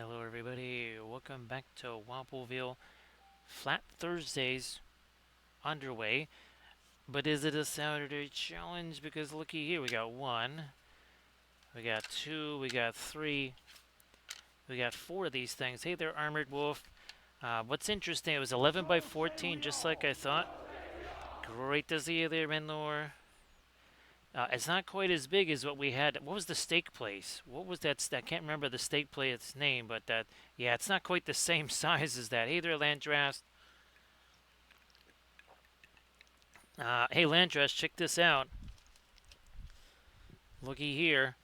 Hello everybody, welcome back to Wampleville. Flat Thursdays underway, but is it a Saturday challenge? Because looky here, we got one, we got two, we got three, we got four of these things. Hey there, Armored Wolf. What's interesting, it was 11 by 14, just like I thought. Great to see you there, Menlor. It's not quite as big as what we had. What was the steak place? What was that? I can't remember the steak place's name, but yeah, it's not quite the same size as that. Hey there, Landrast. Hey, Landrast, check this out. Looky here.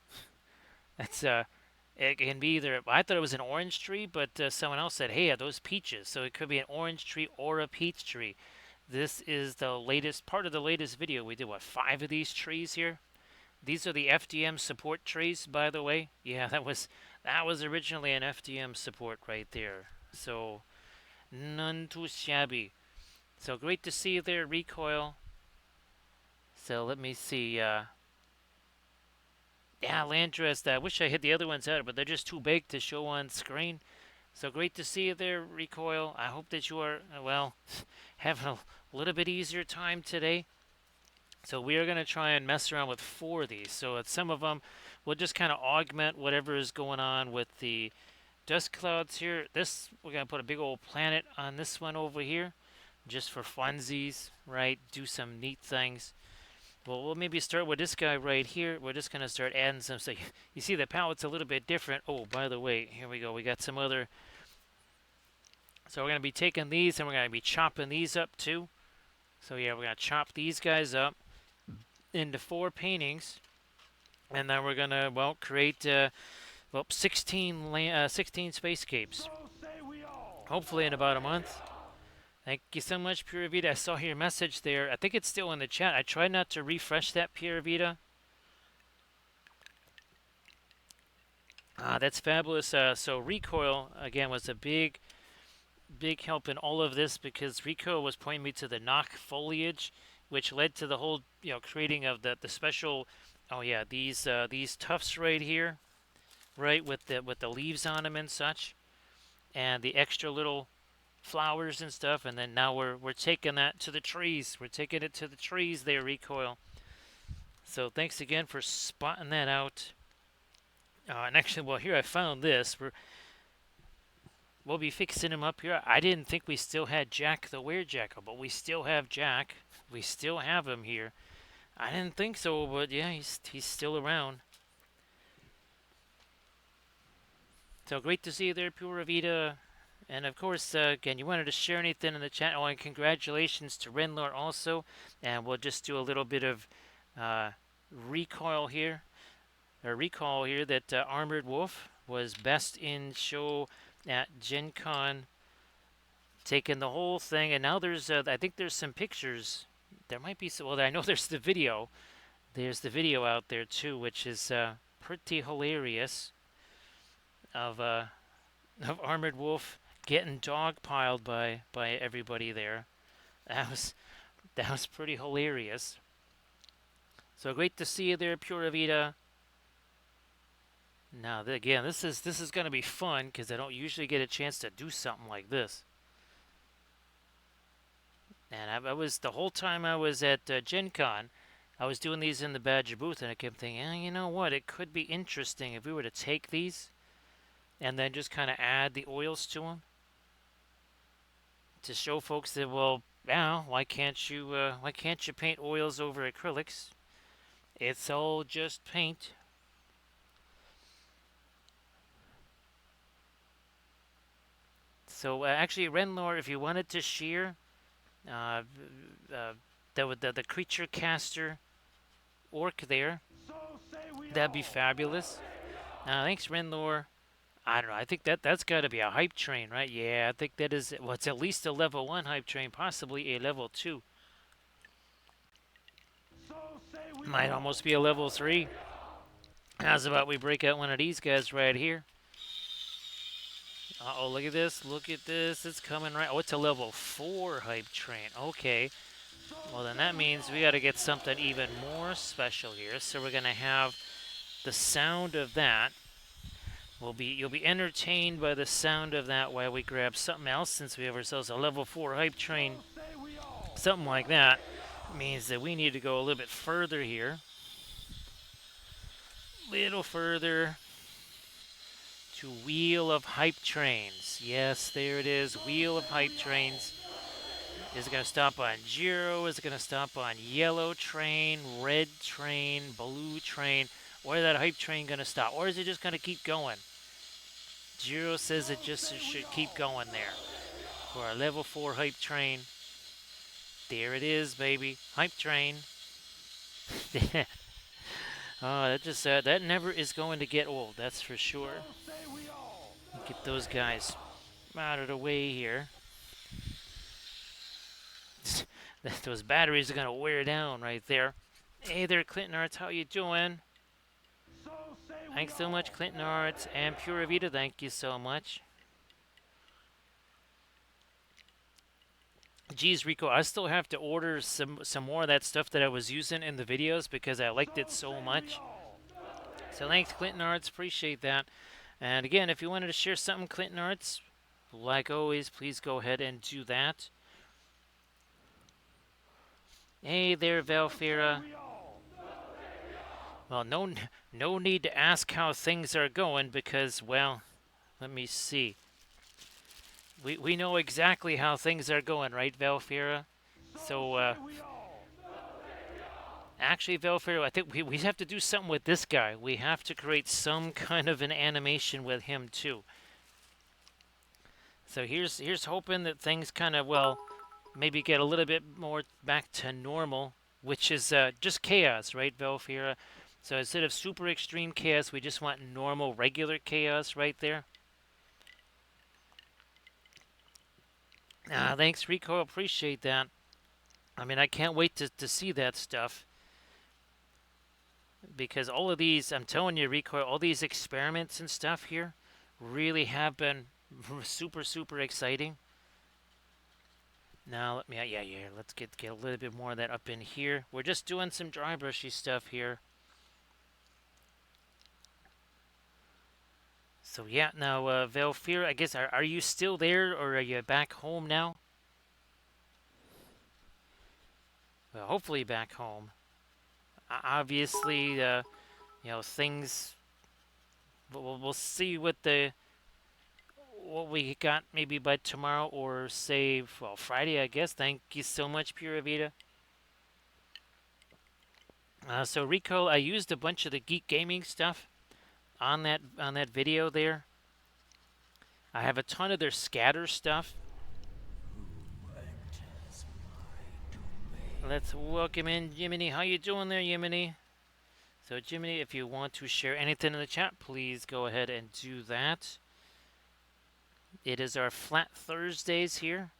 That's it can be either. I thought it was an orange tree, but someone else said, "Hey, are those peaches?" So it could be an orange tree or a peach tree. This is the latest part of the latest video. We did what, 5 of these trees here. These are the FDM support trees, by the way. Yeah, that was originally an FDM support right there. So none too shabby. So great to see you there, Recoil. So let me see. Yeah, Landress. I wish I had the other ones out, but they're just too big to show on screen. So great to see you there, Recoil. I hope that you are, well, having a little bit easier time today. So we are going to try and mess around with 4 of these. So at some of them, we'll just kind of augment whatever is going on with the dust clouds here. This, we're going to put a big old planet on this one over here, just for funsies, right? Do some neat things. Well, we'll maybe start with this guy right here. We're just going to start adding some stuff. You see the palette's a little bit different. Oh, by the way, here we go. We got some other. So we're going to be taking these and we're going to be chopping these up too. So yeah, we're going to chop these guys up into 4 paintings. And then we're going to, well, create, 16 Spacescapes. Hopefully in about a month. Thank you so much, Pura Vida. I saw your message there. I think it's still in the chat. I tried not to refresh that, Pura Vida. That's fabulous. So Recoil, again, was a big help in all of this because Recoil was pointing me to the knock foliage, which led to the whole, creating of the special, oh yeah, these tufts right here, right, with the leaves on them and such, and the extra little flowers and stuff, and then now we're taking that to the trees. We're taking it to the trees there, Recoil. So thanks again for spotting that out. And actually, well, here I found this. We'll be fixing him up here. I didn't think we still had Jack the Werejackal, but we still have Jack. We still have him here. I didn't think so, but yeah, he's still around. So great to see you there, Pura Vida. And of course, again, you wanted to share anything in the chat. Oh, and congratulations to Renlor also. And we'll just do a little bit of recall here. Or recall here that Armored Wolf was best in show at Gen Con, taking the whole thing. And now there's, I think there's some pictures. There might be some, well, I know there's the video. There's the video out there too, which is pretty hilarious of Armored Wolf getting dogpiled by everybody there. That was pretty hilarious. So great to see you there, Pura Vida. Now again, this is going to be fun because I don't usually get a chance to do something like this. And I was, the whole time I was at Gen Con, I was doing these in the Badger booth, and I kept thinking, you know what? It could be interesting if we were to take these and then just kind of add the oils to them to show folks that, well, now why can't you paint oils over acrylics? It's all just paint. So actually, Renlor, if you wanted to shear the creature caster orc there, that'd be fabulous. Thanks, Renlor. I don't know. I think that's got to be a hype train, right? Yeah, I think that is. Well, it's at least a level 1 hype train, possibly a level 2. Might almost be a level 3. How's about we break out one of these guys right here? Uh-oh, look at this. Look at this. It's coming right. Oh, it's a level 4 hype train. Okay. Well, then that means we got to get something even more special here. So we're going to have the sound of that. You'll be entertained by the sound of that while we grab something else, since we have ourselves a level 4 hype train. Something like that means that we need to go a little bit further here. Little further to Wheel of Hype Trains. Yes, there it is. Wheel of Hype Trains. Is it going to stop on Giro? Is it going to stop on Yellow Train, Red Train, Blue Train? Where is that hype train going to stop? Or is it just going to keep going? Giro says it just should keep going there. For our level 4 hype train. There it is, baby. Hype train. Oh, that never is going to get old, that's for sure. Get those guys out of the way here. Those batteries are going to wear down right there. Hey there, Clinton Arts. How you doing? Thanks so much, Clinton Arts and Pura Vida. Thank you so much. Geez, Rico, I still have to order some more of that stuff that I was using in the videos because I liked it so much. So thanks, Clinton Arts. Appreciate that. And again, if you wanted to share something, Clinton Arts, like always, please go ahead and do that. Hey there, Valfira. Well, no need to ask how things are going because, well, let me see. We know exactly how things are going, right, Valfira? So, actually, Valfira, I think we have to do something with this guy. We have to create some kind of an animation with him, too. So here's hoping that things kind of, well, maybe get a little bit more back to normal, which is just chaos, right, Valfira? So instead of super extreme chaos, we just want normal, regular chaos right there. Thanks, Rico. Appreciate that. I mean, I can't wait to see that stuff. Because all of these, I'm telling you, Rico, all these experiments and stuff here really have been super, super exciting. Now, yeah, let's get a little bit more of that up in here. We're just doing some dry brushy stuff here. So yeah, now Valfira, I guess, are you still there or are you back home now? Well, hopefully back home. Obviously, you know, things. We'll see what we got maybe by tomorrow or say, well, Friday, I guess. Thank you so much, Pura Vida. So Rico, I used a bunch of the Geek Gaming stuff on that video there. I have a ton of their scatter stuff. Let's welcome in Jiminy. How you doing there, Jiminy? So Jiminy, if you want to share anything in the chat, please go ahead and do that. It is our Flat Thursdays here.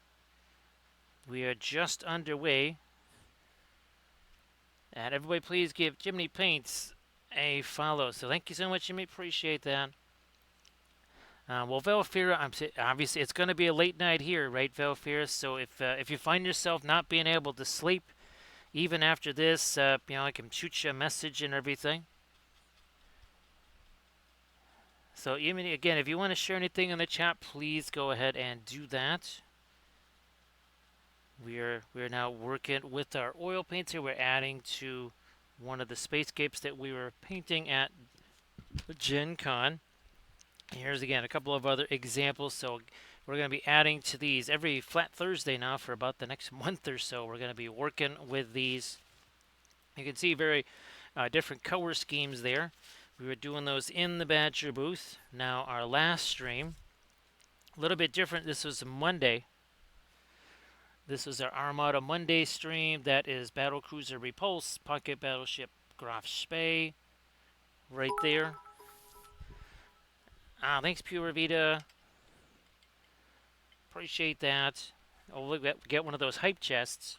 We are just underway. And everybody please give Jiminy Paints a follow. So thank you so much, Jimmy. Appreciate that. Well, Valfira, obviously it's going to be a late night here, right, Valfira? So if you find yourself not being able to sleep, even after this, you know, I can shoot you a message and everything. So even again, if you want to share anything in the chat, please go ahead and do that. We're now working with our oil paints here. We're adding to one of the Spacescapes that we were painting at Gen Con. Here's again a couple of other examples. So we're going to be adding to these every Flat Thursday now for about the next month or so. We're going to be working with these. You can see very different color schemes there. We were doing those in the Badger booth. Now our last stream, a little bit different. This was Monday. This was our Armada Monday stream. That is Battlecruiser Repulse, Pocket Battleship Graf Spee, right there. Thanks, Pura Vida. Appreciate that. Oh, look, get one of those hype chests.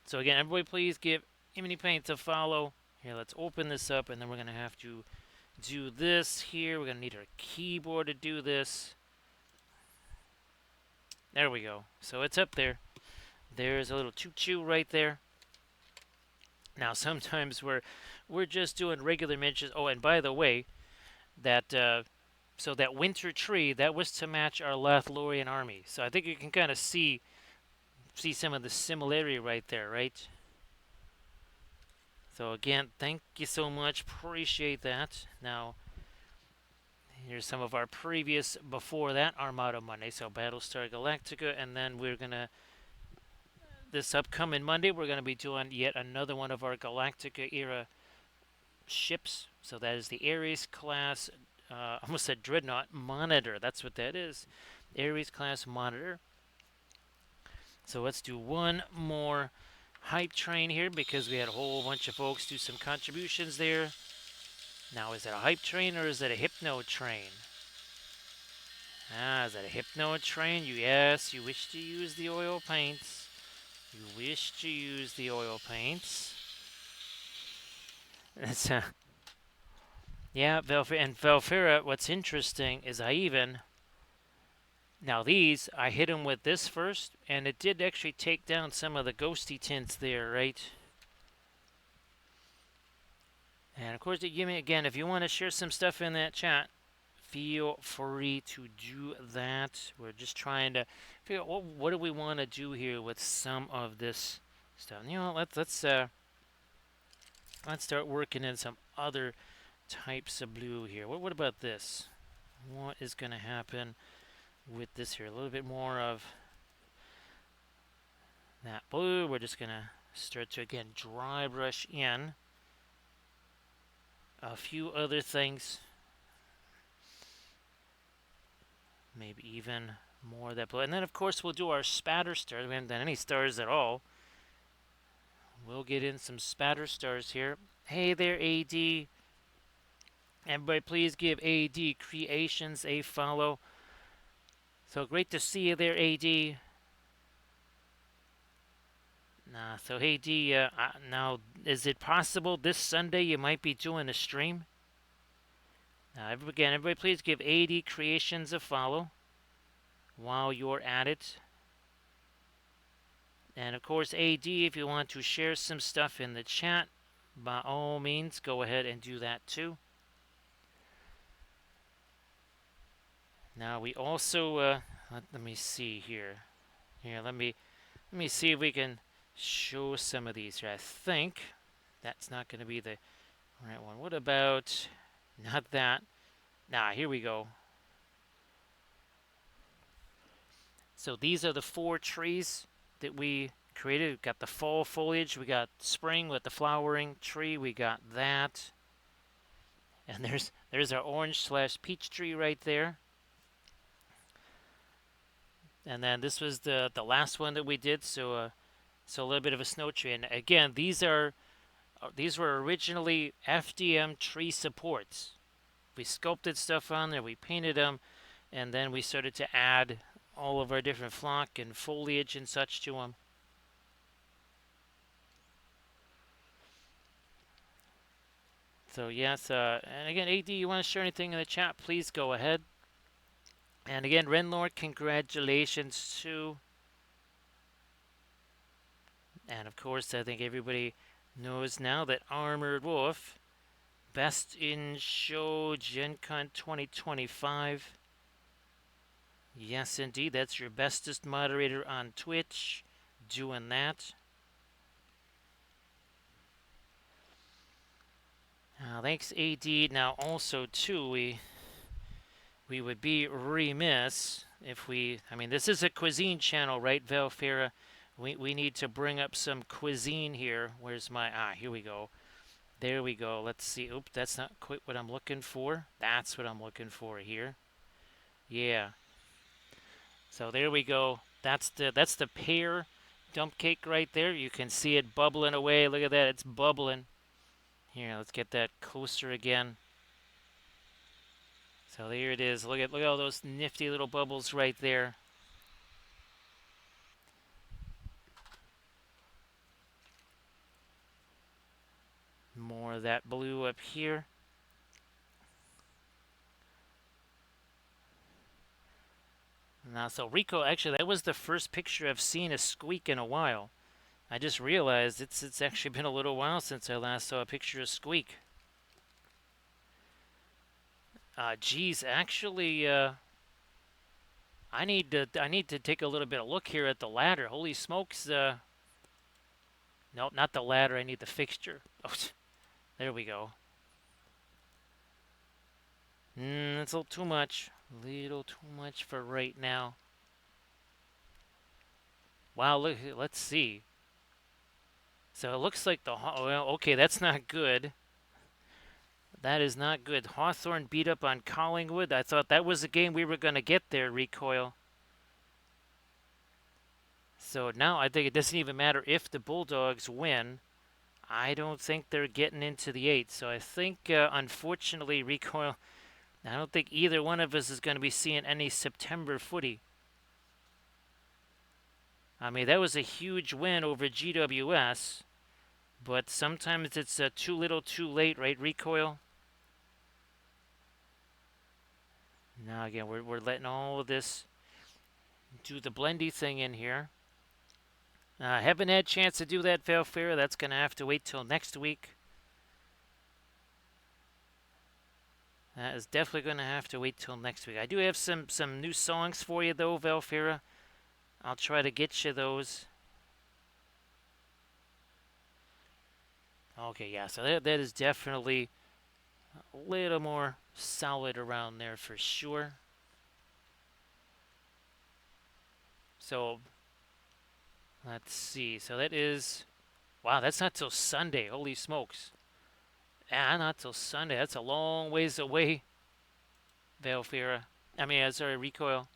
So again, everybody please give Jiminy Paints a follow. Here, let's open this up, and then we're going to have to do this here. We're going to need our keyboard to do this. There we go. So it's up there. There's a little choo-choo right there. Now, sometimes we're just doing regular mentions. Oh, and by the way, that so that winter tree that was to match our Lothlorien army. So I think you can kind of see some of the similarity right there, right? So again, thank you so much. Appreciate that. Now, here's some of our previous before that Armada Monday. So Battlestar Galactica, and then we're gonna this upcoming Monday we're gonna be doing yet another one of our Galactica era ships. So that is the Ares class. I almost said Dreadnought Monitor. That's what that is. Ares class Monitor. So let's do one more hype train here because we had a whole bunch of folks do some contributions there. Now, is that a hype train or is that a hypno train? Ah, is that a hypno train? Yes, you wish to use the oil paints. You wish to use the oil paints. That's yeah, and Valfera, what's interesting is now these, I hit them with this first, and it did actually take down some of the ghosty tints there, right? And of course, give me again, if you want to share some stuff in that chat, feel free to do that. We're just trying to figure out what do we want to do here with some of this stuff. You know, let's start working in some other types of blue here. What about this? What is going to happen with this here? A little bit more of that blue. We're just going to start to again dry brush in a few other things. Maybe even more of that blue. And then, of course, we'll do our spatter stars. We haven't done any stars at all. We'll get in some spatter stars here. Hey there, AD. Everybody, please give AD Creations a follow. So great to see you there, AD. So AD, now, is it possible this Sunday you might be doing a stream? Again, everybody, please give AD Creations a follow while you're at it. And of course, AD, if you want to share some stuff in the chat, by all means, go ahead and do that too. Now we also let me see here. Let me see if we can show some of these here. I think that's not going to be the right one. What about not that? Here we go. So these are the 4 trees that we created. We've got the fall foliage, we got spring with the flowering tree, we got that. And there's our orange / peach tree right there. And then this was the last one that we did, so a little bit of a snow tree. And again, these were originally FDM tree supports. We sculpted stuff on there, we painted them, and then we started to add all of our different flock and foliage and such to them. So yes, and again, AD, you want to share anything in the chat, please go ahead. And again, Renlord, congratulations too. And of course, I think everybody knows now that Armored Wolf, best in show Gen Con 2025. Yes, indeed, that's your bestest moderator on Twitch, doing that. Thanks, AD. Now, also, too, we would be remiss if this is a cuisine channel, right, Valfera? We need to bring up some cuisine here. Where's my, here we go. There we go. Let's see. Oop, that's not quite what I'm looking for. That's what I'm looking for here. Yeah. So there we go. That's the pear dump cake right there. You can see it bubbling away. Look at that. It's bubbling. Here, let's get that closer again. So there it is. Look at all those nifty little bubbles right there. More of that blue up here. Now, so Rico, actually, that was the first picture I've seen a squeak in a while. I just realized it's actually been a little while since I last saw a picture of Squeak. Geez, actually, I need to take a little bit of look here at the ladder. Holy smokes! No, not the ladder. I need the fixture. Oh, there we go. That's a little too much. Little too much for right now. Wow, look. Let's see. So it looks like well, okay, that's not good. That is not good. Hawthorne beat up on Collingwood. I thought that was the game we were going to get there, Recoil. So now I think it doesn't even matter if the Bulldogs win. I don't think they're getting into the 8. So I think, unfortunately, Recoil, I don't think either one of us is going to be seeing any September footy. I mean, that was a huge win over GWS, but sometimes it's too little too late, right, Recoil? Now, again, we're letting all of this do the blendy thing in here. Haven't had a chance to do that, Valfera. That's going to have to wait till next week. That is definitely going to have to wait till next week. I do have some new songs for you, though, Valfera. I'll try to get you those. Okay, yeah, so that is definitely a little more solid around there for sure. So, let's see. So that is... Wow, that's not till Sunday. Holy smokes. Ah, not till Sunday. That's a long ways away, Valfera. I mean, sorry, Recoil.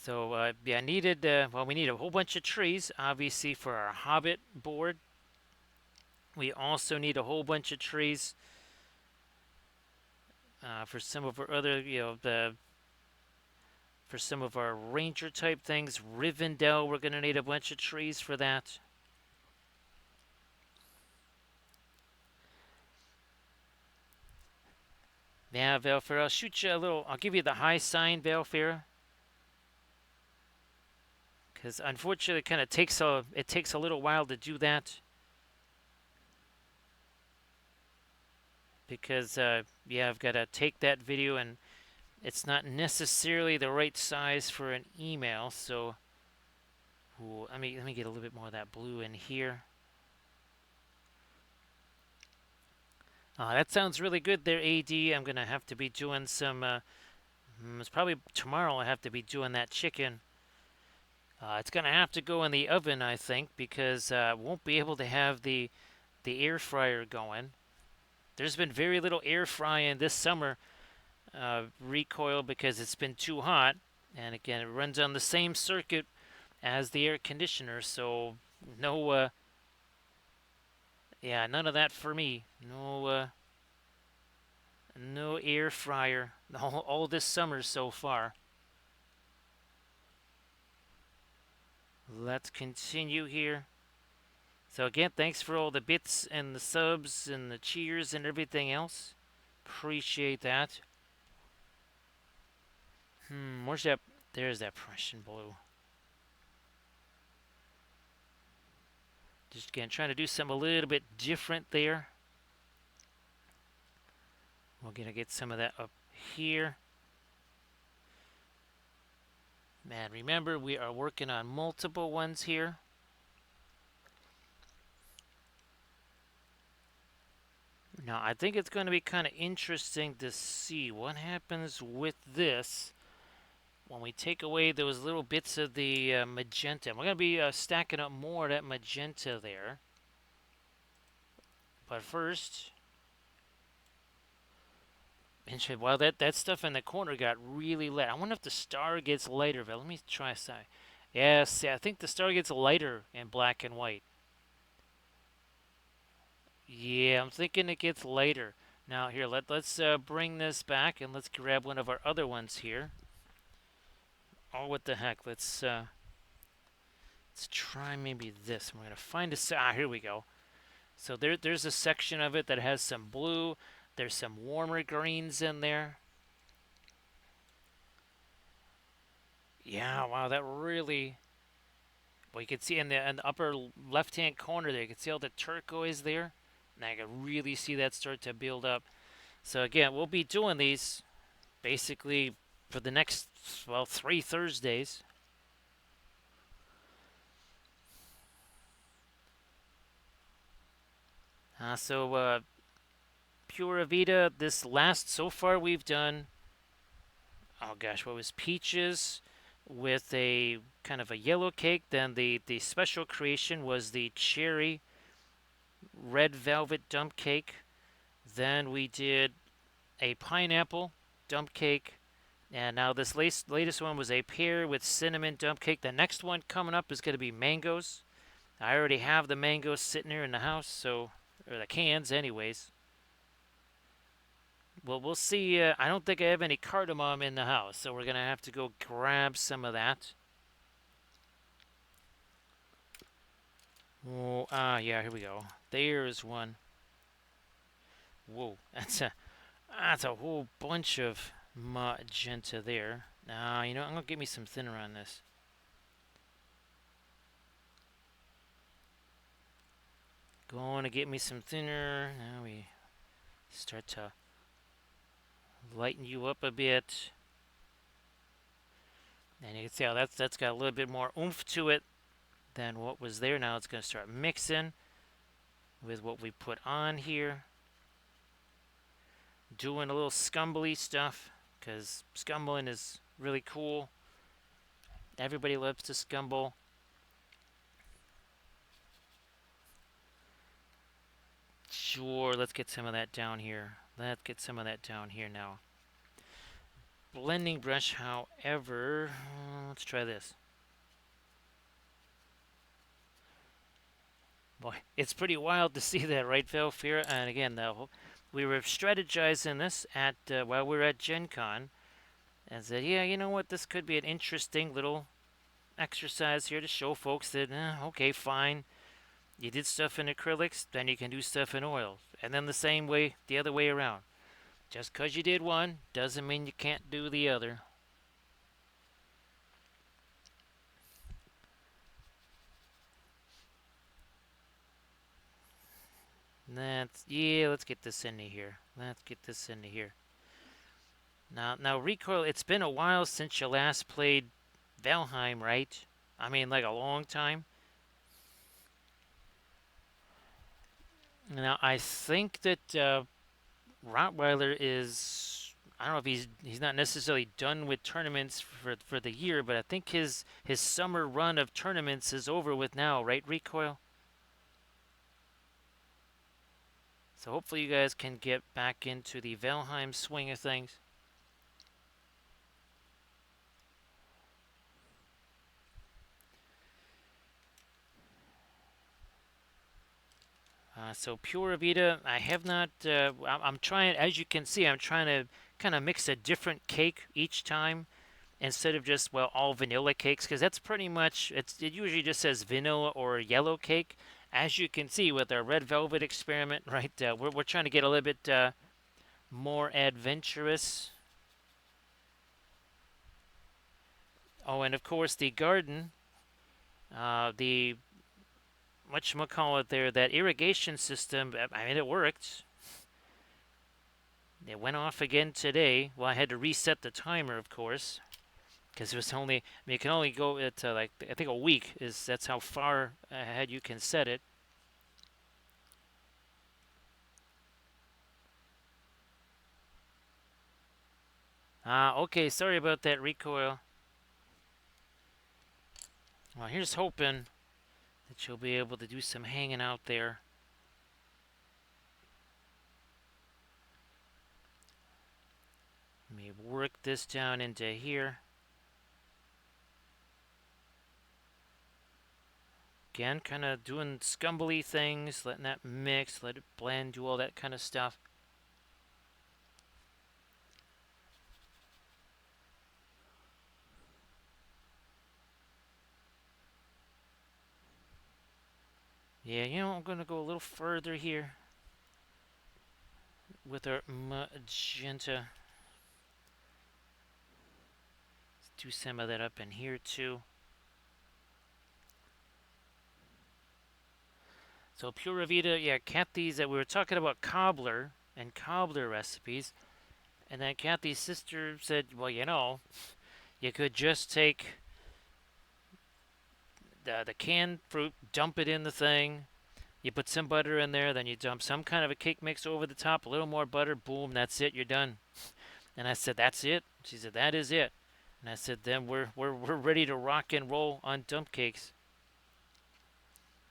So, yeah, needed, well, we need a whole bunch of trees, obviously, for our Hobbit board. We also need a whole bunch of trees for some of our other, for some of our Ranger type things. Rivendell, we're going to need a bunch of trees for that. Yeah, Valfera, I'll shoot you a little, I'll give you the high sign, Valfera. Because unfortunately, it kind of takes a little while to do that. Because yeah, I've got to take that video and it's not necessarily the right size for an email. So, ooh, let me get a little bit more of that blue in here. That sounds really good there, AD. I'm gonna have to be doing some. It's probably tomorrow. I have to be doing that chicken. It's gonna have to go in the oven, I think, because won't be able to have the air fryer going. There's been very little air frying this summer, Recoil, because it's been too hot. And again, it runs on the same circuit as the air conditioner, so no, yeah, none of that for me. No, no air fryer all this summer so far. Let's continue here. So again, thanks for all the bits and the subs and the cheers and everything else. Appreciate that. Where's that? There's that Prussian blue. Just again, trying to do something a little bit different there. We're going to get some of that up here. Man, remember, we are working on multiple ones here. Now, I think it's going to be kind of interesting to see what happens with this when we take away those little bits of the magenta. We're going to be stacking up more of that magenta there. But first, wow, that stuff in the corner got really light. I wonder if the star gets lighter, but let me try a side. Yes, yeah, I think the star gets lighter in black and white. Yeah, I'm thinking it gets lighter. Now here, let's bring this back and let's grab one of our other ones here. Oh, what the heck? Let's try maybe this. We're gonna find a here we go. So there's a section of it that has some blue. There's some warmer greens in there. Yeah, wow, that really. But you can see in the upper left-hand corner there, you can see all the turquoise there. And I can really see that start to build up. So again, we'll be doing these basically for the next, well, 3 Thursdays. Pura Vida, this last, so far we've done, oh gosh, what was peaches with a kind of a yellow cake. Then the special creation was the cherry red velvet dump cake. Then we did a pineapple dump cake. And now this latest one was a pear with cinnamon dump cake. The next one coming up is going to be mangoes. I already have the mangoes sitting here in the house, so, or the cans anyways. Well, we'll see. I don't think I have any cardamom in the house, so we're going to have to go grab some of that. Oh, yeah, here we go. There's one. Whoa, that's a whole bunch of magenta there. Now, you know, I'm going to get me some thinner on this. Going to get me some thinner. Now we start to lighten you up a bit. And you can see how that's got a little bit more oomph to it than what was there. Now it's going to start mixing with what we put on here. Doing a little scumbly stuff, because scumbling is really cool. Everybody loves to scumble. Sure, let's get some of that down here. Let's get some of that down here now. Blending brush, however, let's try this. Boy, it's pretty wild to see that, right, Velfira? And again, we were strategizing this at while we were at Gen Con, and said, yeah, you know what, this could be an interesting little exercise here to show folks that, okay, fine, you did stuff in acrylics, then you can do stuff in oils. And then the same way, the other way around. Just because you did one doesn't mean you can't do the other. Let's get this into here. Let's get this into here. Now, Recoil, it's been a while since you last played Valheim, right? I mean, like a long time. Now, I think that Rottweiler is, I don't know if he's not necessarily done with tournaments for the year, but I think his summer run of tournaments is over with now, right, Recoil? So hopefully you guys can get back into the Valheim swing of things. So Pura Vida, I have not, I'm trying, as you can see, I'm trying to kind of mix a different cake each time instead of just, well, all vanilla cakes, because that's pretty much, it usually just says vanilla or yellow cake. As you can see with our red velvet experiment, right, we're trying to get a little bit more adventurous. Oh, and of course the garden, the whatchamacallit there, that irrigation system, I mean, it worked. It went off again today. Well, I had to reset the timer, of course, because it was only, I mean, you can only go at, like, I think a week, that's how far ahead you can set it. Okay, sorry about that, Recoil. Well, here's hoping that you'll be able to do some hanging out there. Let me work this down into here. Again, kind of doing scumbly things, letting that mix, let it blend, do all that kind of stuff. Yeah, you know, I'm going to go a little further here with our magenta. Let's do some of that up in here too. So Pura Vida, yeah, Kathy's. We were talking about cobbler and cobbler recipes, and then Kathy's sister said, "Well, you could just take the canned fruit, dump it in the thing. You put some butter in there, then you dump some kind of a cake mix over the top, a little more butter, boom, that's it, you're done." And I said, "That's it?" She said, "That is it." And I said, "Then we're ready to rock and roll on dump cakes."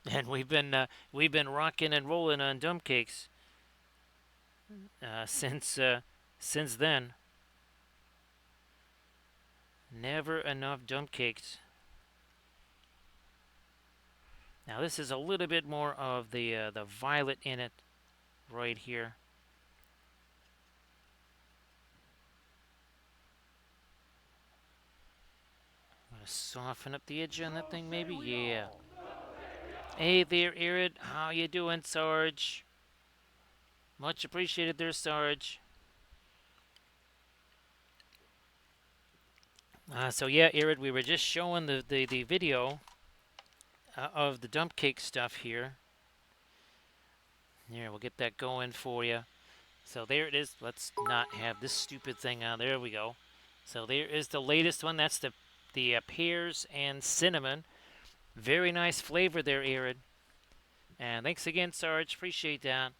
And we've been rocking and rolling on dump cakes since then. Never enough dump cakes. Now this is a little bit more of the violet in it right here. I'm gonna soften up the edge on that thing, maybe. Yeah. Hey there, Irid. How you doing, Sarge? Much appreciated there, Sarge. So yeah, Irid, we were just showing the video of the dump cake stuff here. Here, we'll get that going for you. So there it is. Let's not have this stupid thing on. There we go. So there is the latest one. That's the pears and cinnamon. Very nice flavor there, Irid. And thanks again, Sarge. Appreciate that.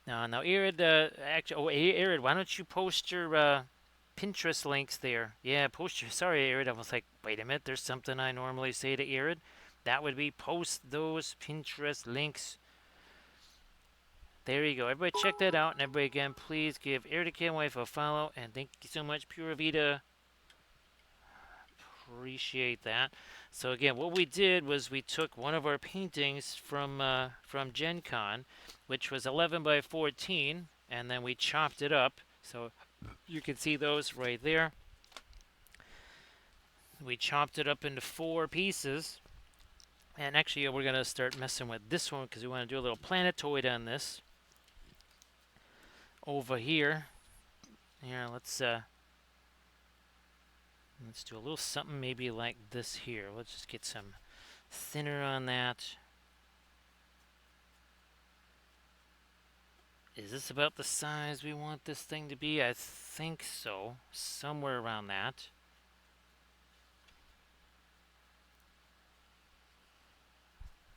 Now, Irid, actually, Irid, why don't you post your Pinterest links there? Yeah, post your. Sorry, Irid. I was like, wait a minute. There's something I normally say to Irid. That would be post those Pinterest links. There you go. Everybody check that out. And everybody, again, please give Irid the Wife a follow. And thank you so much, Pura Vida. Appreciate that. So again, what we did was we took one of our paintings from Gen Con, which was 11 by 14, and then we chopped it up. So you can see those right there. We chopped it up into 4 pieces. And actually, we're going to start messing with this one because we want to do a little planetoid on this. Over here. Here, let's do a little something maybe like this here. Let's just get some thinner on that. Is this about the size we want this thing to be? I think so. Somewhere around that.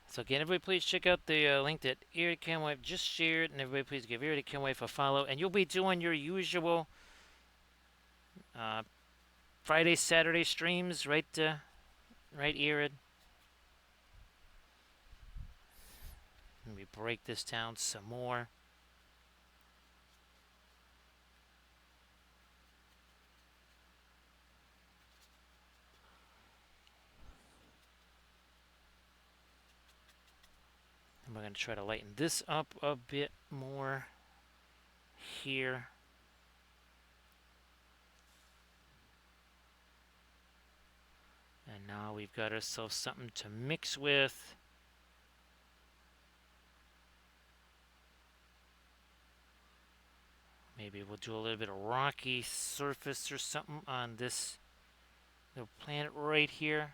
So again, everybody please check out the link that Irid Camwife just shared, and everybody please give Irid Camwife a follow. And you'll be doing your usual Friday, Saturday streams, right, Irid? Let me break this down some more. And we're going to try to lighten this up a bit more here. And now we've got ourselves something to mix with. Maybe we'll do a little bit of rocky surface or something on this little planet right here.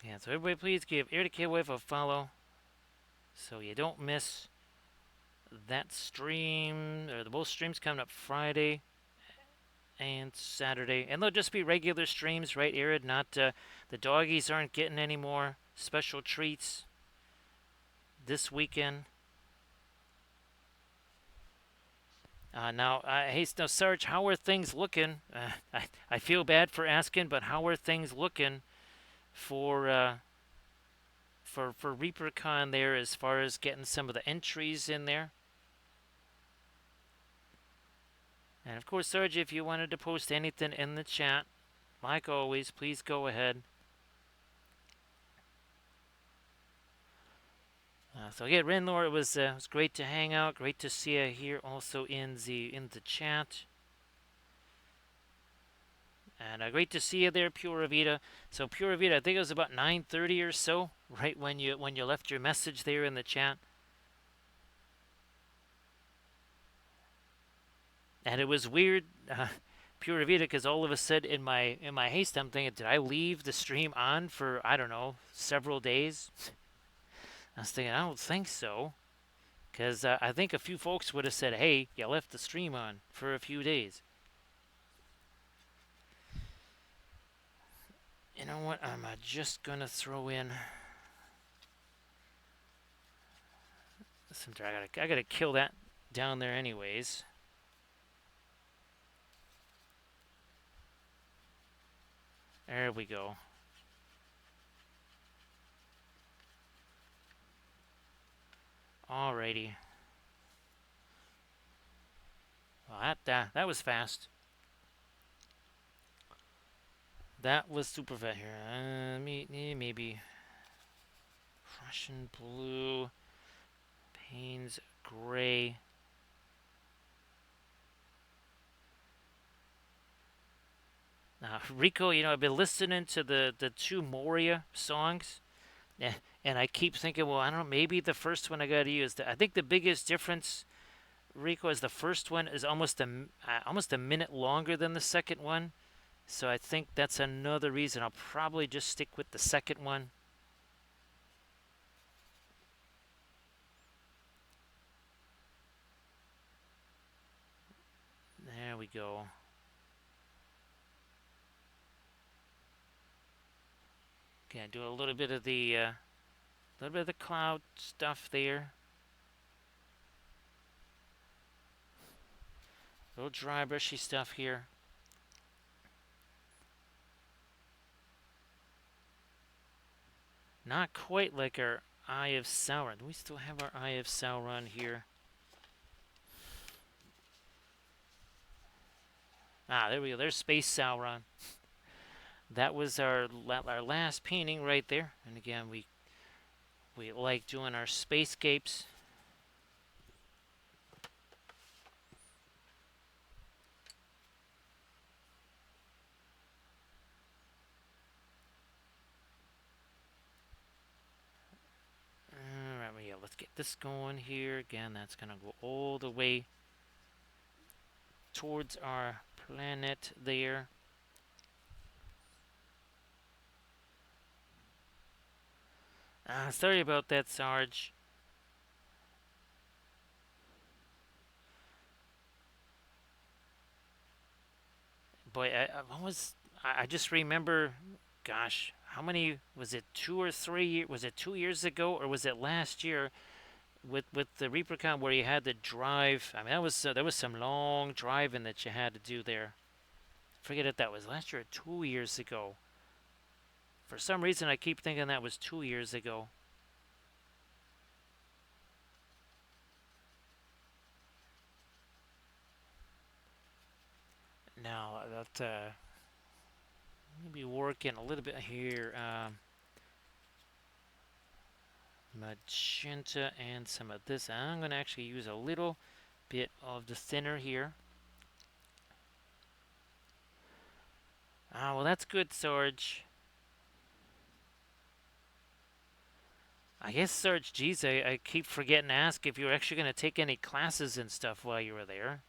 Yeah, so everybody please give Irid the Wife a follow so you don't miss that stream, or the both streams coming up Friday and Saturday. And they'll just be regular streams, right, Irid? Not, the doggies aren't getting any more special treats this weekend. Now, Sarge, how are things looking? I feel bad for asking, but how are things looking for ReaperCon there as far as getting some of the entries in there? And of course, Sarge, if you wanted to post anything in the chat, like always, please go ahead. So again, Renlor, it was great to hang out. Great to see you here also in the chat. And great to see you there, Pura Vida. So Pura Vida, I think it was about 9:30 or so, right when you left your message there in the chat. And it was weird Pura Vida because all of a sudden in my haste I'm thinking, did I leave the stream on for I don't know several days? I was thinking I don't think so because I think a few folks would have said, hey, you left the stream on for a few days. You know what? I'm just gonna throw in some. I gotta kill that down there anyways. There we go. Alrighty. Well, that was fast. That was super fast here. Maybe Prussian blue, Payne's gray. Now, Rico, I've been listening to the two Moria songs, and I keep thinking, well, I don't know, maybe the first one I got to use. I think the biggest difference, Rico, is the first one is almost a minute longer than the second one. So I think that's another reason I'll probably just stick with the second one. There we go. Okay, do a little bit of the cloud stuff there. A little dry brushy stuff here. Not quite like our Eye of Sauron. Do we still have our Eye of Sauron here? Ah, there we go. There's Space Sauron. That was our last painting right there. And again, we like doing our Spacescapes. Alright, well, yeah, let's get this going here. Again, that's going to go all the way towards our planet there. Sorry about that, Sarge. Boy, I just remember, gosh, how many was it? 2 or 3? Was it 2 years ago, or was it last year? With the ReaperCon where you had to drive. I mean, there was some long driving that you had to do there. Forget if that was last year or 2 years ago. For some reason, I keep thinking that was 2 years ago. Now that maybe working a little bit here. Magenta and some of this. I'm going to actually use a little bit of the thinner here. Well, that's good, Sarge. I guess, Sarge, geez, I keep forgetting to ask if you were actually going to take any classes and stuff while you were there.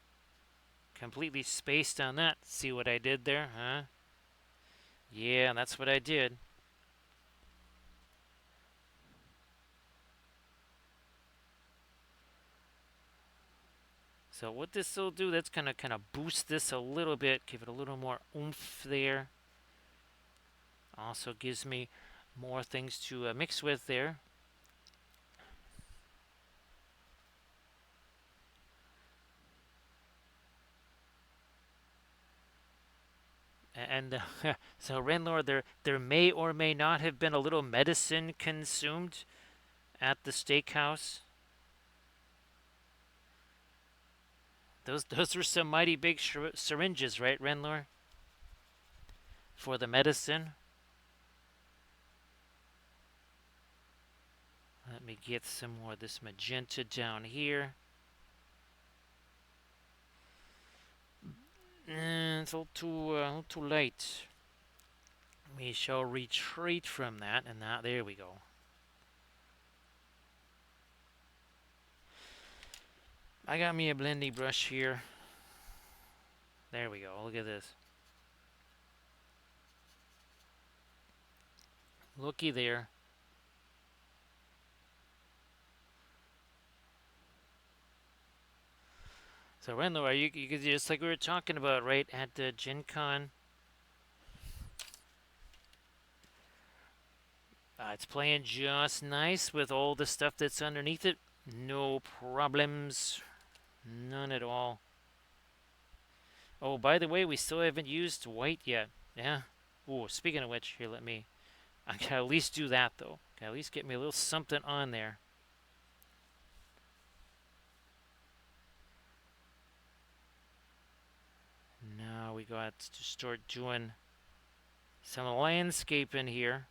Completely spaced on that. See what I did there, huh? Yeah, that's what I did. So what this will do, that's going to kind of boost this a little bit, give it a little more oomph there. Also gives me more things to mix with there. And so Renlor, there may or may not have been a little medicine consumed at the steakhouse. Those were some mighty big syringes, right, Renlor? For the medicine. Let me get some more of this magenta down here. It's a little too late. We shall retreat from that, and now there we go. I got me a blending brush here. There we go. Look at this. Looky there. So Renlo, are you just like we were talking about, right, at Gen Con? It's playing just nice with all the stuff that's underneath it. No problems. None at all. Oh, by the way, we still haven't used white yet. Yeah. Oh, speaking of which, here, let me. I can at least do that, though. Can at least get me a little something on there. Now we got to start doing some landscaping here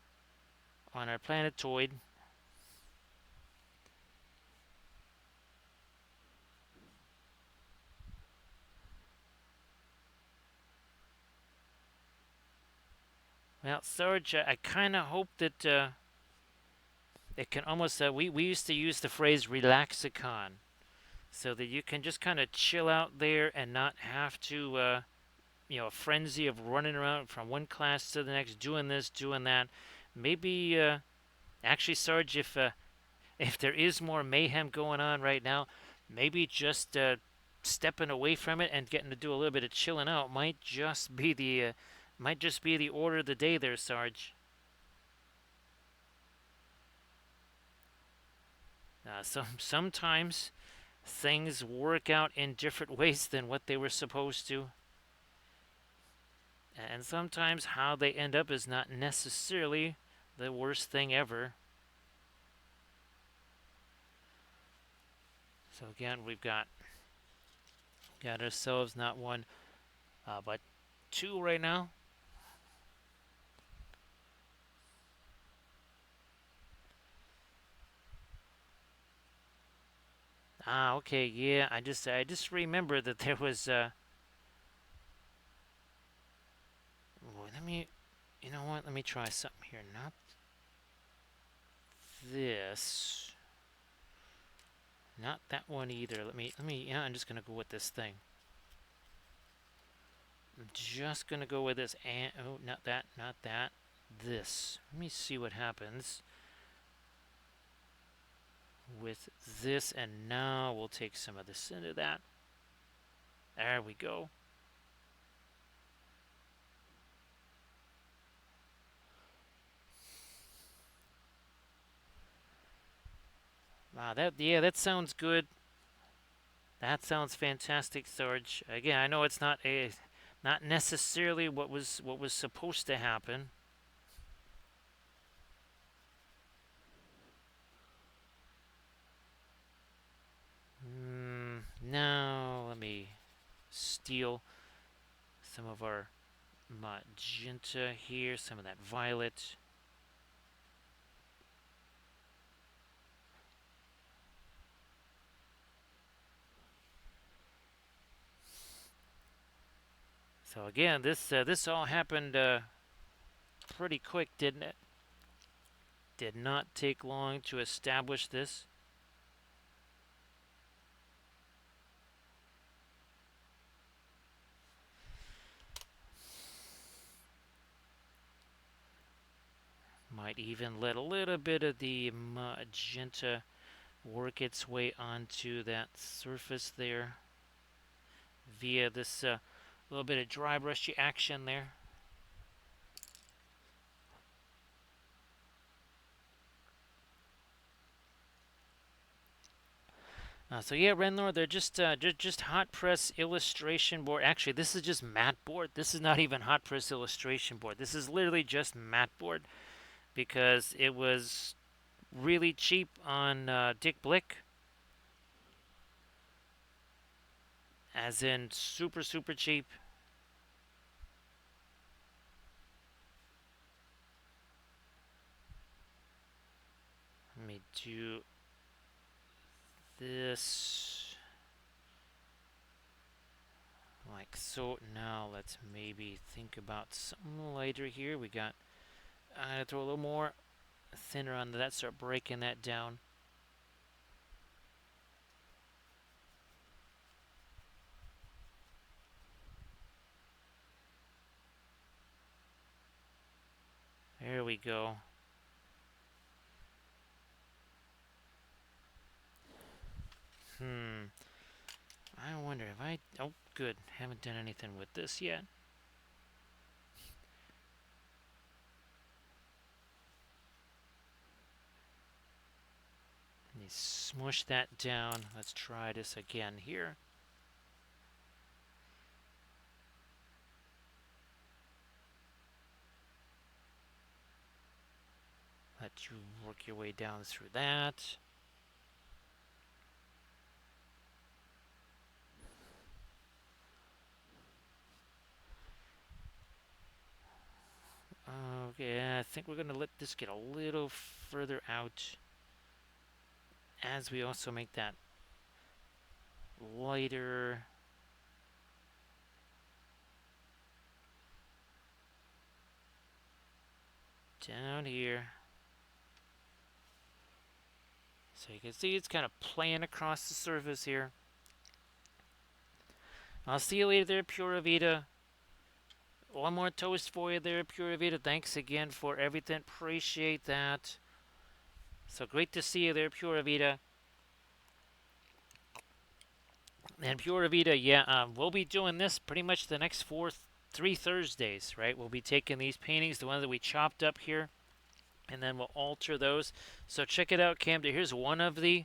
on our planetoid. Well, Sarge, I kind of hope that it can almost. We used to use the phrase relaxicon, so that you can just kind of chill out there and not have to, a frenzy of running around from one class to the next, doing this, doing that. Maybe, actually, Sarge, if there is more mayhem going on right now, maybe just stepping away from it and getting to do a little bit of chilling out might just be the order of the day there, Sarge. Sometimes things work out in different ways than what they were supposed to, and sometimes how they end up is not necessarily the worst thing ever. So again, we've got ourselves not one, but two right now. Ah, okay, yeah. I just remember that there was. Let me. You know what? Let me try something here. Not this. Not that one either. Let me. Yeah, I'm just gonna go with this thing. I'm just gonna go with this. And oh, not that. Not that. This. Let me see what happens with this. And now we'll take some of this into that. There we go. Wow, that sounds good. That sounds fantastic, Sarge. Again, I know it's not necessarily what was supposed to happen. Now let me steal some of our magenta here, some of that violet. So again, this all happened pretty quick, didn't it? Did not take long to establish this. Might even let a little bit of the magenta work its way onto that surface there via this little bit of dry brushy action there. So yeah, Renlor, they're just hot press illustration board. Actually, this is just matte board. This is not even hot press illustration board. This is literally just matte board because it was really cheap on Dick Blick, as in super super cheap. Let me do this like so. Now let's maybe think about something lighter here. We got. I'm gonna throw a little more thinner on that. Start breaking that down. we go. I wonder if I... Oh, good. Haven't done anything with this yet. Let me smush that down. Let's try this again here. Let you work your way down through that. Okay, I think we're going to let this get a little further out as we also make that lighter. Down here. So you can see it's kind of playing across the surface here. I'll see you later there, Pura Vida. One more toast for you there, Pura Vida. Thanks again for everything. Appreciate that. So great to see you there, Pura Vida. And Pura Vida, yeah, we'll be doing this pretty much the next 3 Thursdays, right? We'll be taking these paintings, the ones that we chopped up here, and then we'll alter those. So check it out, Camden. Here's one of the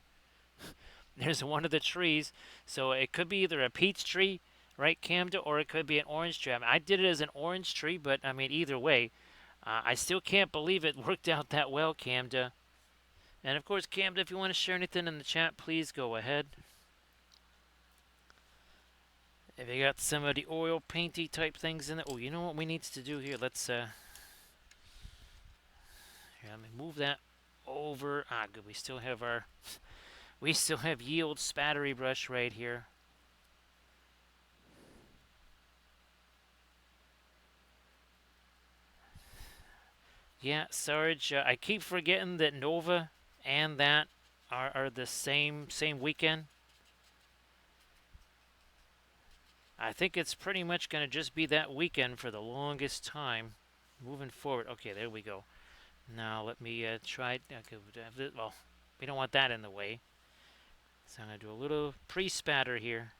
there's one of the trees. So it could be either a peach tree, right, Camden, or it could be an orange tree. I mean, I did it as an orange tree, but I mean, either way, I still can't believe it worked out that well, Camden. And of course, Camden, if you want to share anything in the chat, please go ahead. If you got some of the oil painty type things in it, oh, you know what we need to do here? Let's here, let me move that over. Ah, good. We still have yield spattery brush right here. Yeah, Sarge, I keep forgetting that Nova and that are the same weekend. I think it's pretty much going to just be that weekend for the longest time moving forward. Okay, there we go. Now let me try. Okay, well, we don't want that in the way. So I'm going to do a little pre-spatter here.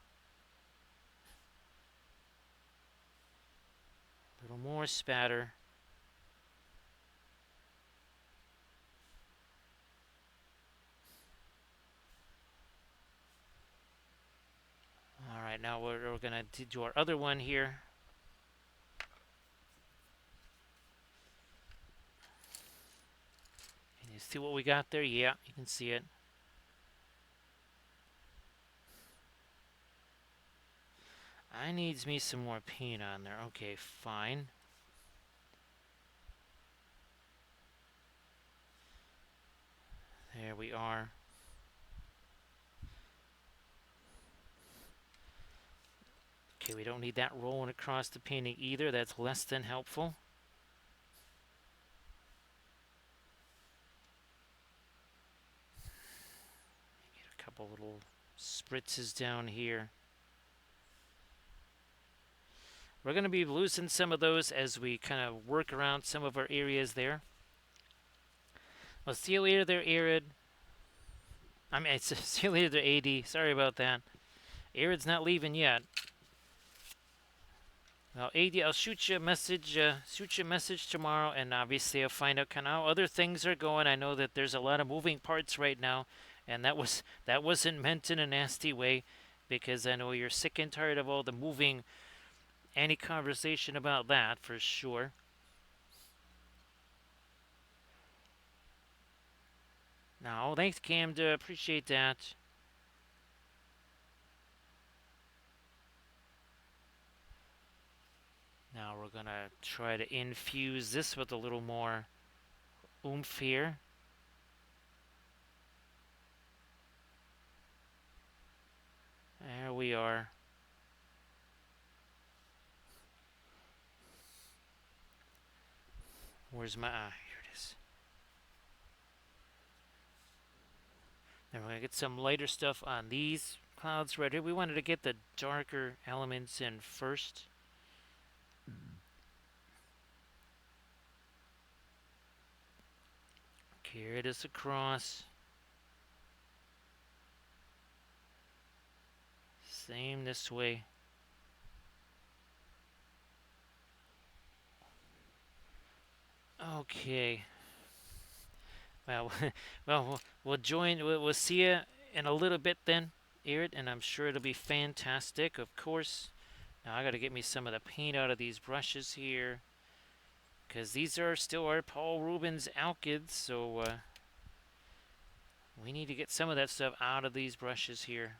A little more spatter. All right, now we're going to do our other one here. Can you see what we got there? Yeah, you can see it. I needs me some more paint on there. Okay, fine. There we are. Okay, we don't need that rolling across the painting either. That's less than helpful. Get a couple little spritzes down here. We're going to be losing some of those as we kind of work around some of our areas there. Well, see you later there, Arid. I mean, see you later there, AD. Sorry about that. Arid's not leaving yet. Well, AD, I'll shoot you a message tomorrow, and obviously I'll find out kind of how other things are going. I know that there's a lot of moving parts right now, and that wasn't meant in a nasty way, because I know you're sick and tired of all the moving. Any conversation about that for sure. No, thanks, Camda. Appreciate that. Now we're gonna try to infuse this with a little more oomph here. There we are. Where's my... Ah, here it is. Then we're going to get some lighter stuff on these clouds right here. We wanted to get the darker elements in first. Carry this across. Same this way. Okay. Well, we'll join. We'll see you in a little bit then, Erid, and I'm sure it'll be fantastic. Of course. Now I got to get me some of the paint out of these brushes here, because these are still our Paul Rubens Alkids, so we need to get some of that stuff out of these brushes here.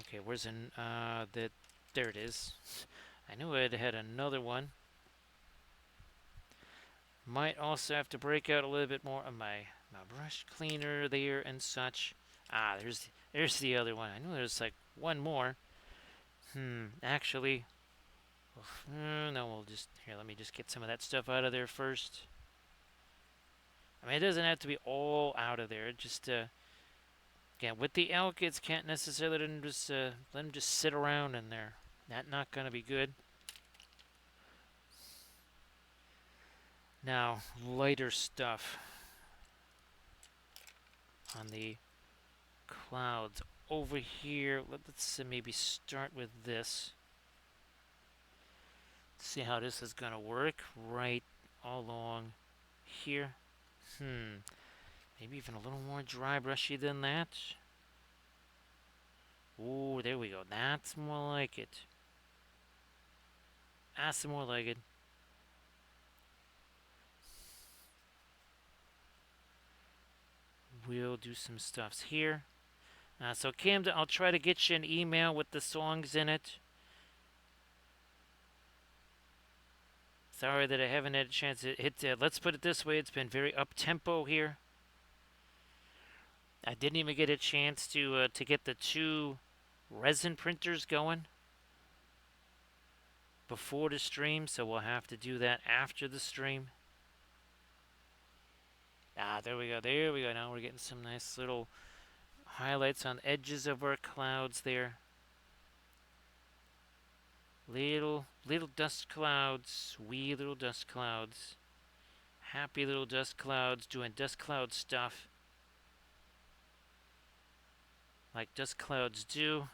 Okay, where's there it is. I knew I had another one. Might also have to break out a little bit more of my brush cleaner there and such. Ah, there's the other one. I knew there's like one more. Actually, no, we'll just here. Let me just get some of that stuff out of there first. I mean, it doesn't have to be all out of there. Just again, with the alkyds, can't necessarily let them just sit around in there. That's not gonna be good. Now, lighter stuff on the clouds over here. Let's maybe start with this. See how this is gonna work right along here. Maybe even a little more dry brushy than that. Ooh, there we go. That's more like it. That's more like it. We'll do some stuffs here. So Camden, I'll try to get you an email with the songs in it. Sorry that I haven't had a chance to hit. Let's put it this way: it's been very up tempo here. I didn't even get a chance to get the 2 resin printers going before the stream, so we'll have to do that after the stream. Ah, there we go. There we go. Now we're getting some nice little highlights on the edges of our clouds there. Little dust clouds, wee little dust clouds. Happy little dust clouds doing dust cloud stuff. Like dust clouds do.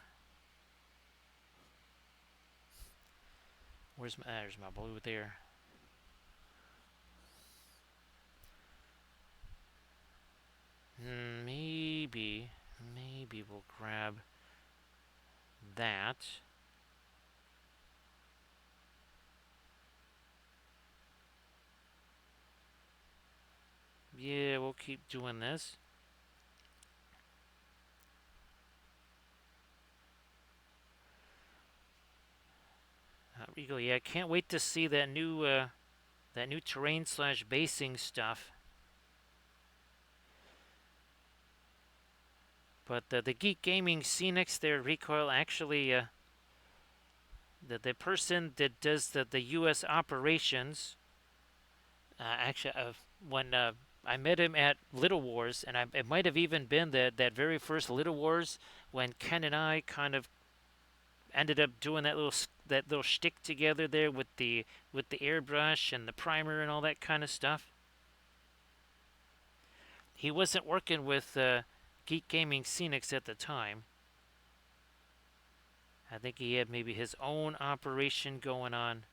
There's my blue there. Maybe we'll grab that. Yeah, we'll keep doing this. Regal, yeah, I can't wait to see that new terrain / basing stuff. But the Geek Gaming Scenics there, Recoil, actually, the person that does the U.S. operations, when I met him at Little Wars, and it might have even been that very first Little Wars when Ken and I kind of ended up doing that little shtick together there with the airbrush and the primer and all that kind of stuff. He wasn't working with Geek Gaming Scenics at the time. I think he had maybe his own operation going on.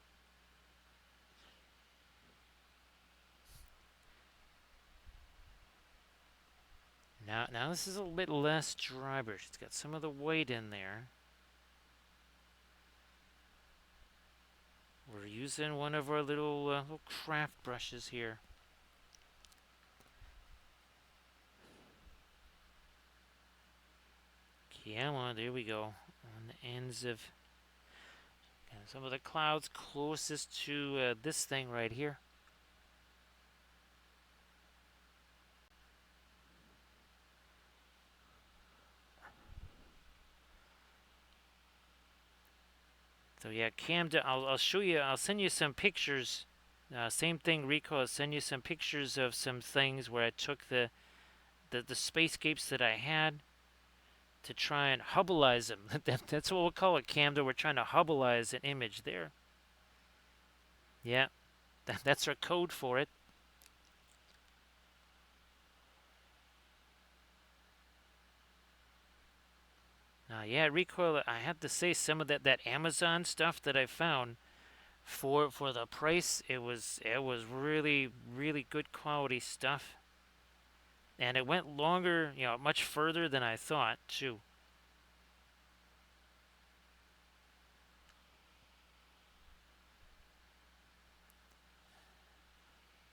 Now this is a little bit less dry brush. It's got some of the white in there. We're using one of our little craft brushes here. Come on, there we go. On the ends of some of the clouds closest to this thing right here. So yeah, Camden, I'll show you. I'll send you some pictures. Same thing, Rico. I'll send you some pictures of some things where I took the spacescapes that I had to try and Hubbleize them. That's what we'll call it, Camden. We're trying to Hubbleize an image there. Yeah. That's our code for it. Yeah, recoil. I have to say, some of that Amazon stuff that I found for the price, it was really good quality stuff, and it went longer, much further than I thought too.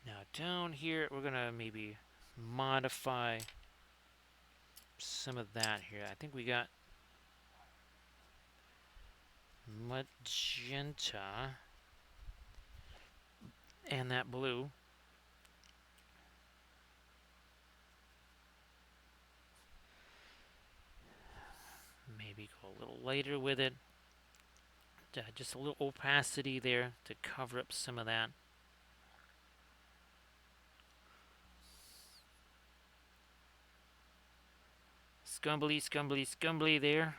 Now down here, we're gonna maybe modify some of that here. I think we got magenta and that blue. Maybe go a little lighter with it. Just a little opacity there to cover up some of that. Scumbly, scumbly, scumbly there.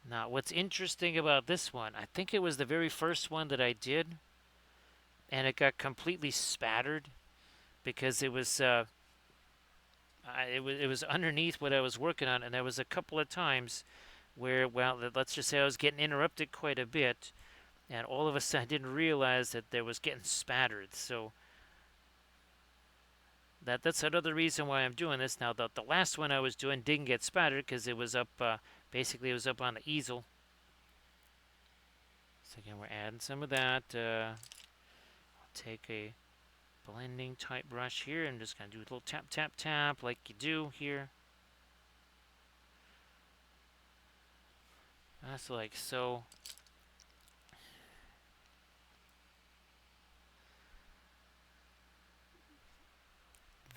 Now, what's interesting about this one, I think it was the very first one that I did, and it got completely spattered because it was underneath what I was working on, and there was a couple of times where, well, let's just say I was getting interrupted quite a bit, and all of a sudden I didn't realize that there was getting spattered. So that's another reason why I'm doing this. Now, the last one I was doing didn't get spattered because it was up, basically it was up on the easel. So again, we're adding some of that. I'll take a blending type brush here and just kind of do a little tap, tap, tap like you do here. That's like so.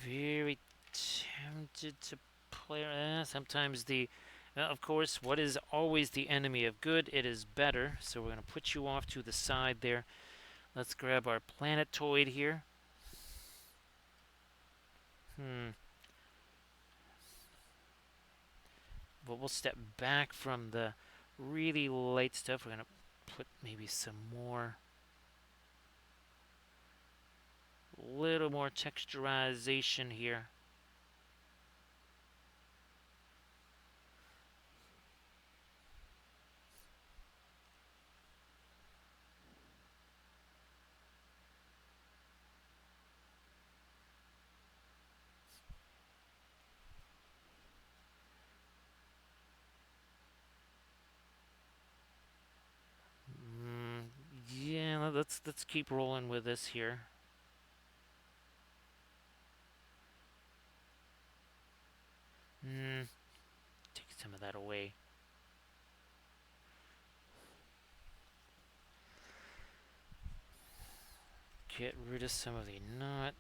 Very tempted to play. Sometimes of course, what is always the enemy of good? It is better. So we're going to put you off to the side there. Let's grab our planetoid here. But we'll step back from the really light stuff. We're going to put maybe some more, little more texturization here. Yeah, let's keep rolling with this here. Take some of that away. Get rid of some of the not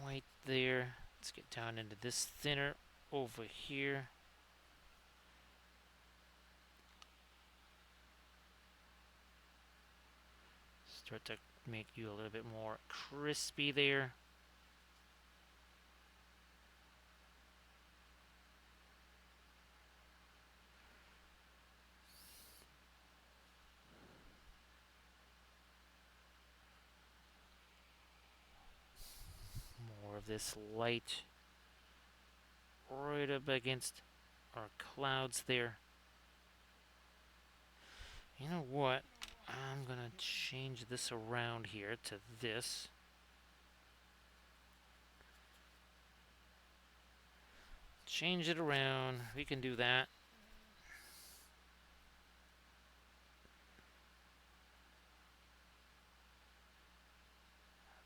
white there. Let's get down into this thinner over here. Start to make you a little bit more crispy there. More of this light right up against our clouds there. You know what? I'm gonna change this around here to this. Change it around. We can do that.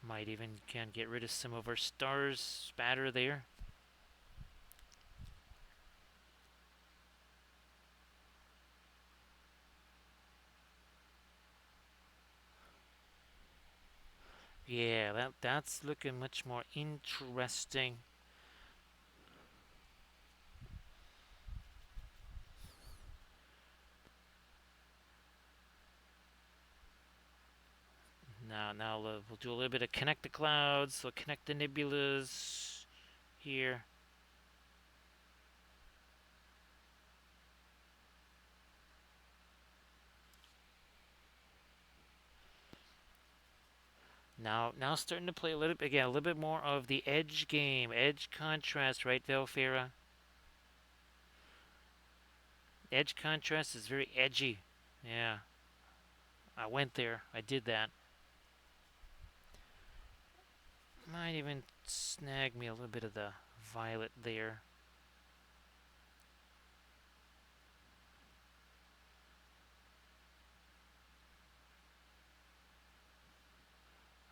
Might even can get rid of some of our stars spatter there. Yeah, that's looking much more interesting. Now we'll do a little bit of connect the clouds, so connect the nebulas here. Now starting to play a little bit again, a little bit more of the edge game, edge contrast, right, Velfira? Edge contrast is very edgy. Yeah, I went there. I did that. Might even snag me a little bit of the violet there.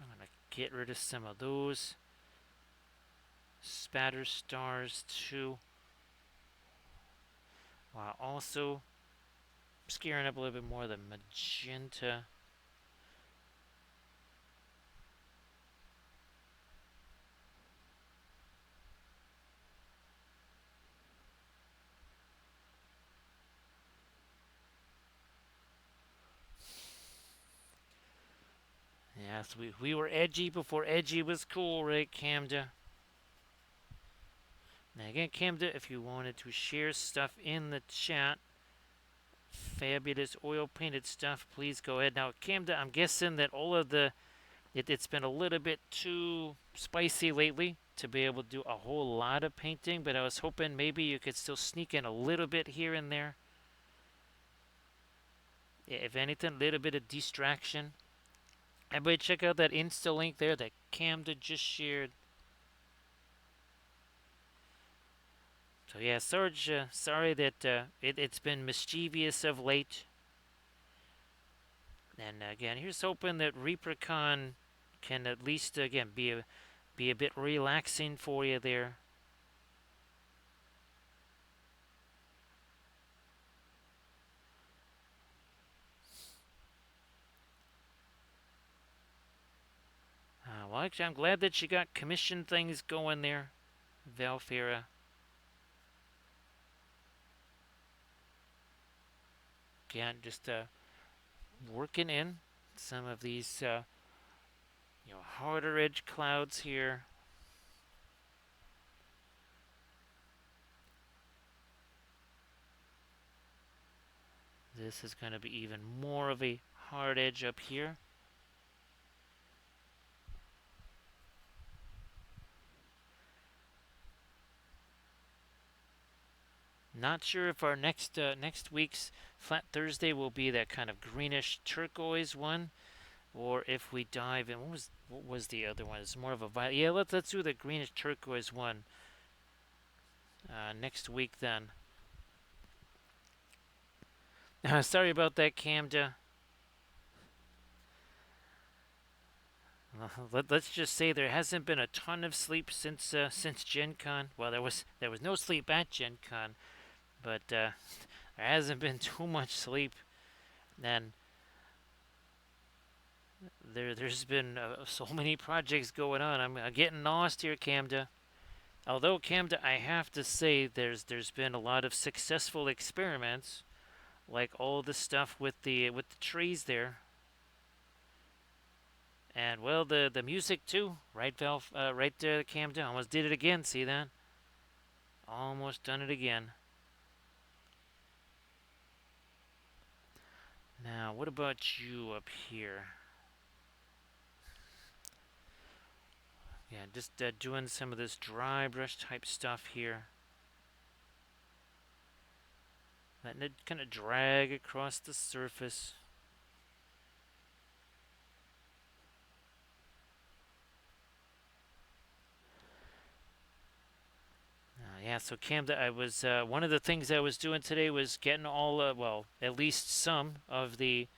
I'm gonna get rid of some of those spatter stars too, while also scaring up a little bit more of the magenta. Yes, we were edgy before edgy was cool, right, Camda? Now again, Camda, if you wanted to share stuff in the chat, fabulous oil painted stuff, please go ahead. Now, Camda, I'm guessing that all of it's been a little bit too spicy lately to be able to do a whole lot of painting, but I was hoping maybe you could still sneak in a little bit here and there. If anything, a little bit of distraction. Everybody check out that Insta link there that Camda just shared. So yeah, Sarge, sorry that it's been mischievous of late. And again, here's hoping that ReaperCon can at least again be a bit relaxing for you there. Well, actually, I'm glad that you got commission things going there, Valfira. Again, just working in some of these harder edge clouds here. This is going to be even more of a hard edge up here. Not sure if our next week's Flat Thursday will be that kind of greenish turquoise one, or if we dive in. What was the other one? It's more of a violet. Yeah, let's do the greenish turquoise one next week then. Sorry about that, Camda. Let's just say there hasn't been a ton of sleep since Gen Con. Well, there was no sleep at Gen Con, but there hasn't been too much sleep. And there's been so many projects going on. I'm getting lost here, Camda. Although Camda, I have to say there's been a lot of successful experiments, like all the stuff with the trees there. And well, the music too, right, Valve? Right there, Camden. Almost did it again. See that? Almost done it again. Now, what about you up here? Yeah, just doing some of this dry brush type stuff here. Letting it kind of drag across the surface. Yeah, so Camden, I was one of the things I was doing today was getting all well, at least some of the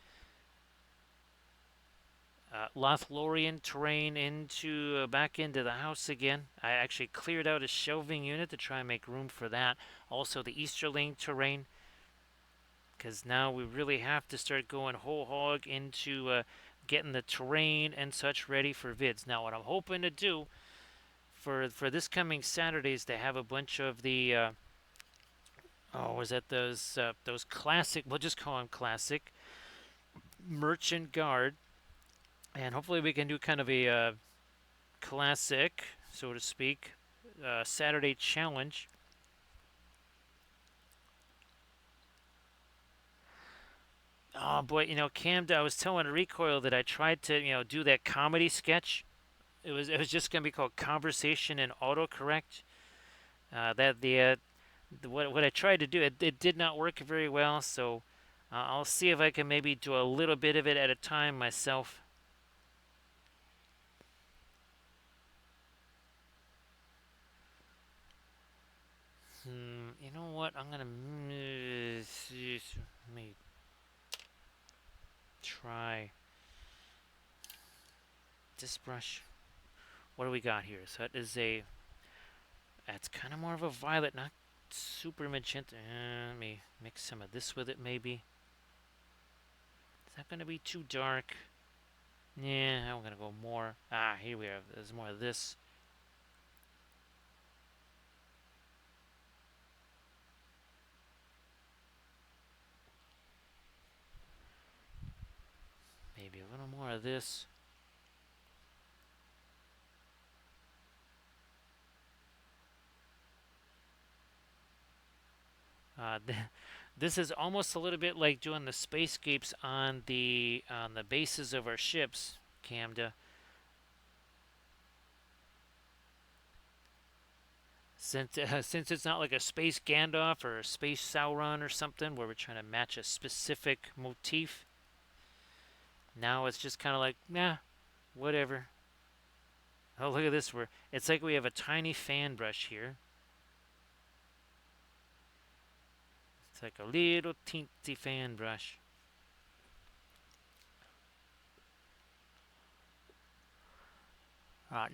Lothlorien terrain into back into the house again. I actually cleared out a shelving unit to try and make room for that. Also the Easterling terrain, because now we really have to start going whole hog into getting the terrain and such ready for vids. Now what I'm hoping to do for this coming Saturday is to have a bunch of the was that those classic, we'll just call them classic merchant guard, and hopefully we can do kind of a classic, so to speak, Saturday challenge. Oh boy, Cam, I was telling Recoil that I tried to, do that comedy sketch. It was just gonna be called Conversation and Autocorrect. That what I tried to do, it did not work very well. So I'll see if I can maybe do a little bit of it at a time myself. You know what? I'm gonna let me try this brush. What do we got here? So that is that's kind of more of a violet, not super magenta. Let me mix some of this with it, maybe. Is that gonna be too dark? Yeah, I'm gonna go more. Here we are. There's more of this. Maybe a little more of this. Uh, this is almost a little bit like doing the spacescapes on the bases of our ships, Camda. Since it's not like a space Gandalf or a space Sauron or something where we're trying to match a specific motif. Now it's just kind of like, nah, whatever. Oh, look at this. It's like we have a tiny fan brush here. It's like a little teensy fan brush.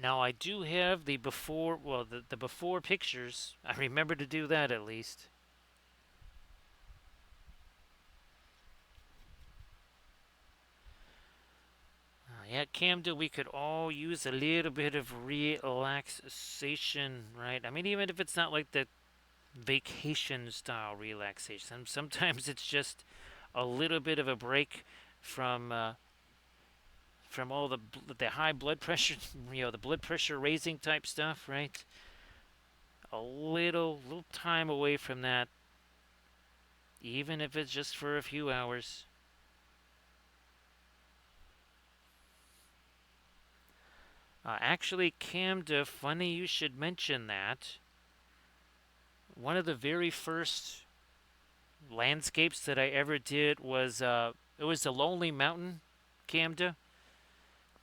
Now I do have the before, well, the before pictures. I remember to do that at least. Yeah, Camden, we could all use a little bit of relaxation, right? I mean, even if it's not like the vacation style relaxation, sometimes it's just a little bit of a break from uh, from all the high blood pressure, the blood pressure raising type stuff, right? A little time away from that, even if it's just for a few hours. Actually, Camda, funny you should mention that. One of the very first landscapes that I ever did was it was the Lonely Mountain, Camda,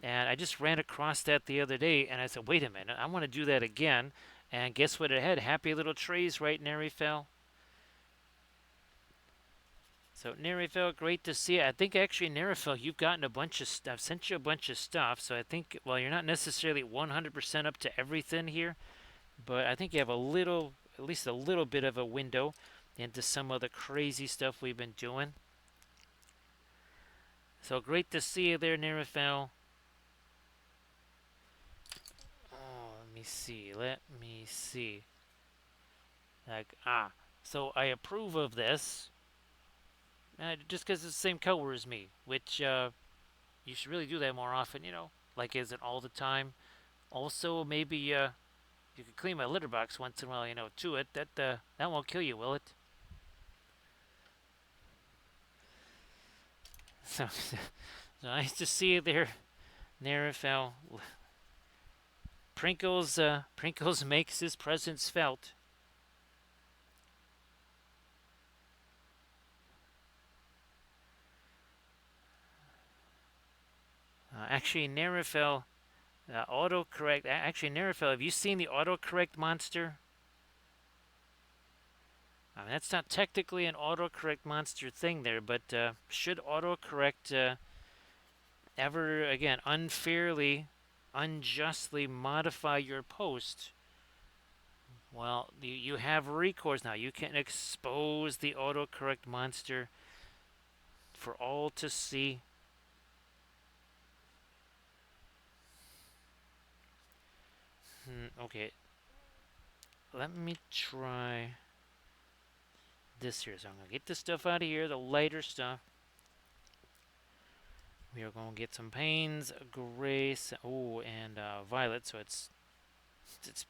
and I just ran across that the other day, and I said, wait a minute, I want to do that again. And guess what? It had happy little trees right near Nerifel. So Nerifel, great to see you. I think actually Nerifel, you've gotten a bunch of stuff. I've sent you a bunch of stuff, so I think well, you're not necessarily 100% up to everything here, but I think you have at least a little bit of a window into some of the crazy stuff we've been doing. So great to see you there, Nerifel. Oh, let me see. Let me see. Like, so I approve of this, just because it's the same color as me, which you should really do that more often, like is it all the time? Also, maybe you could clean my litter box once in a while, to it. That won't kill you, will it? So, so nice to see you there, Nerifel. Prinkles makes his presence felt. Actually, Nerifel, autocorrect. Actually, Nerifel, have you seen the autocorrect monster? I mean, that's not technically an autocorrect monster thing there, but should autocorrect ever again unfairly, unjustly modify your post, well, you have recourse now. You can expose the autocorrect monster for all to see. Okay, let me try this here. So I'm gonna get this stuff out of here, the lighter stuff. We are gonna get some Payne's Gray. Oh, and Violet. So it's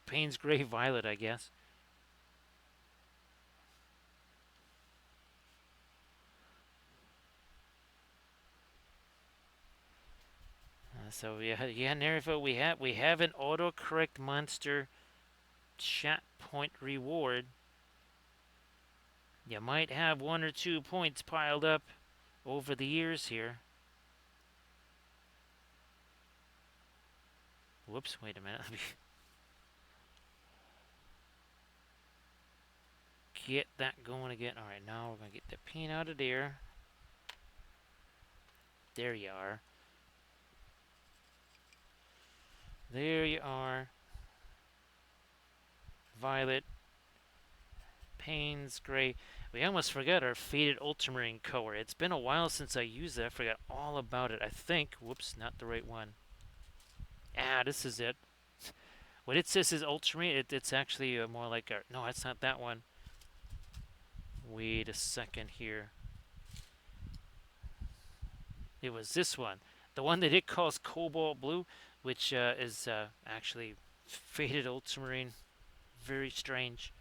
Payne's Gray Violet, I guess. So yeah, Nervo, we have an autocorrect monster chat point reward. You might have 1 or 2 points piled up over the years here. Whoops, wait a minute. Let me get that going again. Alright, now we're going to get the paint out of there. There you are. There you are. Violet. Payne's gray. We almost forgot our faded ultramarine color. It's been a while since I used it. I forgot all about it. I think. Whoops, not the right one. Ah, this is it. What it says is ultramarine. It's actually more like a. No, it's not that one. Wait a second here. It was this one. The one that it calls cobalt blue, which is actually faded ultramarine. Very strange.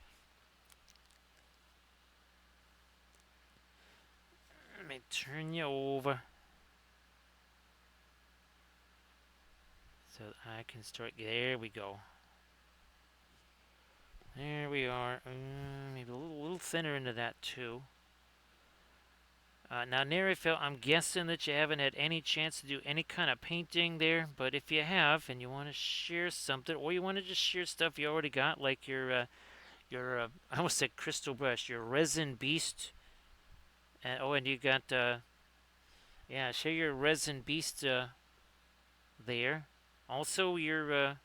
Let me turn you over so I can start. There we go. There we are. Maybe a little thinner into that too. Now, Nerifel, I'm guessing that you haven't had any chance to do any kind of painting there, but if you have and you want to share something, or you want to just share stuff you already got, like your I almost said crystal brush, your resin beast, and you got yeah, share your resin beast there. Also, your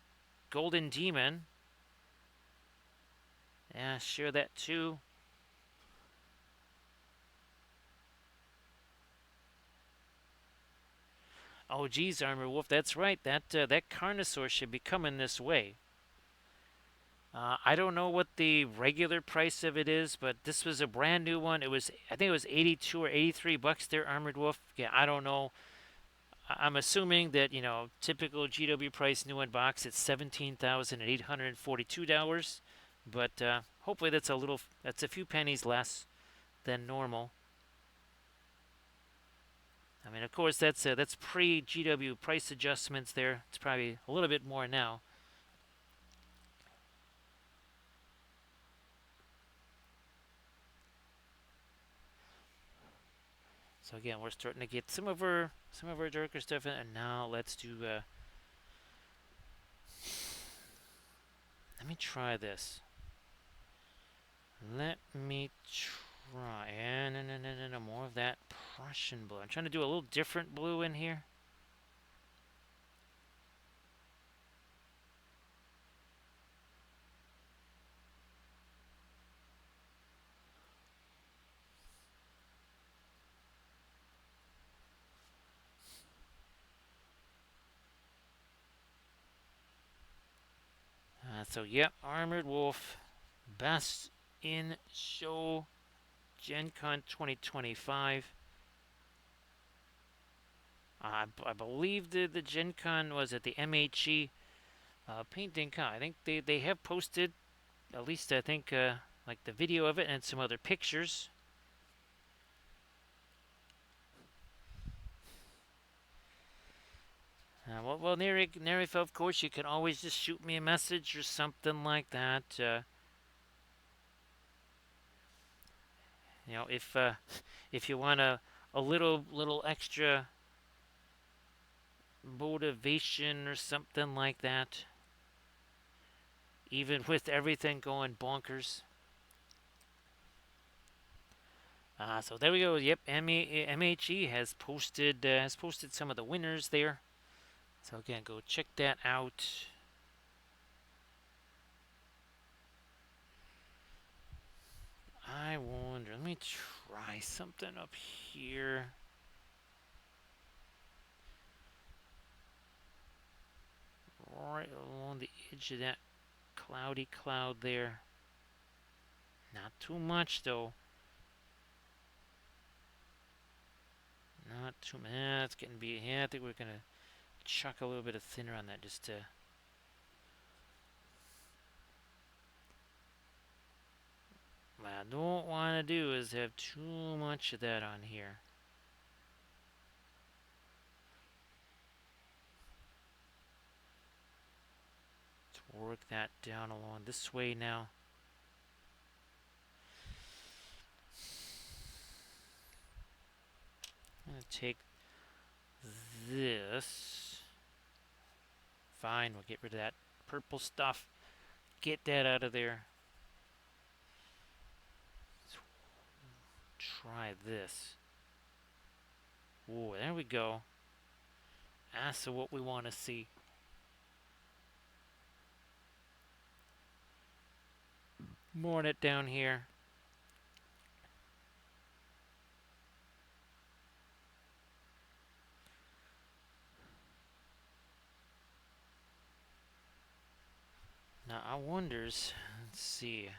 golden demon, yeah, share that too. Oh, geez, Armor Wolf, that's right. That Carnosaur should be coming this way. I don't know what the regular price of it is, but this was a brand new one. I think it was 82 or 83 bucks there, Armored Wolf. Yeah, I don't know. I'm assuming that, typical GW price new in box, it's $17,842. But hopefully that's a few pennies less than normal. I mean, of course, that's pre-GW price adjustments there. It's probably a little bit more now. So again, we're starting to get some of our darker stuff in, and now let's do. Let me try this. Let me try. No, more of that Prussian blue. I'm trying to do a little different blue in here. So yep, Armored Wolf, best in show, Gen Con 2025. I believe the Gen Con was at the MHE painting con. I think they have posted, at least I think, like the video of it and some other pictures. Well, Nerif, of course, you can always just shoot me a message or something like that. If you want a little extra motivation or something like that, even with everything going bonkers. So there we go. Yep, MHE has posted some of the winners there. So again, go check that out. I wonder. Let me try something up here. Right along the edge of that cloudy cloud there. Not too much though. Not too much. It's getting be. Yeah, I think we're gonna chuck a little bit of thinner on that just to. What I don't want to do is have too much of that on here. work that down along this way now. I'm going to take this. Fine, we'll get rid of that purple stuff. Get that out of there. Let's try this. Oh, there we go. That's what we want to see. More on it down here. Now I wonders, let's see.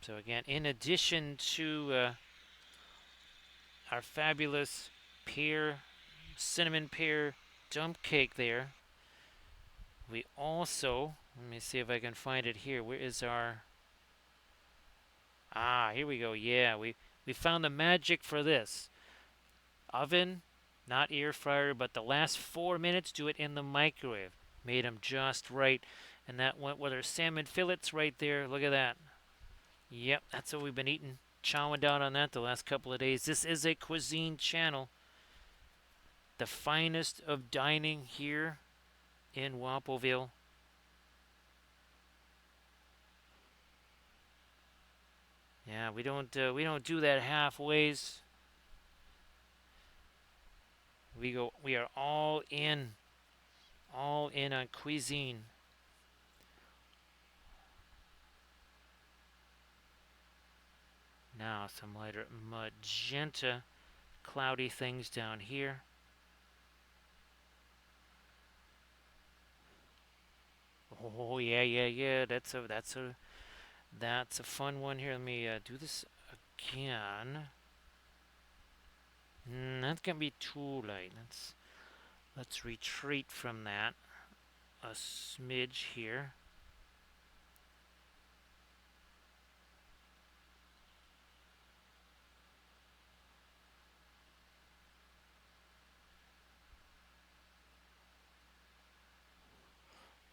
So again, in addition to our fabulous pear, cinnamon pear dump cake there, we also, let me see if I can find it here. Where is our, here we go. Yeah, we found the magic for this. Oven, not air fryer, but the last 4 minutes, do it in the microwave. Made them just right. And that went with our salmon fillets right there. Look at that. Yep, that's what we've been eating. Chowing down on that the last couple of days. This is a cuisine channel. The finest of dining here in Wampelville. Yeah, we don't do that halfways. We are all in on cuisine. Now some lighter magenta cloudy things down here. Oh yeah. That's a fun one here. Let me do this again. That's gonna be too light. Let's retreat from that a smidge here.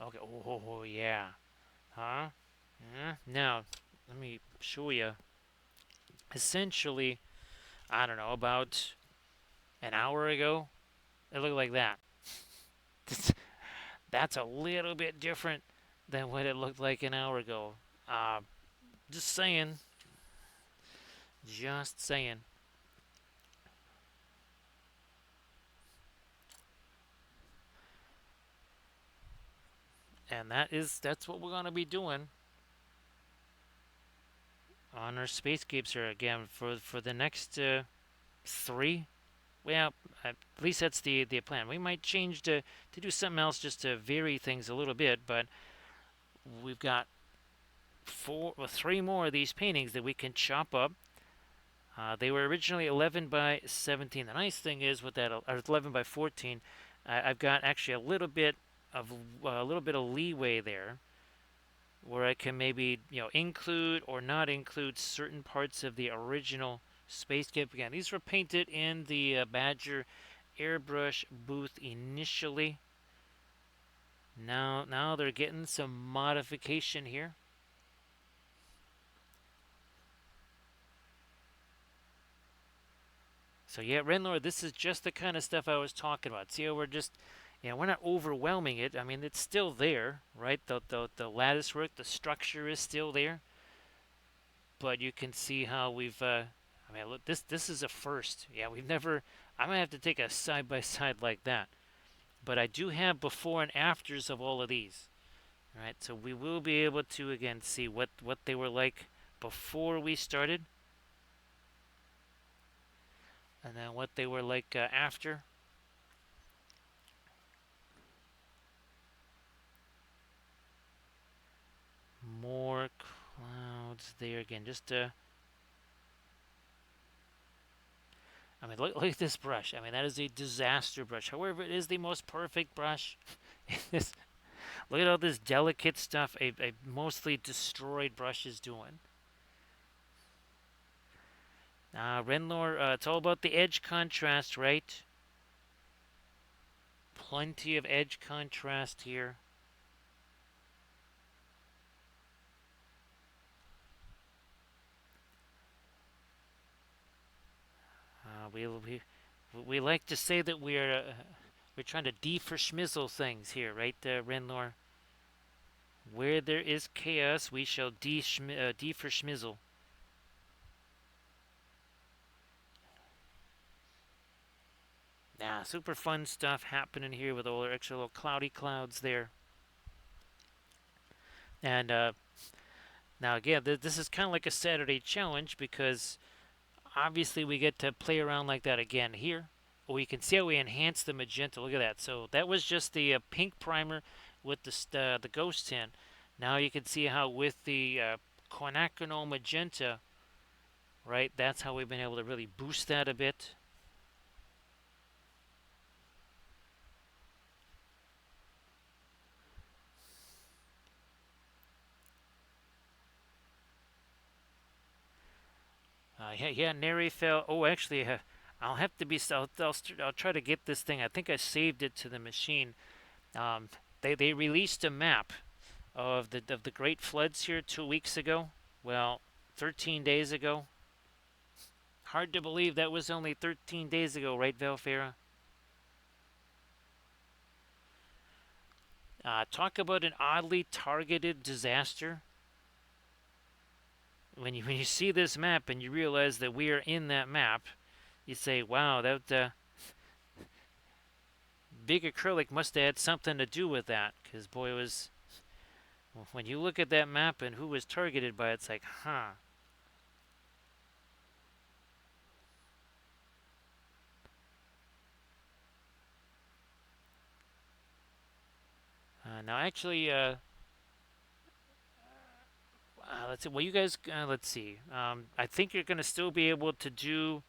Okay. Oh yeah. Huh? Yeah. Now, let me show you. Essentially, I don't know, about an hour ago, it looked like that. That's a little bit different than what it looked like an hour ago. Just saying. Just saying. And that's what we're going to be doing on our Spacescapes here again for the next 3. Well, at least that's the plan. We might change to do something else just to vary things a little bit, but we've got 3 more of these paintings that we can chop up. They were originally 11 by 17. The nice thing is with that, or 11 by 14, I've got actually a little bit of leeway there, where I can maybe include or not include certain parts of the original Spacescape. Again, these were painted in the Badger airbrush booth initially. Now they're getting some modification here. So yeah, Renlord, this is just the kind of stuff I was talking about. See how we're just, we're not overwhelming it. I mean, it's still there, right? The lattice work, the structure is still there. But you can see how we've, I mean, look, this is a first. Yeah, we've never, I'm going to have to take a side-by-side like that. But I do have before and afters of all of these. All right, so we will be able to, again, see what they were like before we started. And then what they were like after. More clouds there again. Just I mean, look at this brush. I mean, that is a disaster brush. However, it is the most perfect brush. Look at all this delicate stuff a mostly destroyed brush is doing. Renlor, it's all about the edge contrast, right? Plenty of edge contrast here. We like to say that we're trying to de-verschmizzle things here, right, Renlor? Where there is chaos, we shall de-verschmizzle. Yeah, super fun stuff happening here with all our extra little cloudy clouds there. And now again, this is kind of like a Saturday challenge because obviously we get to play around like that again here. We can see how we enhance the magenta. Look at that. So that was just the pink primer with the ghost tint. Now you can see how with the quinacridone magenta, right? That's how we've been able to really boost that a bit. Yeah, Neri fell. Oh, actually, I'll have to be. I'll try to get this thing. I think I saved it to the machine. Um, they released a map of the Great Floods here 2 weeks ago. Well, 13 days ago. Hard to believe that was only 13 days ago, right, Valfera? Talk about an oddly targeted disaster. When you see this map and you realize that we are in that map, you say, "Wow, that big acrylic must have had something to do with that." Because boy, it was when you look at that map and who was targeted by it, it's like, huh. Now, actually, let's see. Well, you guys, let's see. I think you're going to still be able to do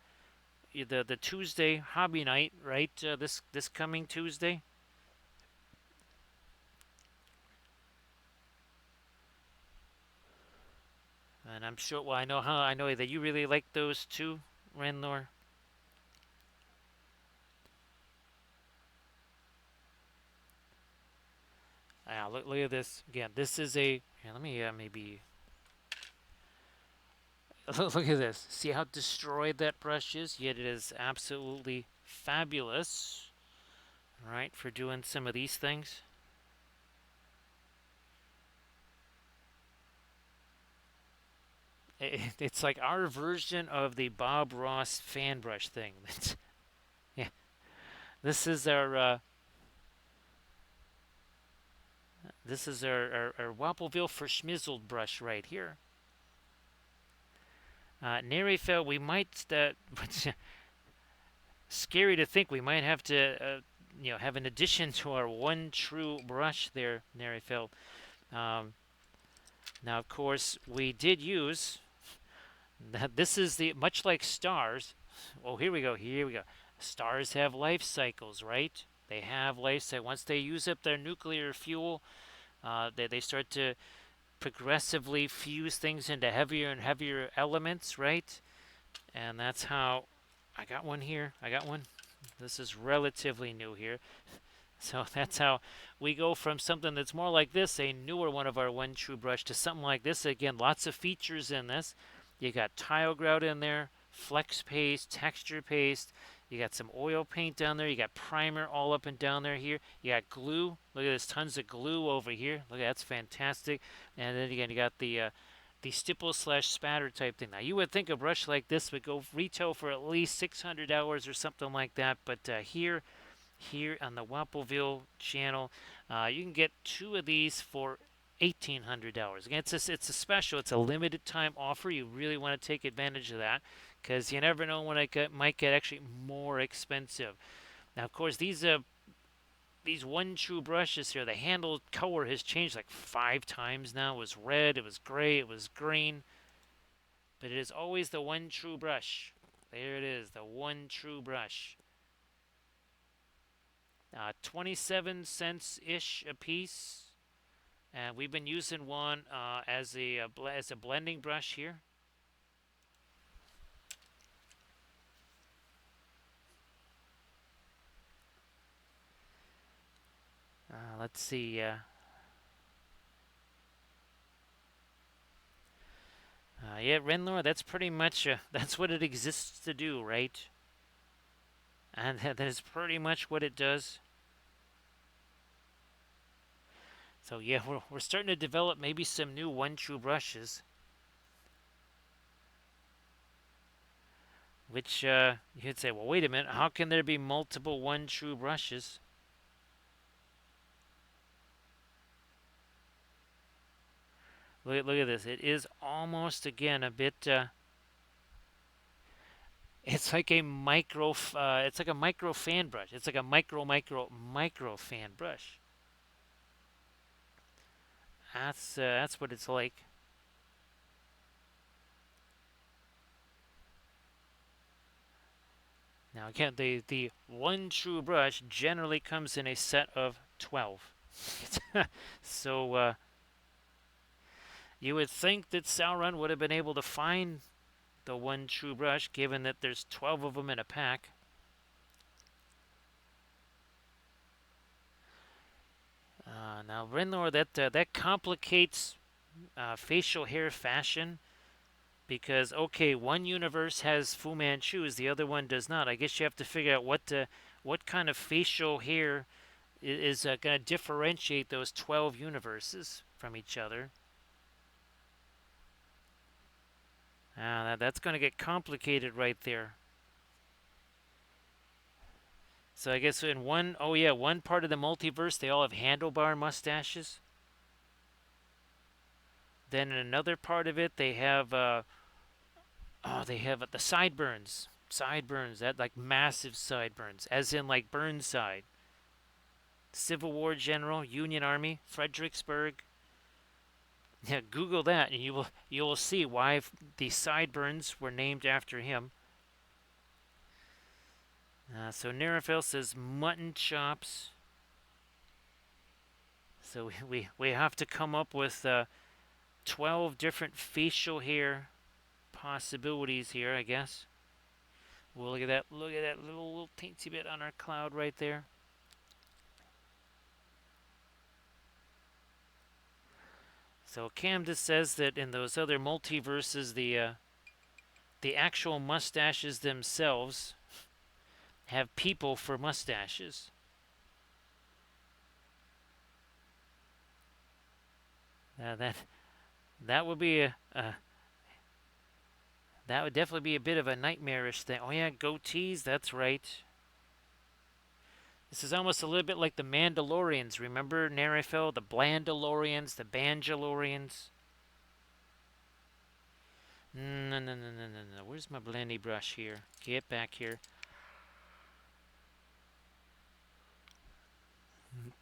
the Tuesday hobby night, right? This coming Tuesday. And I'm sure. Well, I know that you really like those too, Renlor. Look at this again. This is a. Here, let me maybe. Look at this. See how destroyed that brush is? Yet it is absolutely fabulous, right, for doing some of these things. It's like our version of the Bob Ross fan brush thing. Yeah, this is our Wappleville for Schmizzled brush right here. Nerifel, we might scary to think we might have to have an addition to our one true brush there, Nerifel. Um, Now, of course, we did use that. This is the much like stars. Oh, here we go. Here we go. Stars have life cycles, right? They have life cycles. Once they use up their nuclear fuel, they start to progressively fuse things into heavier and heavier elements, right? And that's how I got one here. I got one. This is relatively new here. So that's how we go from something that's more like this, a newer one of our One True Brush, to something like this. Again, lots of features in this. You got tile grout in there, flex paste, texture paste. You got some oil paint down there. You got primer all up and down there here. You got glue. Look at this, tons of glue over here. Look, that's fantastic. And then again, you got the stipple slash spatter type thing. Now, you would think a brush like this would go retail for at least $600 or something like that, but here on the Wappleville channel, you can get two of these for $1,800. Again, it's a special. It's a limited time offer. You really want to take advantage of that because you never know when it might get actually more expensive. Now, of course, these One True brushes here, the handle color has changed like 5 times now. It was red, it was gray, it was green, but it is always the One True brush. There it is, the One True brush. 27 cents ish a piece, and we've been using one as a blending brush here. Let's see. Yeah, Renlor, that's pretty much, that's what it exists to do, right? And that is pretty much what it does. So yeah, we're starting to develop maybe some new one true brushes, which you could say, well, wait a minute, how can there be multiple one true brushes? Look at this. It is almost again a bit. It's like a it's like a micro fan brush. It's like a micro fan brush. That's what it's like. Now again, the one true brush generally comes in a set of 12. So you would think that Sauron would have been able to find the one true brush, given that there's 12 of them in a pack. Now, Renlor, that complicates facial hair fashion because okay, one universe has Fu Manchus, the other one does not. I guess you have to figure out what kind of facial hair is going to differentiate those 12 universes from each other. That's going to get complicated right there. So I guess in one part of the multiverse they all have handlebar mustaches. Then in another part of it they have the sideburns. Sideburns, that like massive sideburns, as in like Burnside. Civil War general, Union Army, Fredericksburg. Yeah, Google that and you will see why the sideburns were named after him. So Nerafel says mutton chops. So we have to come up with 12 different facial hair possibilities here, I guess. Well, look at that! Look at that little teensy bit on our cloud right there. So Camden says that in those other multiverses, the actual mustaches themselves have people for mustaches. That that would be a that would definitely be a bit of a nightmarish thing. Oh yeah, goatees. That's right. This is almost a little bit like the Mandalorians. Remember Nerifel, the Blandalorians, the Banjalorians. No, no, no, no, no, no. Where's my blendy brush here? Get back here.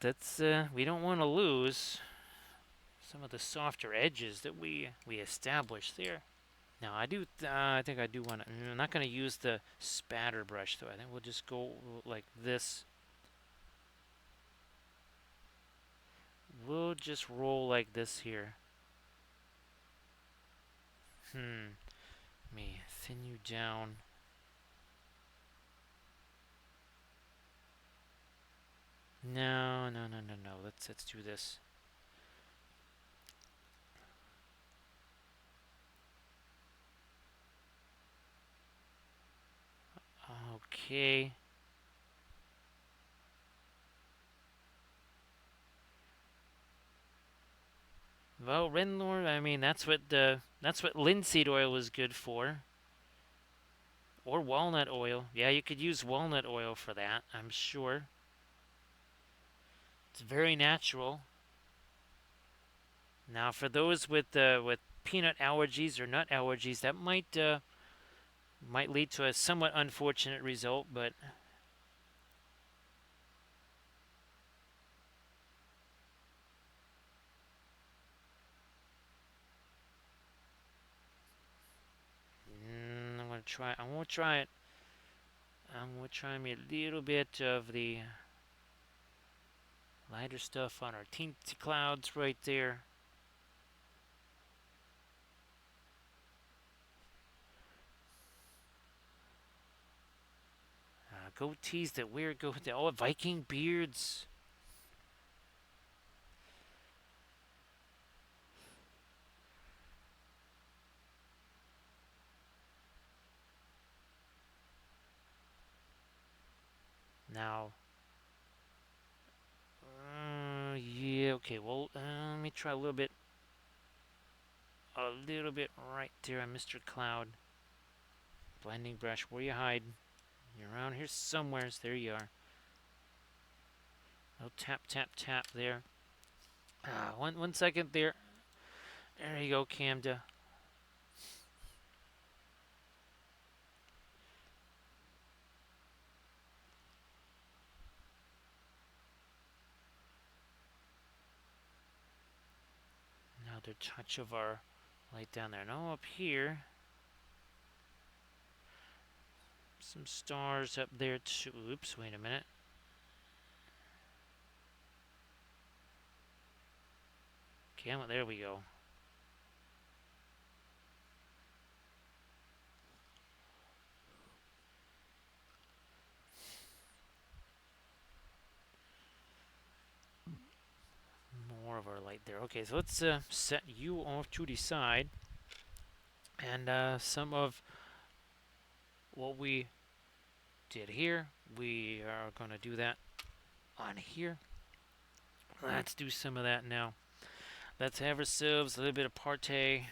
That's we don't want to lose some of the softer edges that we established there. Now I think I do want to. I'm not going to use the spatter brush though. I think we'll just go like this. We'll just roll like this here. Let me thin you down. No, no, no, no, no. Let's do this. Okay. Well, Renlor, I mean that's what linseed oil is good for. Or walnut oil. Yeah, you could use walnut oil for that, I'm sure. It's very natural. Now, for those with peanut allergies or nut allergies, that might lead to a somewhat unfortunate result, but I'm gonna try. I won't try it. I'm gonna try me a little bit of the lighter stuff on our teensy clouds right there. Goatees that wear goatee. Oh, Viking beards. Now, yeah, okay, well, let me try a little bit right there on Mr. Cloud. Blending brush, where you hide? You're around here somewhere. There you are. Oh, tap, tap, tap there. One second there. There you go, Camda. Another touch of our light down there. Now up here, some stars up there too. Oops, wait a minute. Okay, well, there we go. More of our light there. Okay, so let's set you off to the side. And some of what we did here, we are going to do that on here. Let's do some of that now. Let's have ourselves a little bit of party.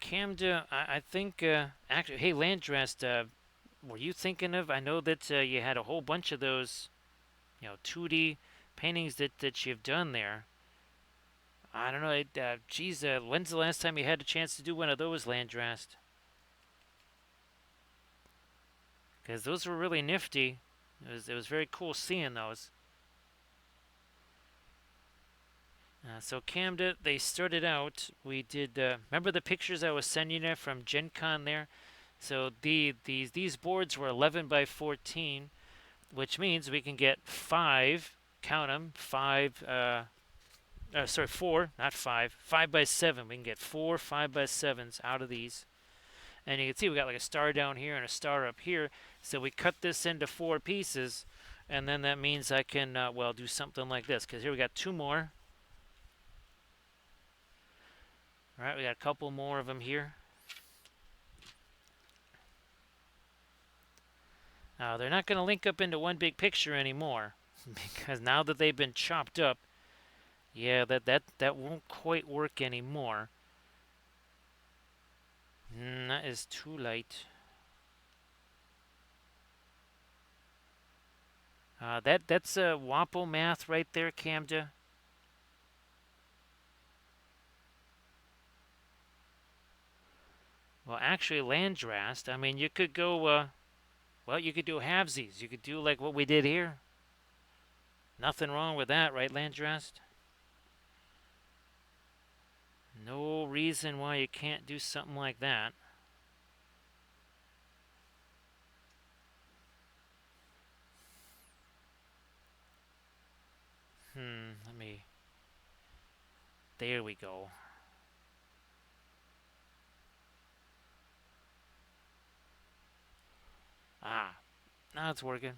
Camda, I think, actually, hey, Landrest, were you thinking of, I know that you had a whole bunch of those, 2D paintings that you've done there. I don't know, geez, when's the last time you had a chance to do one of those, Landrest? Because those were really nifty. It was very cool seeing those. So Camda, they started out. We did. Remember the pictures I was sending you from Gen Con there? So these boards were 11 by 14, which means we can get five. Count them. Five. Sorry, four, not five. 5 by 7. We can get four 5 by 7s out of these. And you can see we got like a star down here and a star up here. So we cut this into 4 pieces, and then that means I can well do something like this. Because here we got 2 more. All right, we got a couple more of them here. Now, they're not going to link up into one big picture anymore because now that they've been chopped up, yeah, that won't quite work anymore. That is too light. That's a WAPO math right there, Camda. Well, actually, Landrast, I mean, you could go, well, you could do halvesies. You could do like what we did here. Nothing wrong with that, right, Landrast? No reason why you can't do something like that. Let me... There we go. Now it's working.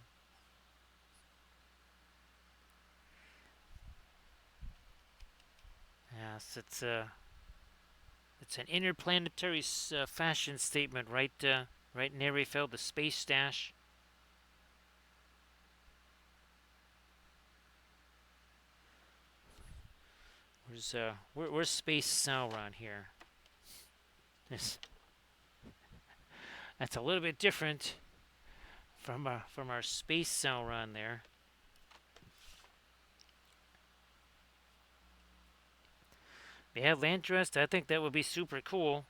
Yes, it's an interplanetary fashion statement, right? Right, Nerifeld, the space stash. Where's Space Sauron here? This That's a little bit different from our Space Sauron there. Yeah, Landrest, I think that would be super cool.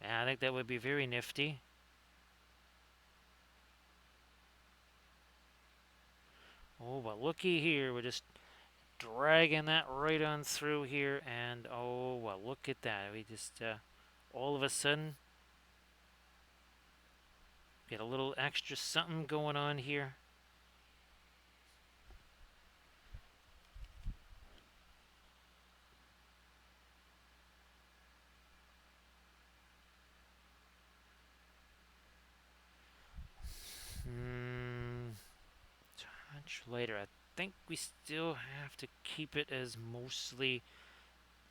Yeah, I think that would be very nifty. Oh, but looky here, we're just dragging that right on through here, and oh, well, look at that. We just, all of a sudden, get a little extra something going on here. Touch later. think we still have to keep it as mostly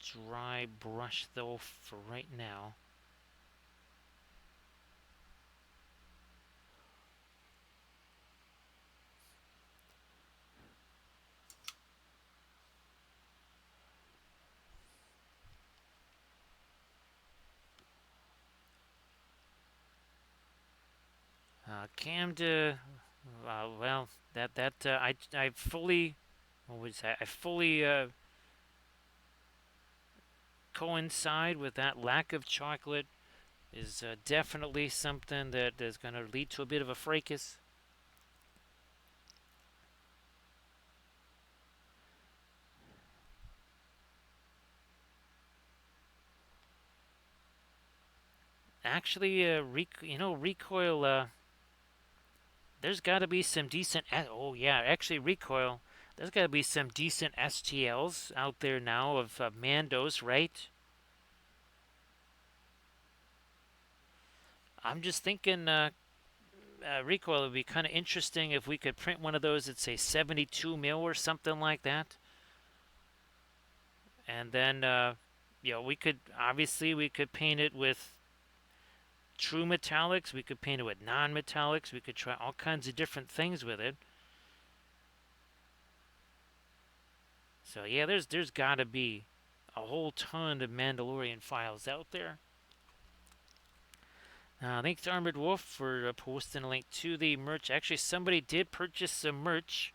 dry brush though for right now. Camden, well, I fully, what would you say? I fully coincide with that. Lack of chocolate is definitely something that is going to lead to a bit of a fracas. Actually, recoil. There's got to be some decent. Oh yeah, actually, recoil. There's got to be some decent STLs out there now of Mandos, right? I'm just thinking recoil would be kind of interesting if we could print one of those at say 72 mil or something like that, and then we could paint it with true metallics. We could paint it with non-metallics. We could try all kinds of different things with it. So yeah, there's got to be a whole ton of Mandalorian files out there. Thanks to Armored Wolf for posting a link to the merch. Actually, somebody did purchase some merch.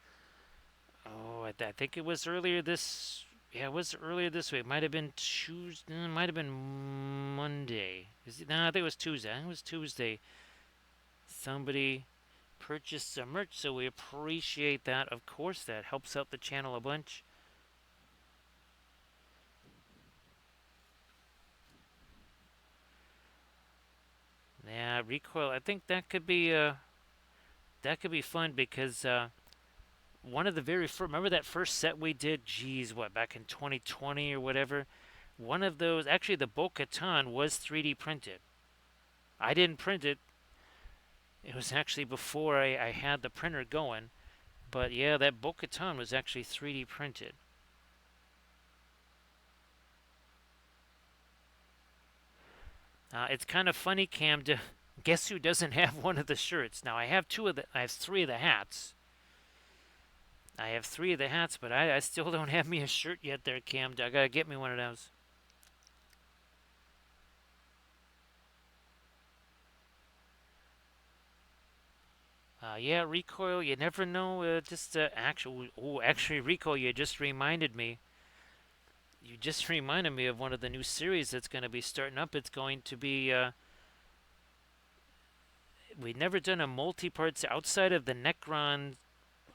Oh, I think it was earlier this. Yeah, it was earlier this week. It might have been Tuesday. It might have been Monday. No, I think it was Tuesday. I think it was Tuesday. Somebody purchased some merch, so we appreciate that. Of course, that helps out the channel a bunch. Yeah, recoil. I think that could be fun because one of the very first. Remember that first set we did? Geez, what, back in 2020 or whatever. One of those. Actually, the Bo-Katan was 3D printed. I didn't print it. It was actually before I had the printer going. But yeah, that Bo-Katan was actually 3D printed. It's kind of funny, Cam. To guess who doesn't have one of the shirts? Now I have I have three of the hats. I have three of the hats, but I still don't have me a shirt yet. There, Cam. I gotta get me one of those. Yeah, recoil. You never know. Actually, recoil. You just reminded me. You just reminded me of one of the new series that's going to be starting up. It's going to be. We've never done a multi-parts outside of the Necron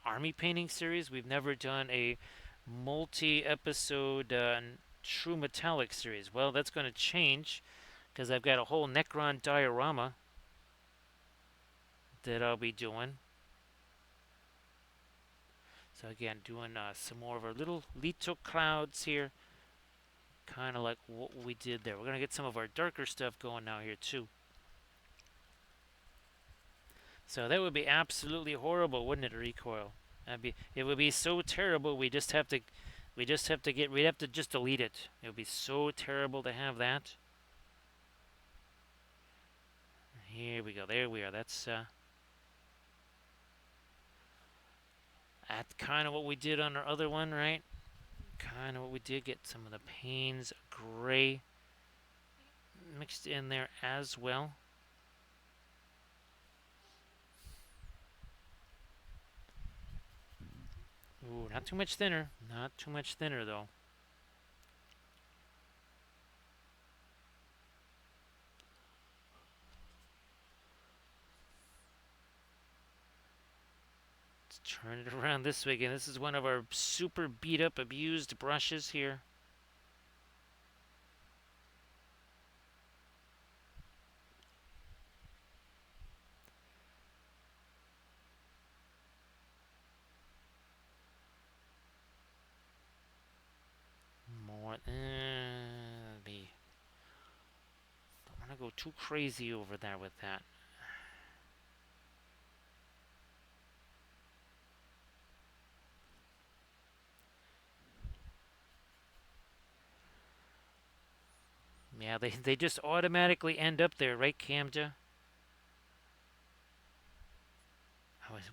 army painting series. We've never done a multi-episode True Metallic series. Well, that's going to change because I've got a whole Necron diorama that I'll be doing. So again, doing some more of our little little clouds here, kind of like what we did there. We're gonna get some of our darker stuff going now here too. So that would be absolutely horrible, wouldn't it? Recoil. It would be so terrible. We'd have to just delete it. It would be so terrible to have that. Here we go. There we are. That's kind of what we did on our other one, right? Kind of what we did. Get some of the Payne's gray mixed in there as well. Ooh, not too much thinner. Not too much thinner, though. Let's turn it around this way again. This is one of our super beat up, abused brushes here. More. Don't want to go too crazy over there with that. Yeah, they just automatically end up there, right, Camja?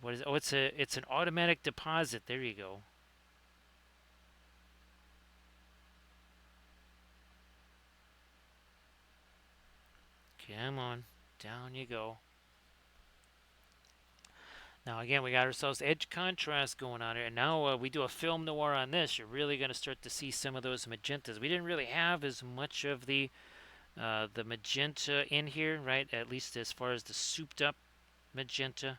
What is? Oh, it's an automatic deposit. There you go. Come on, down you go. Now again, we got ourselves edge contrast going on here, and now we do a film noir on this. You're really going to start to see some of those magentas. We didn't really have as much of the magenta in here, right? At least as far as the souped up magenta.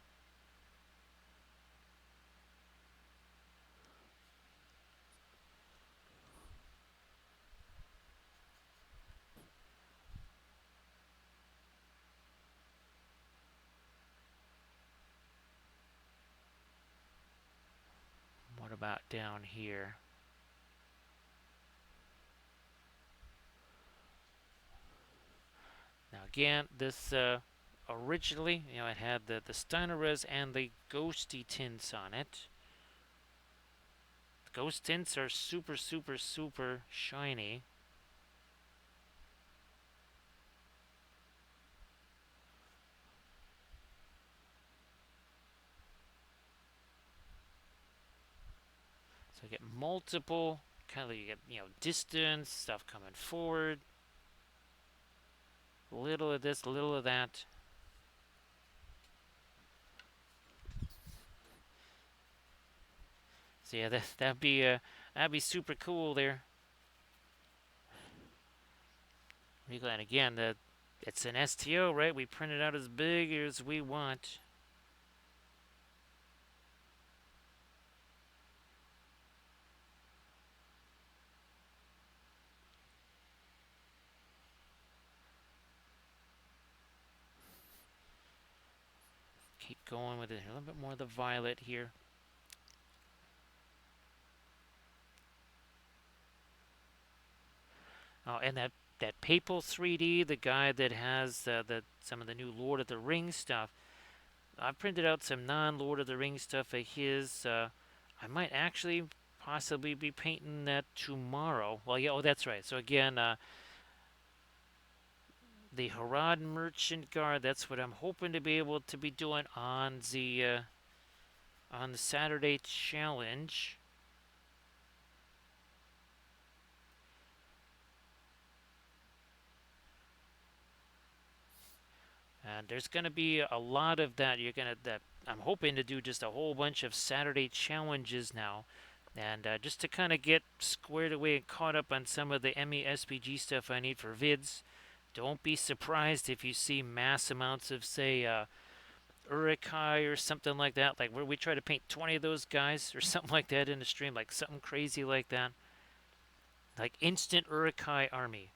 What about down here? Now again, this originally, it had the Steinerres and the ghosty tints on it. The ghost tints are super, super, super shiny. So you get multiple kind of, you get, distance stuff coming forward. A little of this, a little of that. So yeah, that'd be super cool there. And again, it's an STO, right? We print it out as big as we want. Keep going with it. A little bit more of the violet here. Oh, and that Papal 3D, the guy that has some of the new Lord of the Rings stuff. I've printed out some non-Lord of the Rings stuff of his. I might actually possibly be painting that tomorrow. Well, yeah, oh, that's right. So again, the Harad Merchant Guard. That's what I'm hoping to be able to be doing on the Saturday challenge. And there's going to be a lot of that. That I'm hoping to do just a whole bunch of Saturday challenges now, and just to kind of get squared away and caught up on some of the ME SPG stuff I need for vids. Don't be surprised if you see mass amounts of, say, Urukai or something like that, like where we try to paint 20 of those guys or something like that in the stream, like something crazy like that. Like instant Urukai army.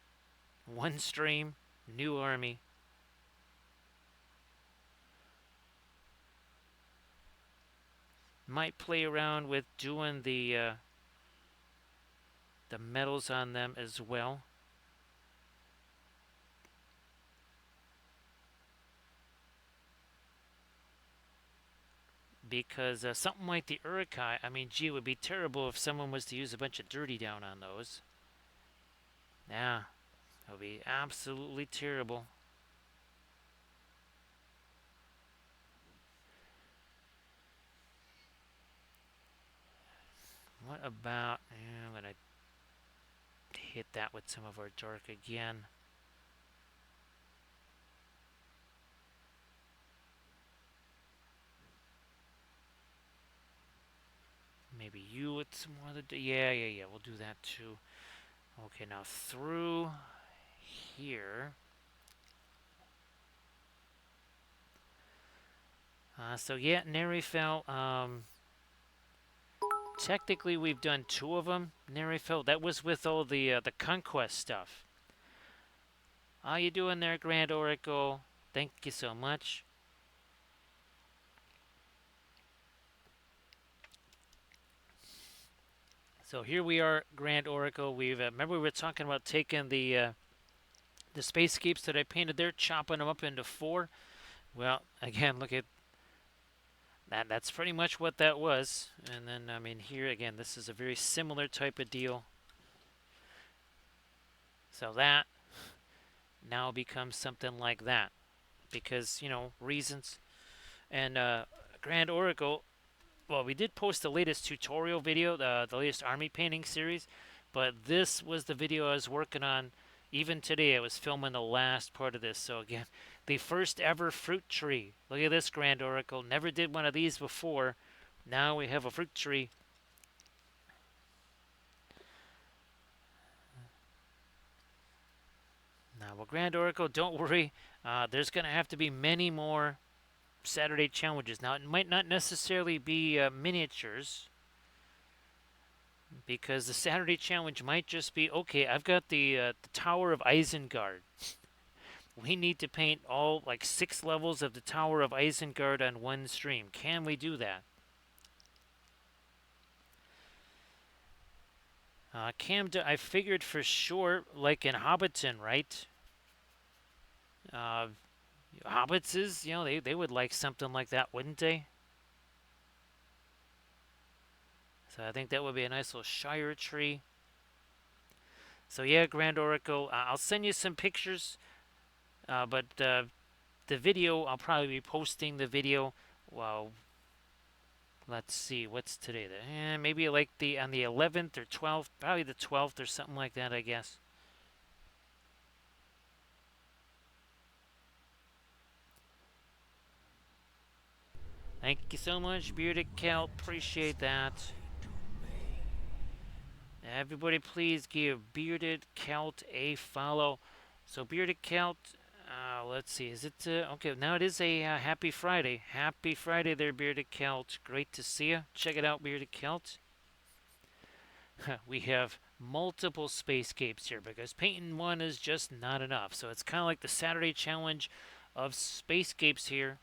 One stream, new army. Might play around with doing the medals on them as well. Because something like the Urukai, I mean, gee, it would be terrible if someone was to use a bunch of dirty down on those. Yeah, it would be absolutely terrible. What about, I'm going to hit that with some of our dark again. Maybe you with some more of the, yeah, we'll do that too. Okay, now through here. So yeah, Nerifel, technically we've done two of them. Nerifel, that was with all the conquest stuff. How you doing there, Grand Oracle? Thank you so much. So here we are, Grand Oracle. We've remember we were talking about taking the Spacescapes that I painted there, chopping them up into 4. Well, again, look at that. That's pretty much what that was. And then, I mean, here again, this is a very similar type of deal. So that, now becomes something like that because, reasons. And Grand Oracle, well, we did post the latest tutorial video, the latest army painting series, but this was the video I was working on. Even today, I was filming the last part of this. So again, the first ever fruit tree. Look at this, Grand Oracle. Never did one of these before. Now we have a fruit tree. Now, well, Grand Oracle, don't worry. There's going to have to be many more Saturday challenges. Now, it might not necessarily be miniatures, because the Saturday challenge might just be, okay, I've got the Tower of Isengard. We need to paint all like 6 levels of the Tower of Isengard on one stream. Can we do that? I figured for sure, like in Hobbiton, right? Uh, Hobbitses, they would like something like that, wouldn't they? So I think that would be a nice little Shire tree. So yeah, Grand Oracle, I'll send you some pictures, but the video, I'll probably be posting the video. Well, let's see, what's today? Maybe like on the 11th or 12th, probably the 12th or something like that, I guess. Thank you so much, Bearded Celt. Appreciate that. Everybody, please give Bearded Celt a follow. So, Bearded Celt, let's see, is it okay? Now it is a happy Friday. Happy Friday, there, Bearded Celt. Great to see you. Check it out, Bearded Celt. We have multiple Spacescapes here because painting one is just not enough. So it's kind of like the Saturday challenge of Spacescapes here.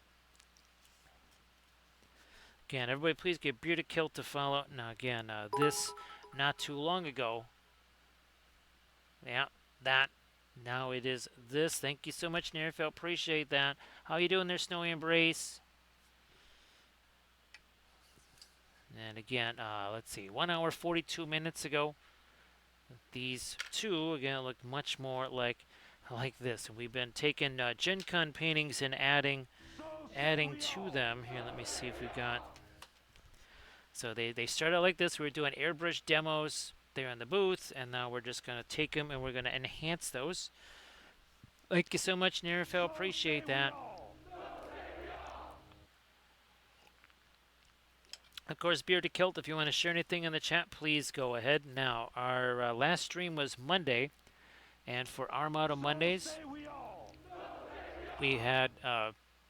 Again, everybody, please give Bearded Celt to follow. Now, again, this not too long ago. Yeah, that. Now it is this. Thank you so much, Nerfeld. Appreciate that. How you doing there, Snowy Embrace? And again, let's see, 1 hour 42 minutes ago, these two again look much more like this. And we've been taking Gen Con paintings and adding to them. Here, let me see if we've got. So they started like this. We were doing airbrush demos there in the booth, and now we're just going to take them and we're going to enhance those. Thank you so much, Nerifel. Appreciate that. Of course, Bearded Kilt, if you want to share anything in the chat, please go ahead. Now, our last stream was Monday, and for Armada Mondays, we had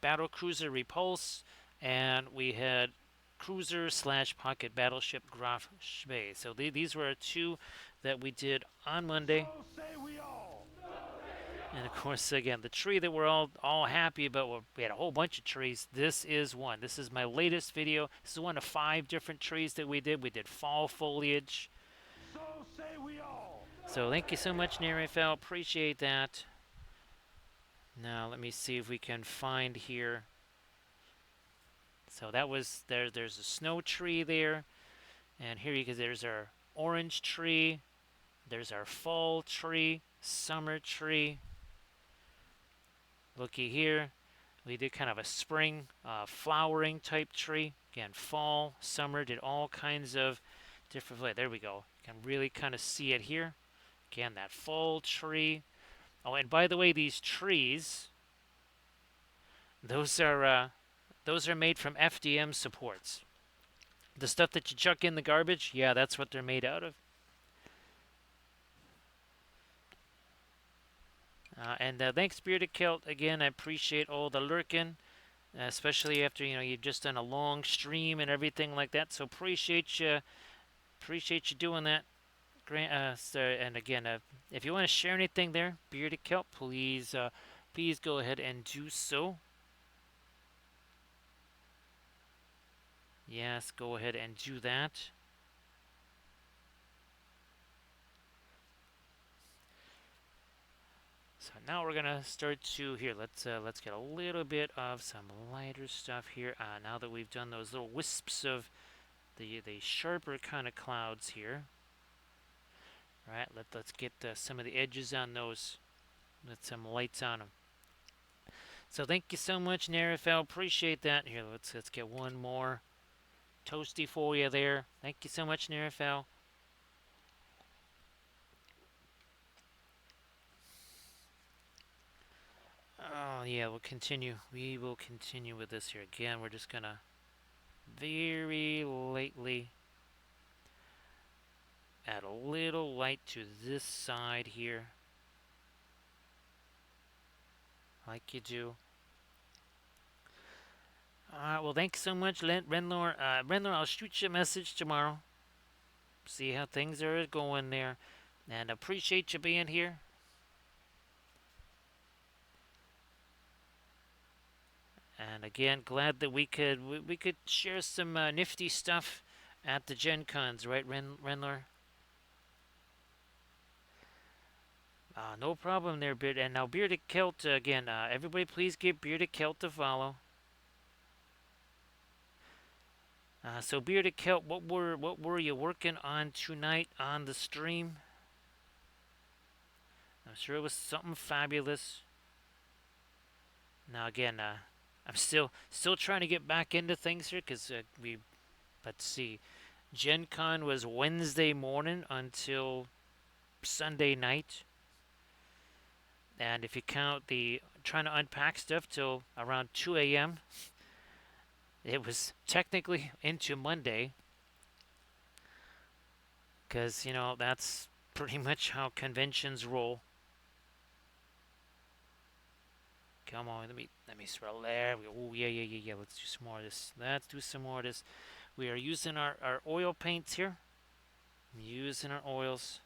Battle Cruiser Repulse, and we had Cruiser / Pocket Battleship Graf Spee. So these were our two that we did on Monday. And of course, again, the tree that we're all happy about, well, we had a whole bunch of trees. This is one. This is my latest video. This is one of 5 different trees that we did. We did fall foliage. So thank you so much, Nerifel. Appreciate that. Now let me see if we can find here. So that was there. There's a snow tree there, and here you can. There's our orange tree. There's our fall tree, summer tree. Looky here, we did kind of a spring flowering type tree. Again, fall, summer, did all kinds of different. There we go. You can really kind of see it here. Again, that fall tree. Oh, and by the way, these trees, those are made from FDM supports. The stuff that you chuck in the garbage, yeah, that's what they're made out of. And thanks, Bearded Kilt. Again, I appreciate all the lurking, especially after you've just done a long stream and everything like that. So appreciate you doing that. And again, if you want to share anything there, Bearded Kilt, please go ahead and do so. Yes, go ahead and do that. So now we're gonna start to here. Let's get a little bit of some lighter stuff here. Now that we've done those little wisps of the sharper kind of clouds here. Right. Let's get some of the edges on those with some lights on them. So thank you so much, Narifel. Appreciate that. Here, let's get one more toasty for you there. Thank you so much, Narifel. Oh yeah, we'll continue. We will continue with this here again. We're just gonna very lightly add a little light to this side here, like you do. Alright, well, thanks so much, Renlor. Renlor, I'll shoot you a message tomorrow. See how things are going there. And appreciate you being here. And again, glad that we could share some nifty stuff at the Gen Cons, right, Renlor? No problem there, Beard. And now Bearded Kilt again. Everybody, please give Bearded Kilt a follow. So Bearded Kilt, what were you working on tonight on the stream? I'm sure it was something fabulous. Now again, I'm still trying to get back into things here because let's see, Gen Con was Wednesday morning until Sunday night, and if you count the trying to unpack stuff till around 2 a.m., it was technically into Monday because that's pretty much how conventions roll. Come on, let me swirl there. Oh yeah. Let's do some more of this. Let's do some more of this. We are using our oil paints here. I'm using our oils.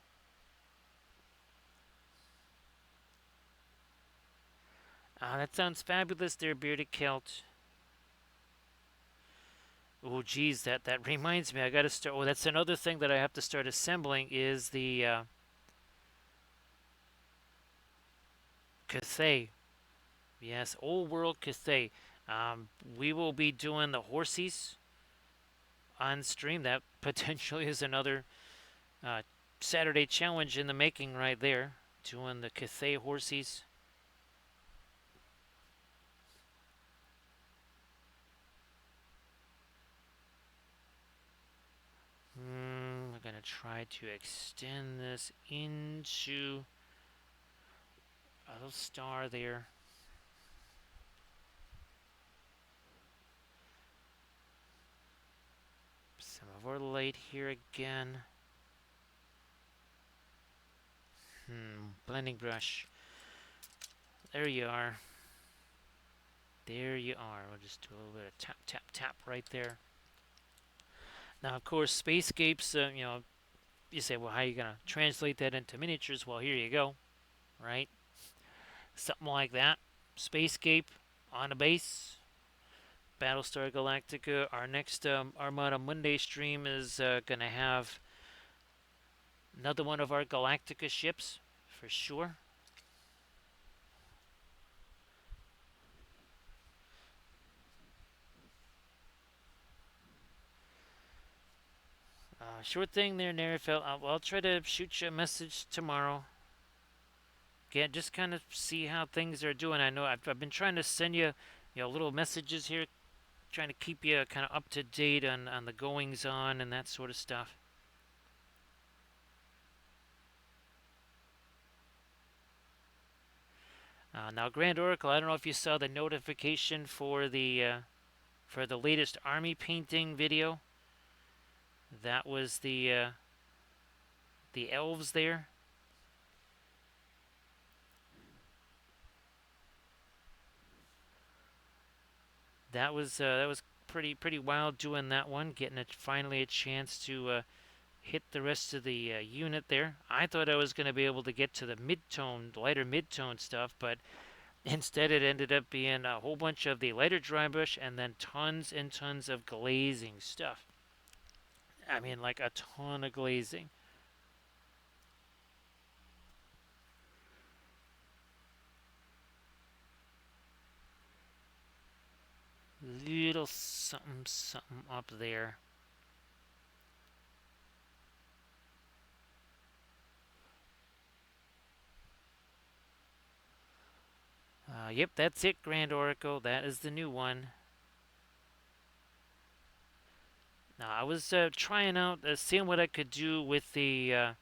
That sounds fabulous there, Bearded Celt. Oh geez, that reminds me. I gotta start. Oh, that's another thing that I have to start assembling is the Cathay. Yes, Old World Cathay. We will be doing the horsies on stream. That potentially is another Saturday challenge in the making right there. Doing the Cathay horsies. We're gonna try to extend this into a little star there. Some of our light here again. Blending brush. There you are. There you are. We'll just do a little bit of tap, tap, tap right there. Now, of course, Spacescapes, you say, well, how are you going to translate that into miniatures? Well, here you go, right? Something like that. Spacescape on a base. Battlestar Galactica. Our next Armada Monday stream is going to have another one of our Galactica ships, for sure. Sure thing there, Narifel. I'll try to shoot you a message tomorrow. Again, just kind of see how things are doing. I know I've been trying to send you, little messages here, trying to keep you kind of up to date on the goings on and that sort of stuff. Now, Grand Oracle, I don't know if you saw the notification for the latest army painting video. That was the elves there. That was pretty wild doing that one, getting finally a chance to hit the rest of the unit there. I thought I was going to be able to get to the lighter mid-tone stuff, but instead it ended up being a whole bunch of the lighter dry brush and then tons and tons of glazing stuff. I mean, like a ton of glazing. Little something something up there. Yep, that's it, Grand Oracle. That is the new one. Now, I was trying out, seeing what I could do with the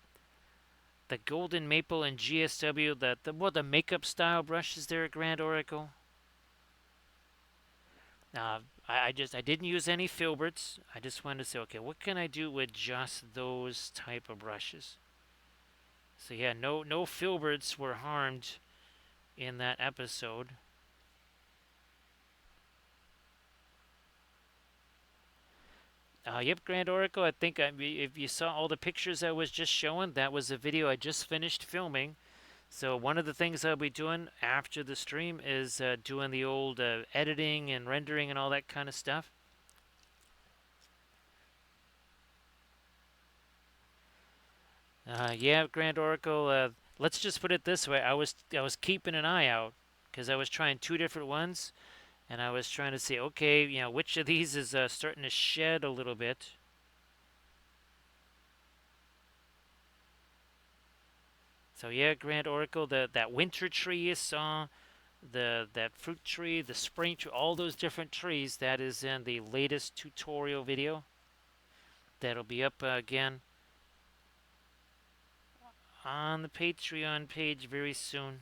Golden Maple and GSW, the makeup style brushes there at Grand Oracle. Uh, I didn't use any filberts. I just wanted to say, okay, what can I do with just those type of brushes? So yeah, no filberts were harmed in that episode. Yep, Grand Oracle. I think if you saw all the pictures I was just showing, that was a video I just finished filming. So one of the things I'll be doing after the stream is doing the old editing and rendering and all that kind of stuff. Yeah, Grand Oracle. Let's just put it this way: I was keeping an eye out because I was trying two different ones, and I was trying to see, okay, which of these is starting to shed a little bit. So yeah, Grand Oracle, that winter tree you saw, that fruit tree, the spring tree, all those different trees, that is in the latest tutorial video. That'll be up again on the Patreon page very soon.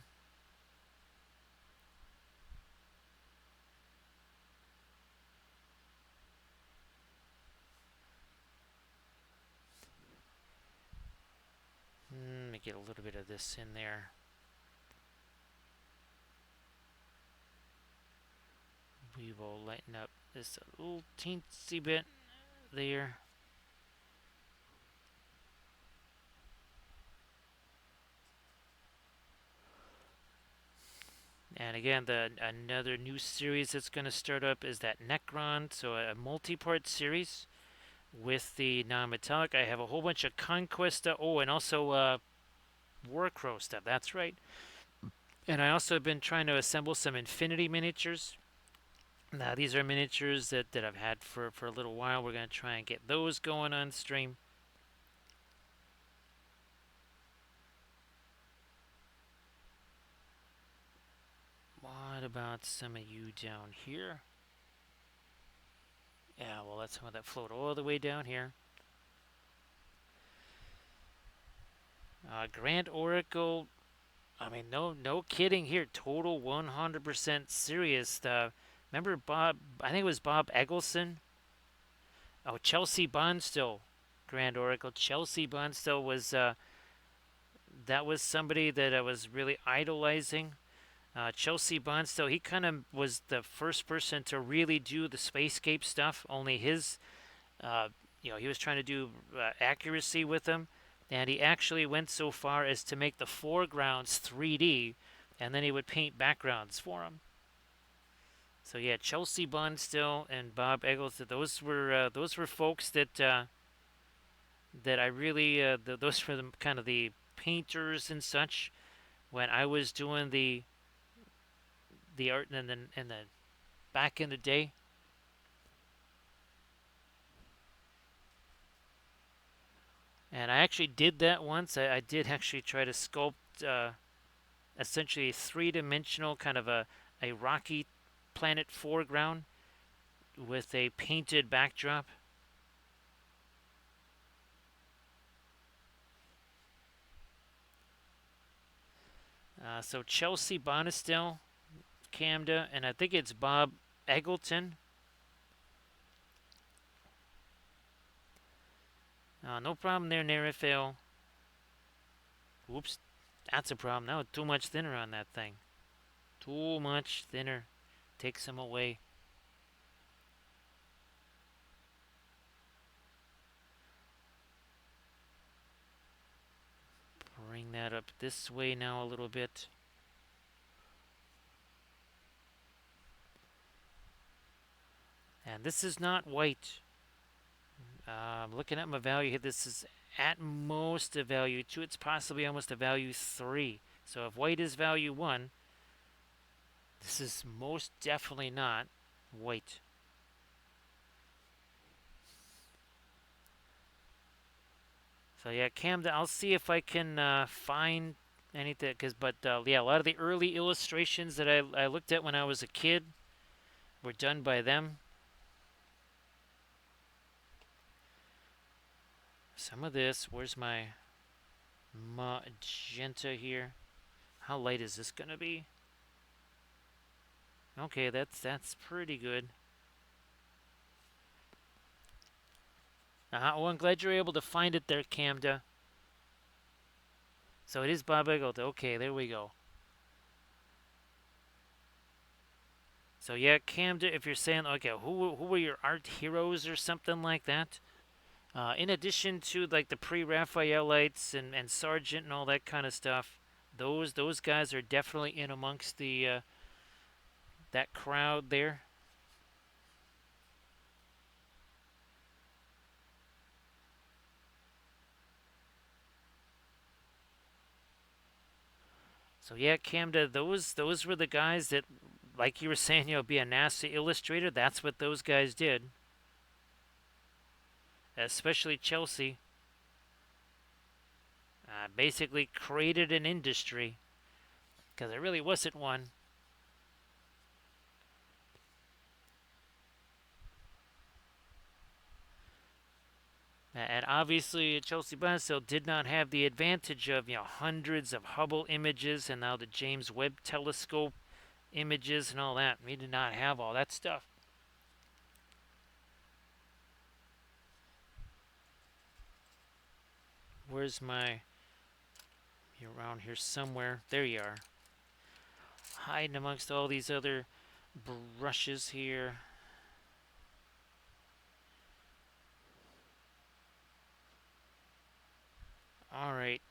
Let me get a little bit of this in there. We will lighten up this a little teensy bit there. And again, another new series that's going to start up is that Necron, so a multi-part series with the non-metallic. I have a whole bunch of Conquest stuff. Oh, and also Warcrow stuff. That's right. And I also have been trying to assemble some Infinity miniatures. Now, these are miniatures that I've had for a little while. We're going to try and get those going on stream. What about some of you down here? Yeah, well, that's some of that float all the way down here. Grand Oracle, I mean, no kidding here. Total 100% serious. Remember Bob? I think it was Bob Eggleston. Oh, Chelsea Bonstill, Grand Oracle. Chelsea Bonstill was that was somebody that I was really idolizing. Chelsea Bonstill, he kind of was the first person to really do the Spacescape stuff. Only his, uh, he was trying to do accuracy with them, and he actually went so far as to make the foregrounds 3D, and then he would paint backgrounds for them. So yeah, Chelsea Bonstill and Bob Eggleston, those were folks that I really those were the kind of the painters and such when I was doing the art in the back in the day. And I actually did that once. I did actually try to sculpt essentially a three-dimensional kind of a rocky planet foreground with a painted backdrop. So Chelsea Bonistel, Camda, and I think it's Bob Eggleton. No problem there, Nerifil. Whoops, that's a problem. That was too much thinner on that thing. Too much thinner. Take some away. Bring that up this way now a little bit. And this is not white. Looking at my value here, this is at most a value 2. It's possibly almost a value 3. So if white is value 1, this is most definitely not white. So yeah, Camden, I'll see if I can find anything. Yeah, a lot of the early illustrations that I looked at when I was a kid were done by them. Some of this, where's my magenta here? How light is this gonna be? Okay, that's pretty good. Oh, I'm glad you're able to find it there, Camda. So it is Bob Eggleton. Okay, there we go. So yeah, Camden, if you're saying, okay, who were your art heroes or something like that? In addition to like the pre-Raphaelites and Sargent and all that kind of stuff, those guys are definitely in amongst the that crowd there. So yeah, Camden, those were the guys that, like you were saying, be a NASA illustrator. That's what those guys did. Especially Chelsea, basically created an industry because there really wasn't one. And obviously, Chelsea Bonsall did not have the advantage of hundreds of Hubble images and now the James Webb Telescope images and all that. We did not have all that stuff. Where's my? You're around here somewhere. There you are. Hiding amongst all these other brushes here. All right,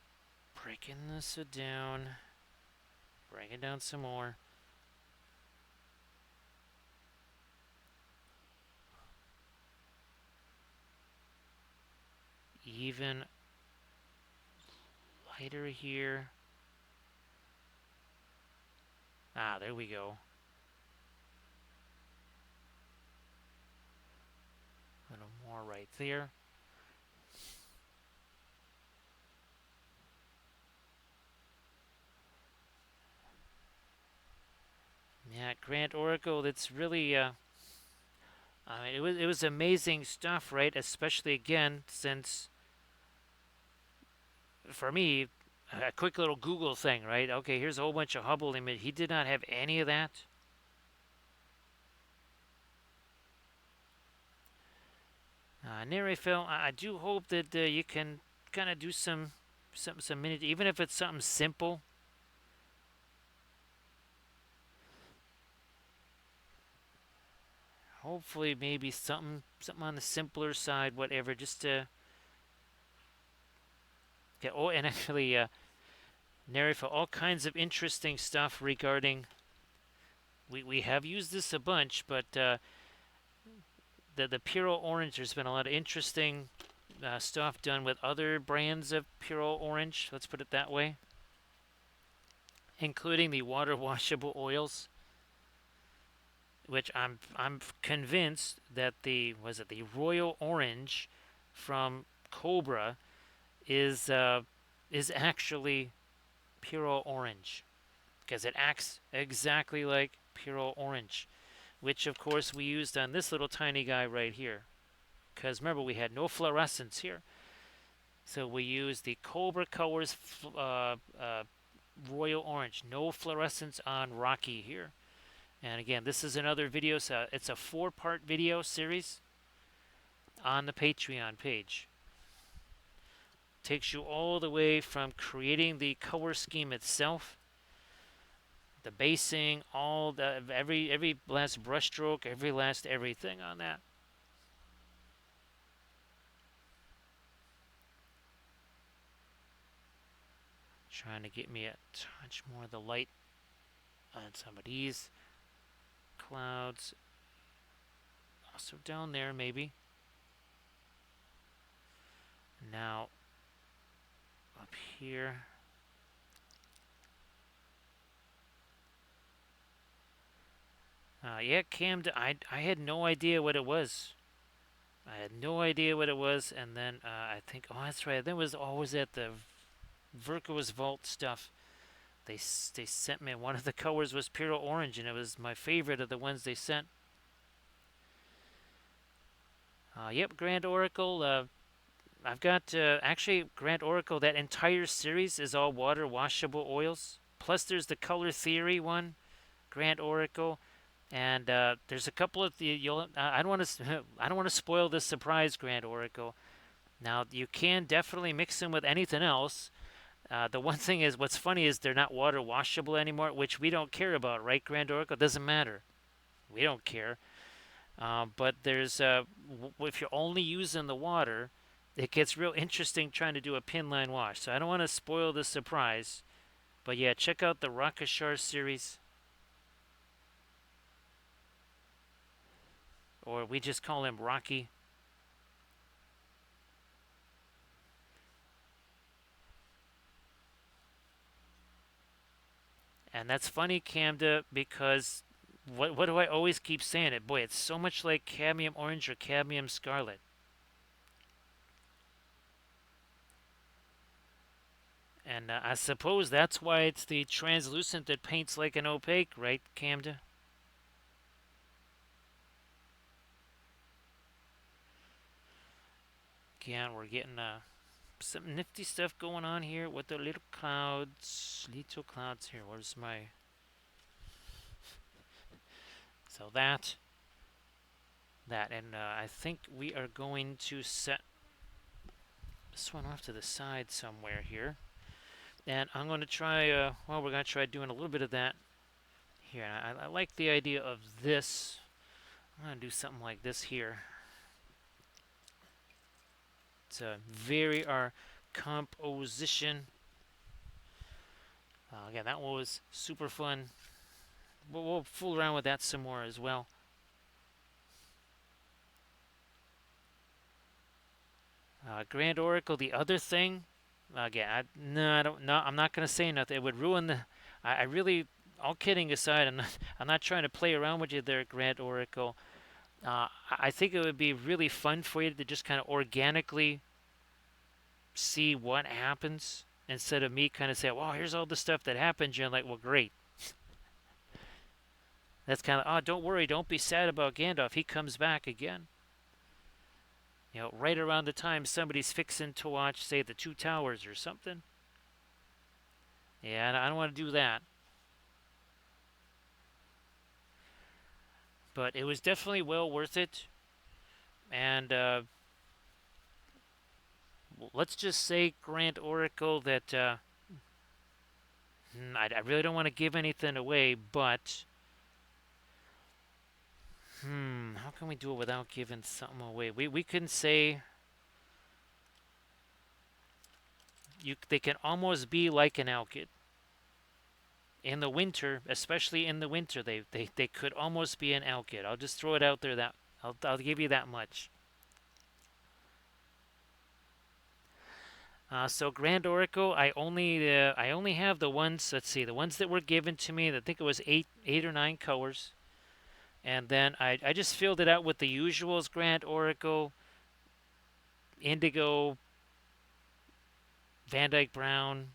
breaking this down. Bring it down some more. Even lighter here. Ah, there we go. A little more right there. Yeah, Grant Oracle. That's really I mean, it was amazing stuff, right? Especially again, since for me, a quick little Google thing, right? Okay, here's a whole bunch of Hubble image. He did not have any of that. Nerifil, I do hope that you can kind of do some minute, even if it's something simple. Hopefully, maybe something on the simpler side, whatever, just to get. Oh, and actually, Nerifil, all kinds of interesting stuff regarding. We have used this a bunch, but the Puro Orange, there's been a lot of interesting stuff done with other brands of Puro Orange. Let's put it that way, including the water washable oils, which I'm convinced that the Royal Orange from Cobra is actually Puro Orange because it acts exactly like Puro Orange, which of course we used on this little tiny guy right here. Because remember, we had no fluorescence here. So we used the Cobra Colors Royal Orange. No fluorescence on Rocky here. And again, this is another video. So it's a 4-part video series on the Patreon page. Takes you all the way from creating the color scheme itself, the basing, all the every last brushstroke, every last everything on that. Trying to get me a touch more of the light on some of these clouds. Also down there, maybe. Now, up here. Yeah, Camden, I had no idea what it was. I had no idea what it was, and then I think, oh, that's right. That was always at the Verko's Vault stuff. They sent me one of the colors was pure orange, and it was my favorite of the ones they sent. Yep, Grand Oracle. I've got actually Grand Oracle. That entire series is all water washable oils. Plus, there's the Color Theory one, Grand Oracle, and there's a couple of the. I don't want to. I don't want to spoil this surprise, Grand Oracle. Now you can definitely mix them with anything else. The one thing is, what's funny is they're not water washable anymore, which we don't care about, right? Grand Oracle doesn't matter. We don't care. But there's if you're only using the water, it gets real interesting trying to do a pin line wash. So I don't want to spoil the surprise. But yeah, check out the Rakashar series, or we just call him Rocky. And that's funny, Camda, because what do I always keep saying it? Boy, it's so much like cadmium orange or cadmium scarlet. And I suppose that's why it's the translucent that paints like an opaque, right, Camda? Again, we're getting some nifty stuff going on here with the little clouds. Little clouds here. Where's my... So that, and I think we are going to set this one off to the side somewhere here. And I'm going to try, well, we're going to try doing a little bit of that here. I like the idea of this. I'm going to do something like this here. It's a vary our composition. Again, that one was super fun. We'll fool around with that some more as well. Grand Oracle, the other thing, again, no, I don't. No, I'm not going to say nothing. It would ruin the. I really, all kidding aside, I'm not trying to play around with you there, Grand Oracle. I think it would be really fun for you to just kind of organically see what happens instead of me kind of say, "Well, here's all the stuff that happens." You're like, "Well, great." That's kind of, oh, don't worry, don't be sad about Gandalf. He comes back again. You know, right around the time somebody's fixing to watch, say, the Two Towers or something. Yeah, I don't want to do that. But it was definitely well worth it. And let's just say, Grant Oracle, that I really don't want to give anything away, but how can we do it without giving something away? We can say they can almost be like an Alkid. In the winter, especially in the winter, they could almost be an Alkid. I'll just throw it out there. That I'll give you that much. So Grand Oracle, I only have the ones. Let's see, the ones that were given to me. I think it was eight or nine colors, and then I just filled it out with the usuals: Grand Oracle, Indigo, Van Dyke Brown.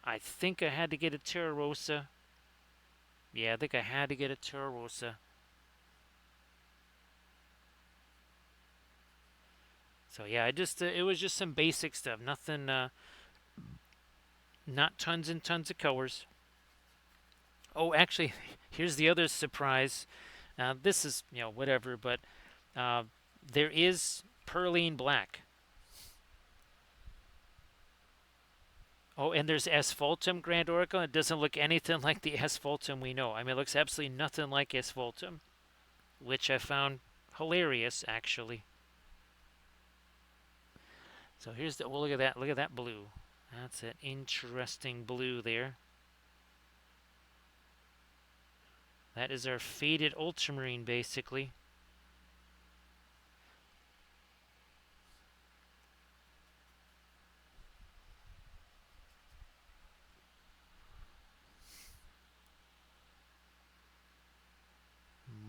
I think I had to get a Terra Rosa. Yeah, I think I had to get a Terra Rosa. So yeah, it was just some basic stuff. Nothing, not tons and tons of colors. Oh, actually, here's the other surprise. This is whatever, but there is Perline Black. Oh, and there's Asphaltum Grand Oracle. It doesn't look anything like the Asphaltum we know. I mean, it looks absolutely nothing like Asphaltum, which I found hilarious, actually. So here's the. Oh, look at that! Look at that blue. That's an interesting blue there. That is our faded ultramarine, basically.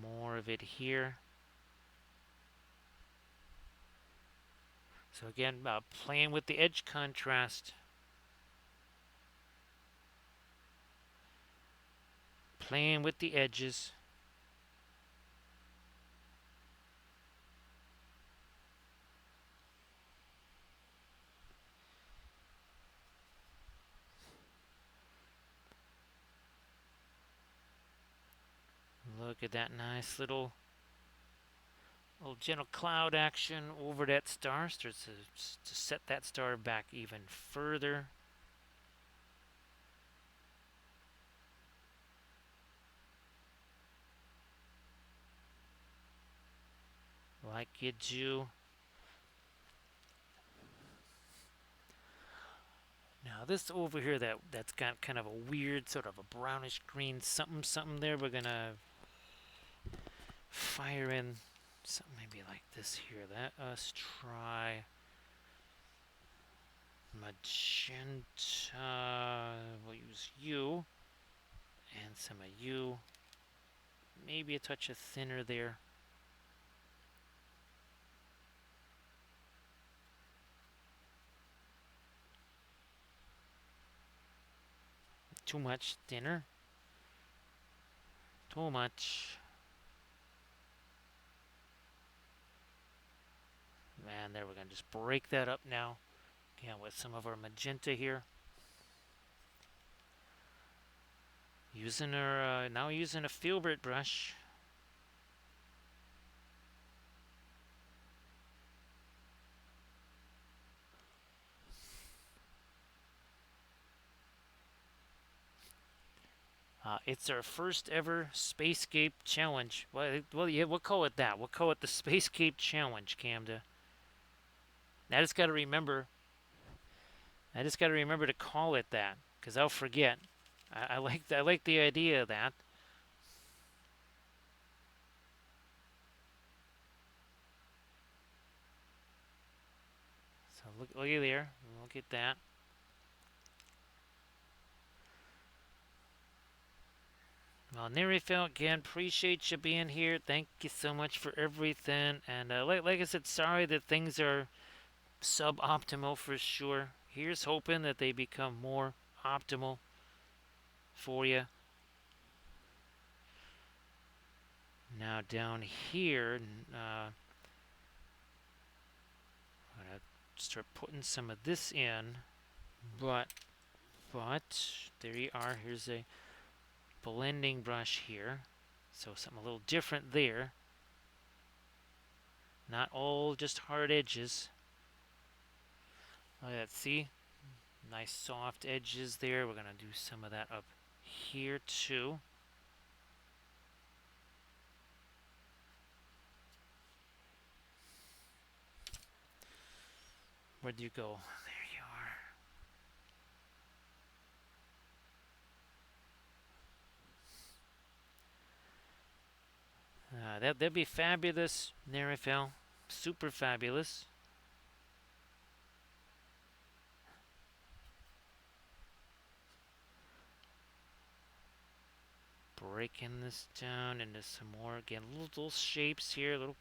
More of it here. So again, playing with the edge contrast. Playing with the edges. Look at that nice little gentle cloud action over that star. Starts to set that star back even further. Like you do. Now this over here that's got kind of a weird sort of a brownish green something there. We're gonna fire in something maybe like this here. Let us try magenta. We'll use you and some of you. Maybe a touch of thinner there. Too much thinner. Too much. Man, there we're gonna just break that up now. Again, with some of our magenta here. Using our now using a filbert brush. It's our first ever Spacescape challenge. Well, yeah, we'll call it that. We'll call it the Spacescape challenge, Camda. I just got to remember. I just got to remember to call it that, because I'll forget. I like the idea of that. So look at there. Look at that. Well, Nerifel, again, appreciate you being here. Thank you so much for everything. And like I said, sorry that things are suboptimal for sure. Here's hoping that they become more optimal for you. Now down here, I'm gonna start putting some of this in, but there you are. Here's a blending brush here, so something a little different there. Not all just hard edges. Let's see, nice soft edges there. We're gonna do some of that up here too. Where'd you go? There you are. That'd be fabulous, Nerifel. Super fabulous. Breaking this down into some more, again, little shapes here, little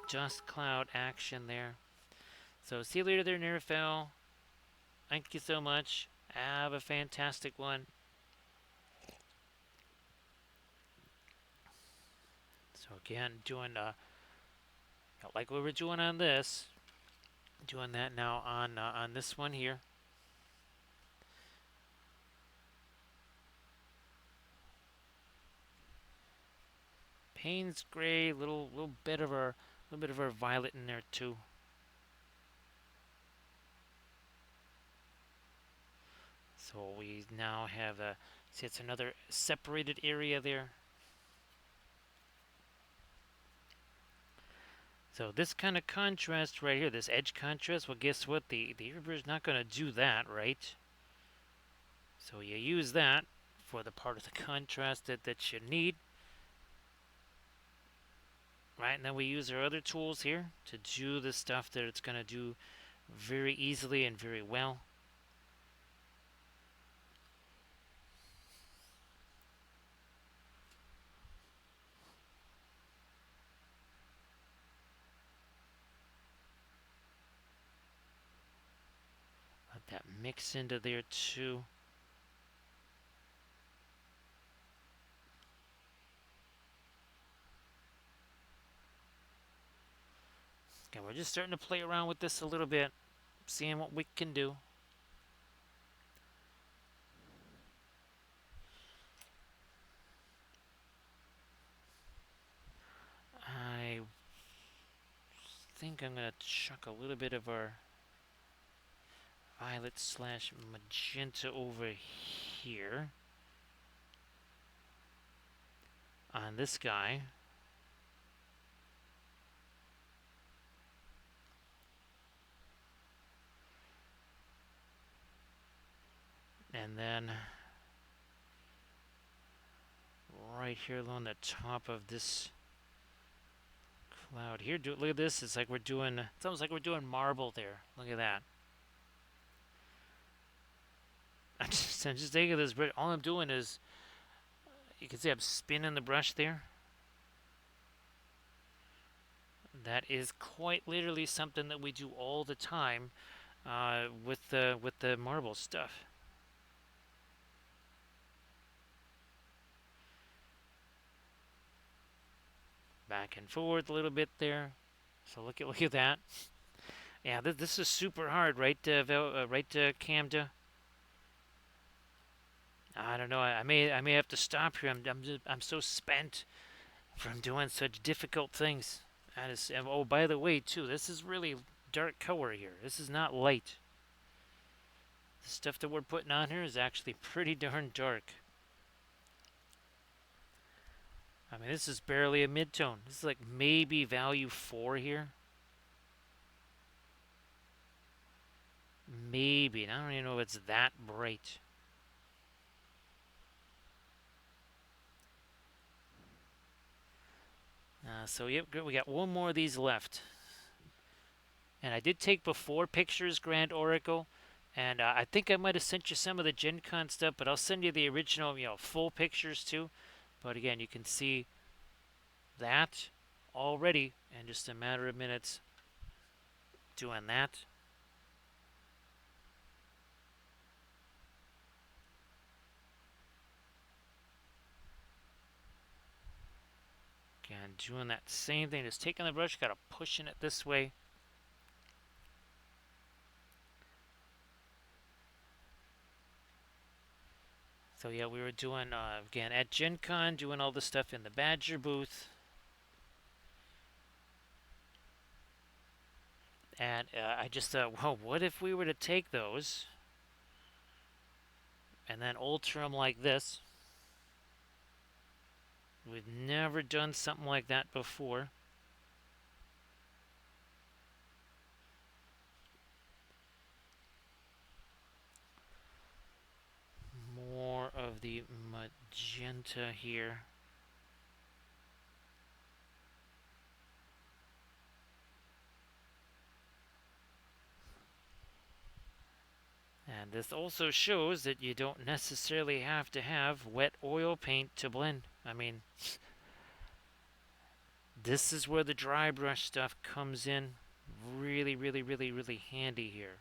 just cloud action there. So see you later there, Nerifel. Thank you so much. Have a fantastic one. So again, doing like we were doing on this, doing that now on this one here. Payne's gray, little bit of our violet in there too. So we now have see, it's another separated area there. So this kind of contrast right here, this edge contrast, well, guess what? The eraser is not going to do that, right? So you use that for the part of the contrast that you need. Right, and then we use our other tools here to do the stuff that it's going to do very easily and very well. that mix into there too. Okay, we're just starting to play around with this a little bit, seeing what we can do. I think I'm going to chuck a little bit of our violet slash magenta over here on this guy. And then right here along the top of this cloud here. Look at this. It's almost like we're doing marble there. Look at that. I'm just taking this, but all I'm doing is, you can see I'm spinning the brush there. That is quite literally something that we do all the time with the marble stuff. Back and forth a little bit there. So look at that. Yeah, this is super hard, right, Camda? I don't know. I may have to stop here. I'm so spent from doing such difficult things. That is. Oh, by the way, too, this is really dark color here. This is not light. The stuff that we're putting on here is actually pretty darn dark. I mean, this is barely a mid-tone. This is like maybe value 4 here. Maybe. And I don't even know if it's that bright. So, yep, we got one more of these left. And I did take before pictures, Grand Oracle. And I think I might have sent you some of the Gen Con stuff, but I'll send you the original, full pictures too. But again, you can see that already in just a matter of minutes doing that. Again, doing that same thing, just taking the brush, kind of pushing it this way. So yeah, we were doing, again, at Gen Con, doing all the stuff in the Badger booth. And I just thought, well, what if we were to take those and then alter them like this? We've never done something like that before. More of the magenta here. And this also shows that you don't necessarily have to have wet oil paint to blend. I mean, this is where the dry brush stuff comes in really, really, really, really handy here.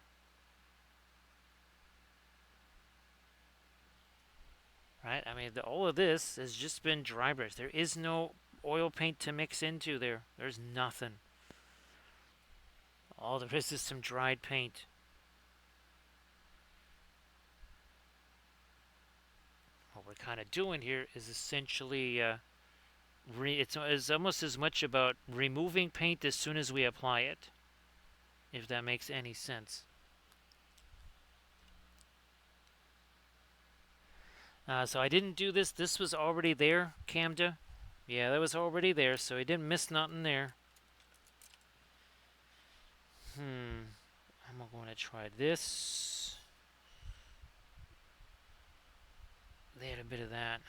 Right? I mean, all of this has just been dry brush. There is no oil paint to mix into there. There's nothing. All there is some dried paint. What we're kind of doing here is essentially, it's almost as much about removing paint as soon as we apply it, if that makes any sense. So I didn't do this. This was already there, Camda. Yeah, that was already there, so I didn't miss nothing there. I'm going to try this. A little bit of that.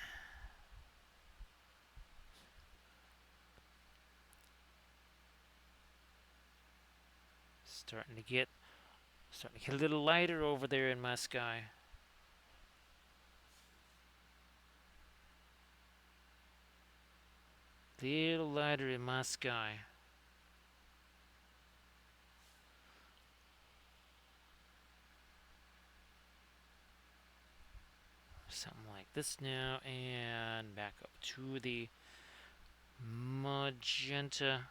Starting to get a little lighter over there in my sky. Little lighter in my sky. this now and back up to the magenta.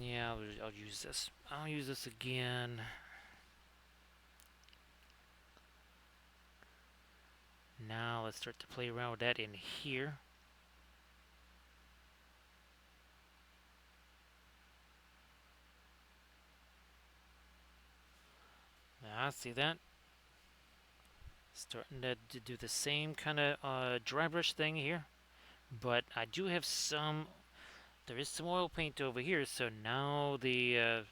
Yeah, I'll use this. I'll use this again. Now let's start to play around with that in here. See that? Starting to do the same kind of dry brush thing here. But I do have some, there is some oil paint over here, so now the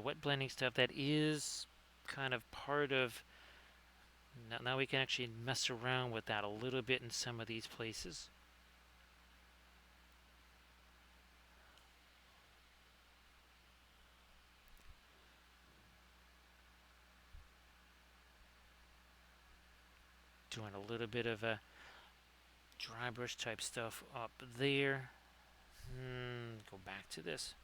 wet blending stuff, that is kind of part of, now we can actually mess around with that a little bit in some of these places. Doing a little bit of a dry brush type stuff up there. Go back to this.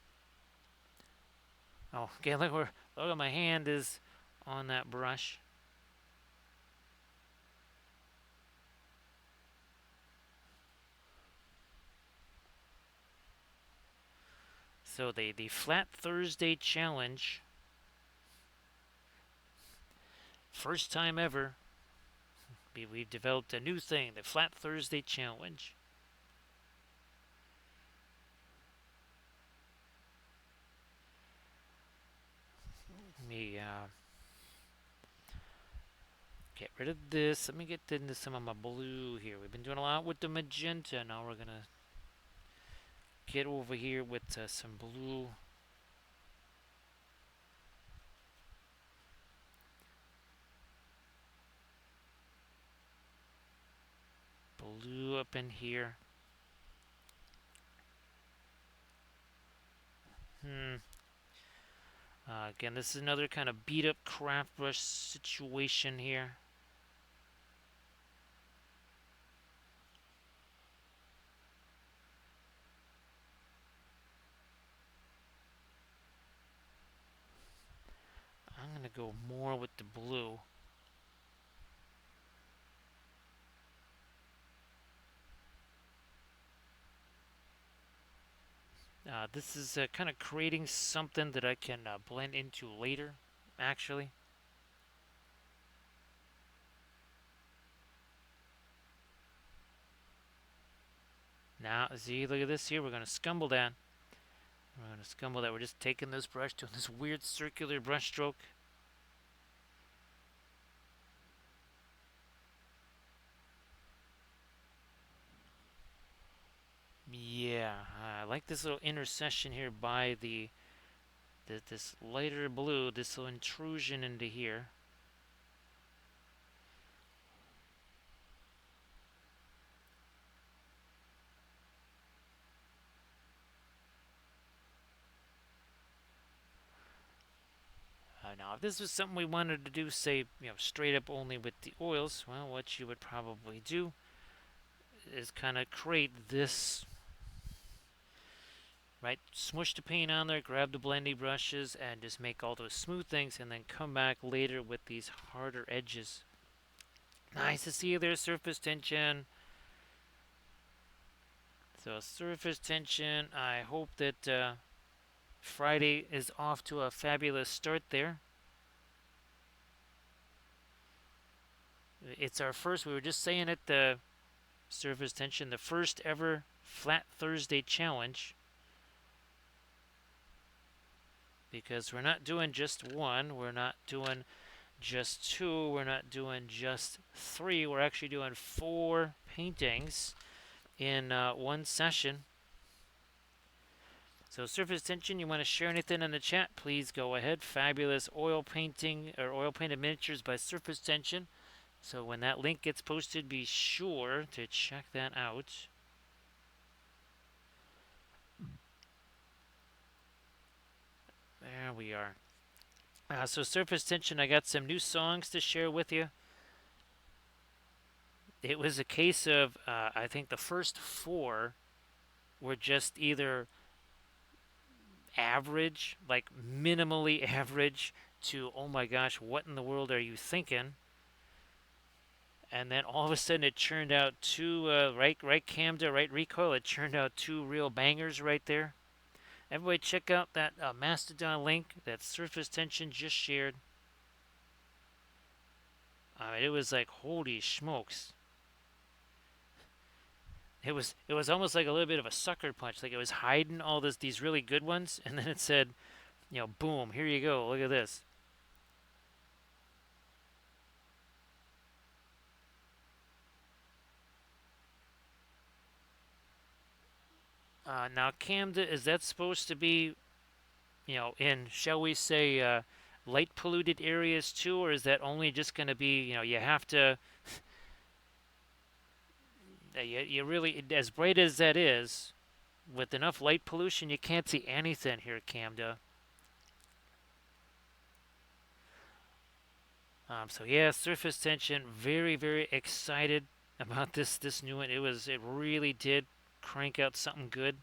Oh, okay, look at my hand is on that brush. So the Flat Thursday challenge, first time ever, we've developed a new thing, the Flat Thursday challenge. Let me get rid of this. Let me get into some of my blue here. We've been doing a lot with the magenta. Now we're going to get over here with some blue. Blue up in here. Again, this is another kind of beat up craft brush situation here. I'm going to go more with the blue. This is kind of creating something that I can blend into later, actually. Now, see, look at this here. We're going to scumble that. We're just taking this brush, doing this weird circular brush stroke. Yeah, I like this little intersection here by this lighter blue, this little intrusion into here. Now, if this was something we wanted to do, say, straight up only with the oils, well, what you would probably do is kind of create this, right? Smush the paint on there, grab the blending brushes, and just make all those smooth things, and then come back later with these harder edges. Nice to see there's surface tension. So surface tension, I hope that Friday is off to a fabulous start there. It's our first, we were just saying it, the surface tension, the first ever Flat Thursday challenge. Because we're not doing just one, we're not doing just two, we're not doing just three, we're actually doing 4 paintings in one session. So surface tension, you want to share anything in the chat, please go ahead. Fabulous oil painting or oil painted miniatures by Surface Tension. So when that link gets posted, be sure to check that out. There we are. So surface tension, I got some new songs to share with you. It was a case of I think the first four were just either average, like minimally average, to oh my gosh, what in the world are you thinking? And then all of a sudden it churned out two right camda, right recoil. It churned out two real bangers right there. Everybody check out that Mastodon link that Surface Tension just shared. It was like holy smokes. It was almost like a little bit of a sucker punch. Like it was hiding all these really good ones, and then it said, boom, here you go. Look at this. Now, Camda, is that supposed to be, in, shall we say, light polluted areas too, or is that only just going to be, you have to, you really, as bright as that is, with enough light pollution, you can't see anything here, Camda. So yeah, surface tension. Very, very excited about this new one. It really did crank out something good,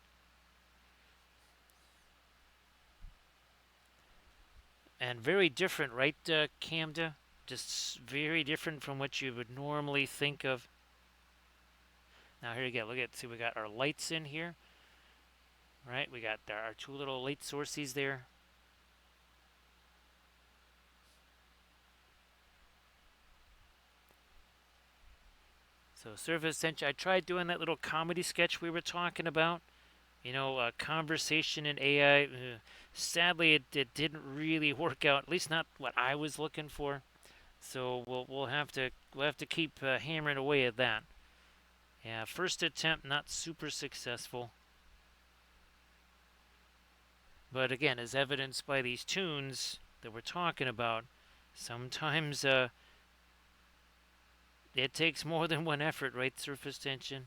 and very different, right, Camda? Just very different from what you would normally think of. Now here you go. Look at, see, we got our lights in here, right? We got our two little light sources there. So surface tension. I tried doing that little comedy sketch we were talking about. Conversation in AI. Sadly, it didn't really work out. At least not what I was looking for. So we'll have to keep hammering away at that. Yeah, first attempt not super successful. But again, as evidenced by these tunes that we're talking about, sometimes it takes more than one effort, right? Surface tension.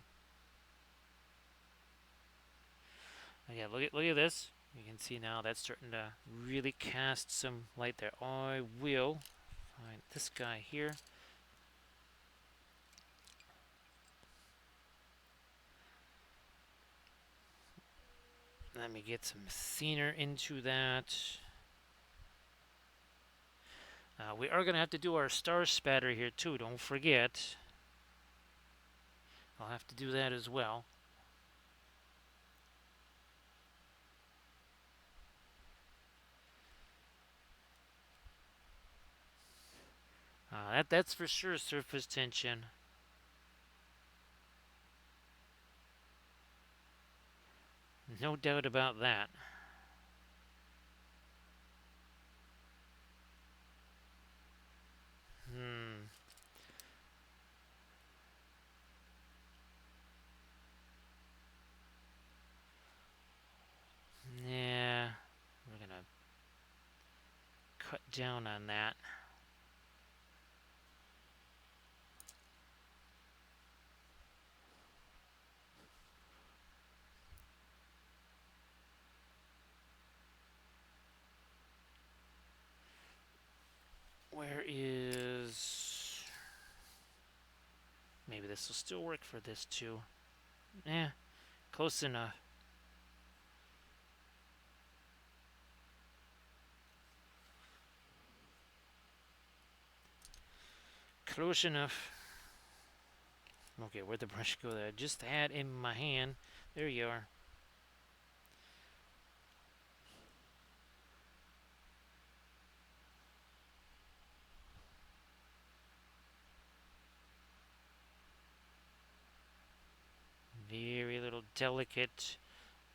Yeah, look at this. You can see now that's starting to really cast some light there. I will find this guy here. Let me get some thinner into that. We are going to have to do our star spatter here too, don't forget. I'll have to do that as well. That's for sure surface tension. No doubt about that. Hmm. Yeah. We're going to cut down on that. Where is... Maybe this will still work for this too. Yeah, close enough. Close enough. Okay, where'd the brush go that I just had in my hand? There you are. Very little delicate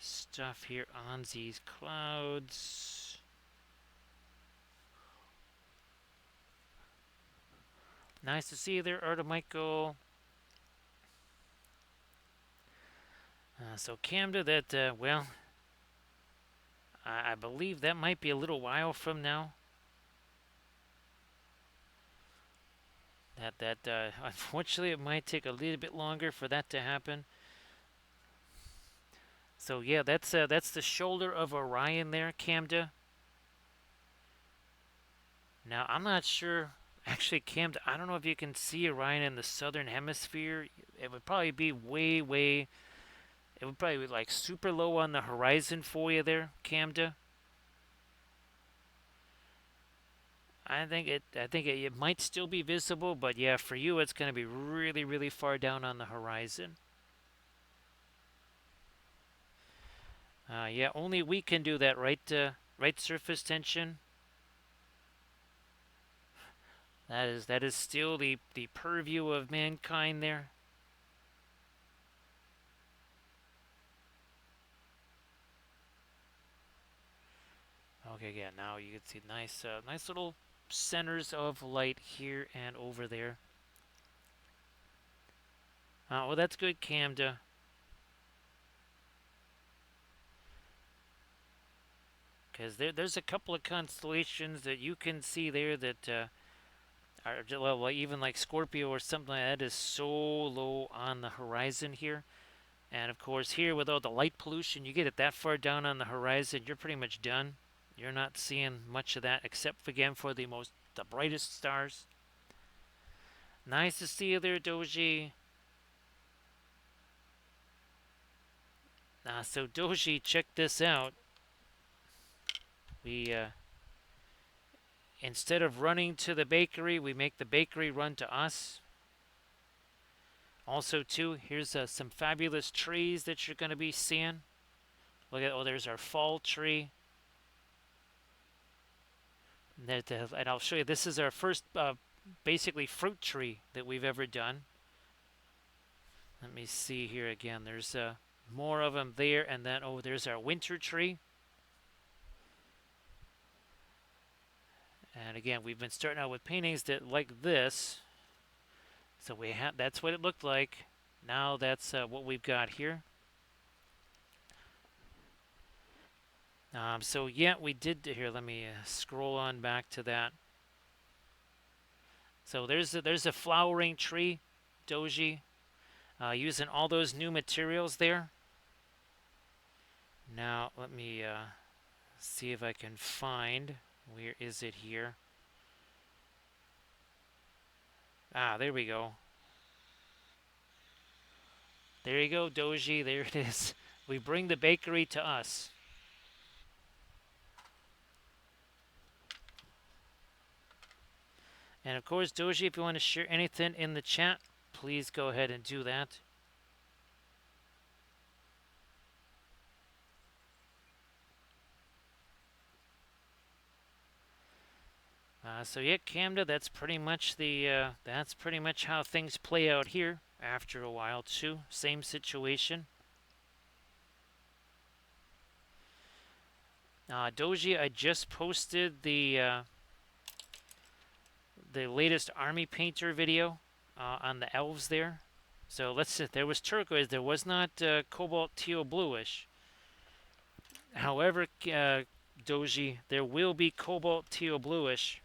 stuff here on these clouds. Nice to see you there, Artemichael. So Camda, that, well, I believe that might be a little while from now. That unfortunately it might take a little bit longer for that to happen. So yeah, that's the shoulder of Orion there, Camda. Now, I'm not sure. Actually, Cam, I don't know if you can see Orion in the southern hemisphere. It would probably be way, way. It would probably be like super low on the horizon for you there, Camda. I think it might still be visible, but yeah, for you it's going to be really, really far down on the horizon. Yeah, only we can do that, right? Right surface tension. That is still the purview of mankind there. Okay, yeah. Now you can see nice little centers of light here and over there. Well, that's good, Camda. Because there's a couple of constellations that you can see there that are well, even like Scorpio or something like that is so low on the horizon here. And of course, here with all the light pollution, you get it that far down on the horizon, you're pretty much done. You're not seeing much of that, except again for the brightest stars. Nice to see you there, Doji. So Doji, check this out. We instead of running to the bakery, we make the bakery run to us. Also, too, here's some fabulous trees that you're going to be seeing. Look at, oh, there's our fall tree. And I'll show you, this is our first basically fruit tree that we've ever done. Let me see here again. There's more of them there, and then, oh, there's our winter tree. And again, we've been starting out with paintings that like this. So that's what it looked like. Now that's what we've got here. So yeah, we did here. Let me scroll on back to that. So there's a flowering tree, Doji, using all those new materials there. Now let me see if I can find, where is it here? There we go. There you go, Doji. There it is. We bring the bakery to us. And of course, Doji, if you want to share anything in the chat, please go ahead and do that. So yeah, Camda, that's pretty much how things play out here after a while too. Same situation. Doji, I just posted the latest Army Painter video on the elves there. So let's see, there was turquoise, there was not cobalt teal bluish. However, Doji, there will be cobalt teal bluish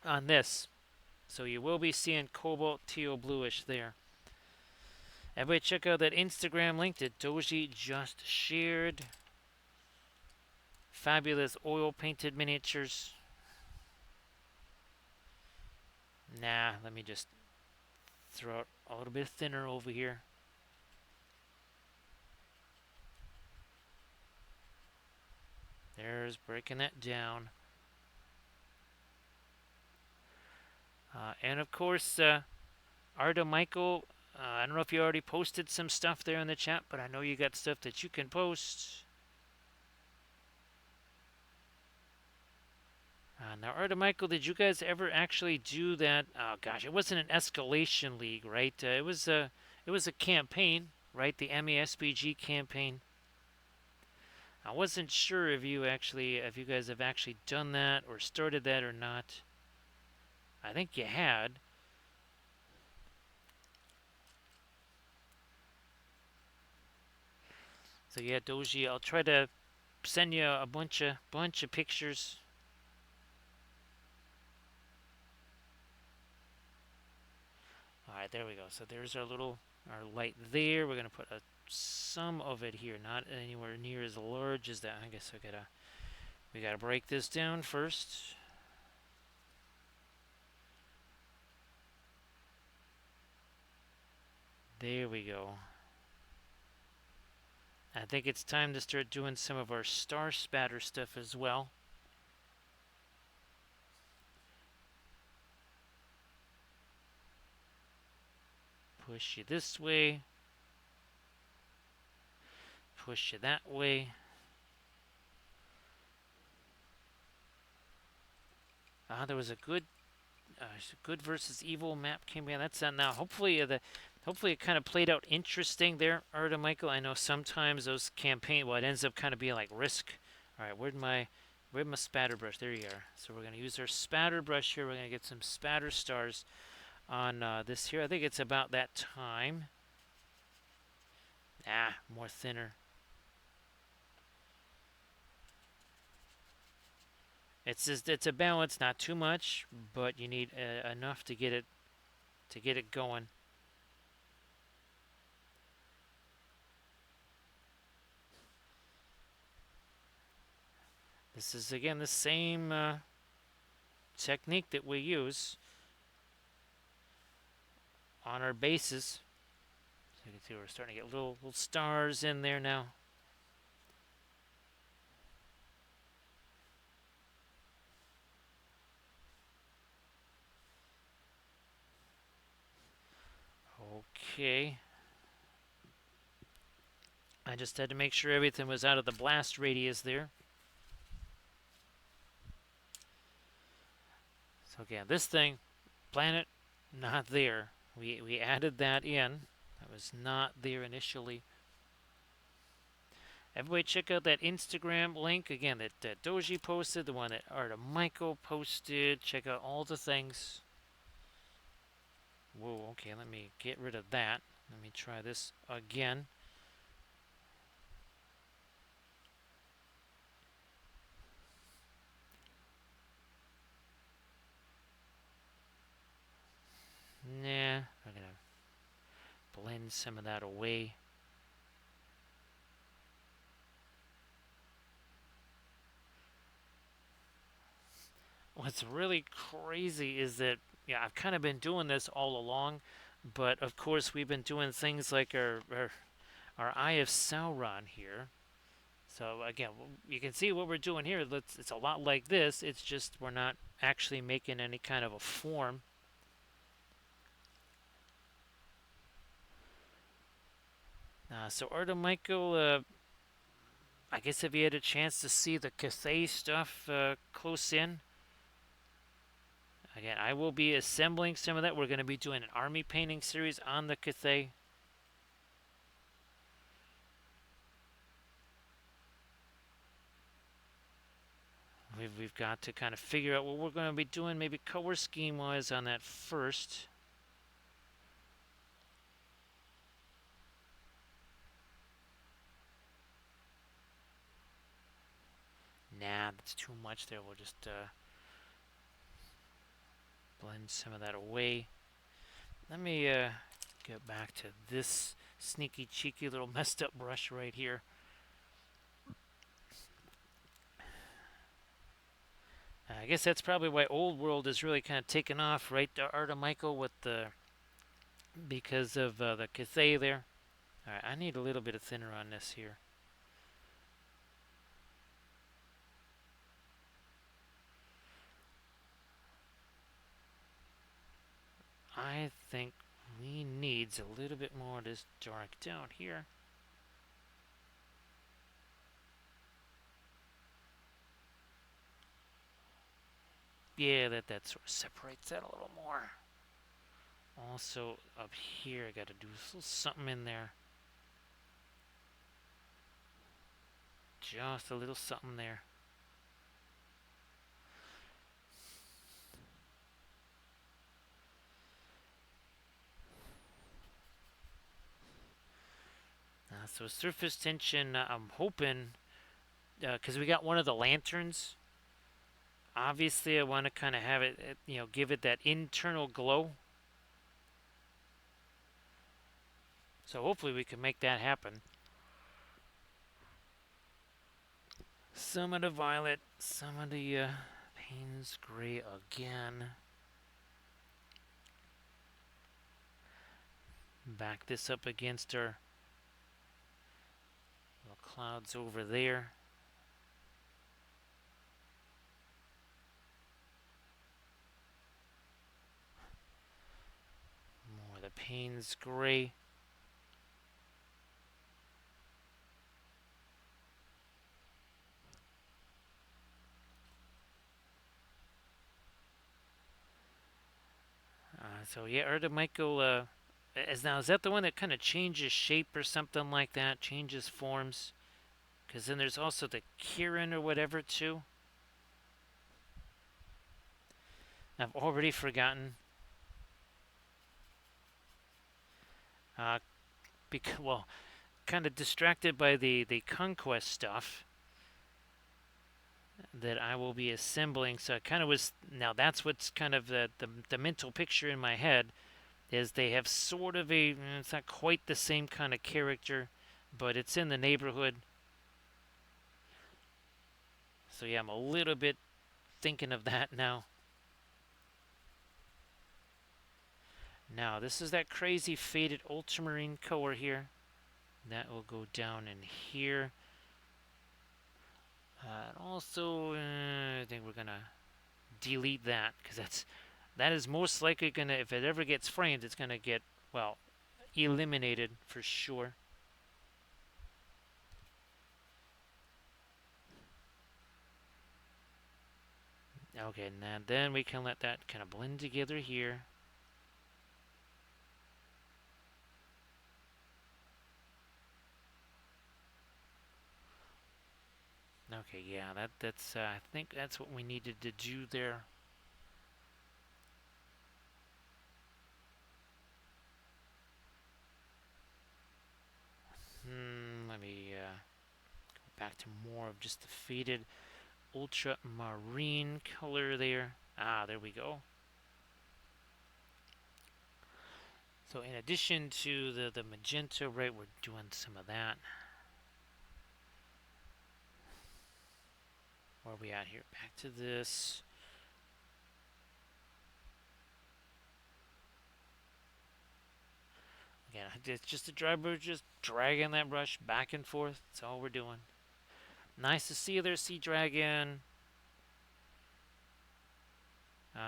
on this. So you will be seeing cobalt teal bluish there. Everybody check out that Instagram link that Doji just shared. Fabulous oil painted miniatures. Let me just throw it a little bit thinner over here. There's breaking that down. And of course, Arda Michael, I don't know if you already posted some stuff there in the chat, but I know you got stuff that you can post. Now, Arda Michael, did you guys ever actually do that? Oh gosh, it wasn't an escalation league, right? It was a campaign, right? The MESBG campaign. I wasn't sure if you guys have actually done that or started that or not. I think you had. So yeah, Doji, I'll try to send you a bunch of pictures. All right, there we go. So there's our light there. We're gonna put some of it here, not anywhere near as large as that. I guess we gotta break this down first. There we go. I think it's time to start doing some of our star spatter stuff as well. Push you this way. Push you that way. There was a good versus evil map came in. That's now. Hopefully it kind of played out interesting there, Arda Michael. I know sometimes those campaign, well, it ends up kind of being like Risk. All right, where'd my spatter brush? There you are. So we're gonna use our spatter brush here. We're gonna get some spatter stars on this here. I think it's about that time. More thinner. It's a balance, not too much, but you need enough to get it going. This is again the same technique that we use on our bases. So you can see we're starting to get little stars in there now. Okay. I just had to make sure everything was out of the blast radius there. So again, this thing, planet, not there. We added that in. That was not there initially. Everybody check out that Instagram link. Again, that Doji posted, the one that Arda Michael posted. Check out all the things. Whoa, okay, let me get rid of that. Let me try this again. Nah, I'm going to blend some of that away. What's really crazy is that, yeah, I've kind of been doing this all along, but of course we've been doing things like our Eye of Sauron here. So again, you can see what we're doing here. It's a lot like this. It's just we're not actually making any kind of a form. So Arda Michael, I guess if you had a chance to see the Cathay stuff close in, again, I will be assembling some of that. We're going to be doing an army painting series on the Cathay. We've got to kind of figure out what we're going to be doing, maybe color scheme wise on that first. Nah, that's too much there. We'll just blend some of that away. Let me get back to this sneaky, cheeky little messed up brush right here. I guess that's probably why Old World is really kind of taken off, right, Arda Michael, with because of the Cathay there. All right, I need a little bit of thinner on this here. I think we needs a little bit more of this dark down here. Yeah, that sort of separates that a little more. Also, up here, I got to do a little something in there. Just a little something there. So surface tension, I'm hoping, because we got one of the lanterns. Obviously, I want to kind of have it, give it that internal glow. So hopefully we can make that happen. Some of the violet, some of the Payne's gray again. back this up against our little clouds over there. More of the Payne's gray. So yeah, Erda might go. Is that the one that kind of changes shape or something like that? Changes forms? Because then there's also the Kirin or whatever too. I've already forgotten. Uh, because well, kind of distracted by the conquest stuff that I will be assembling. So I kind of was. Now that's what's kind of the mental picture in my head is they have sort of a. It's not quite the same kind of character, but it's in the neighborhood. So yeah, I'm a little bit thinking of that now. Now this is that crazy faded ultramarine color here. That will go down in here. And also, I think we're gonna delete that because that is most likely gonna, if it ever gets framed, it's gonna get, well, eliminated for sure. Okay, now then we can let that kind of blend together here. Okay, yeah, that's I think that's what we needed to do there. Let me go back to more of just the faded ultramarine color there. Ah, there we go. So in addition to the magenta, right, we're doing some of that. Where are we at here? Back to this. Again, it's just a dry brush, just dragging that brush back and forth. That's all we're doing. Nice to see you there, Sea Dragon.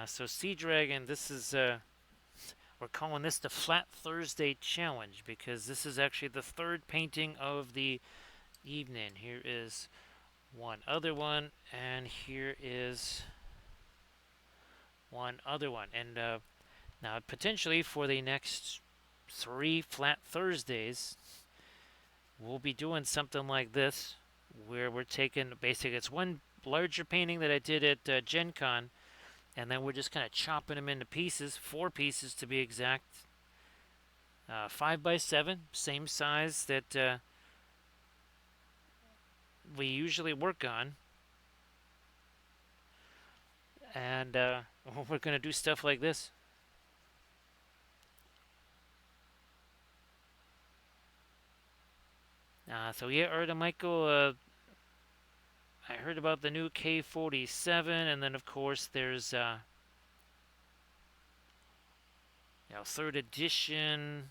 So Sea Dragon, this is we're calling this the Flat Thursday Challenge because this is actually the third painting of the evening. Here is one other one, and here is one other one. And now potentially for the next 3 Flat Thursdays, we'll be doing something like this, where we're taking basically it's one larger painting that I did at Gen Con, and then we're just kind of chopping them into pieces, 4 pieces to be exact. 5 by 7, same size that we usually work on. And we're going to do stuff like this. So yeah, Erda Michael, I heard about the new K47, and then of course there's third edition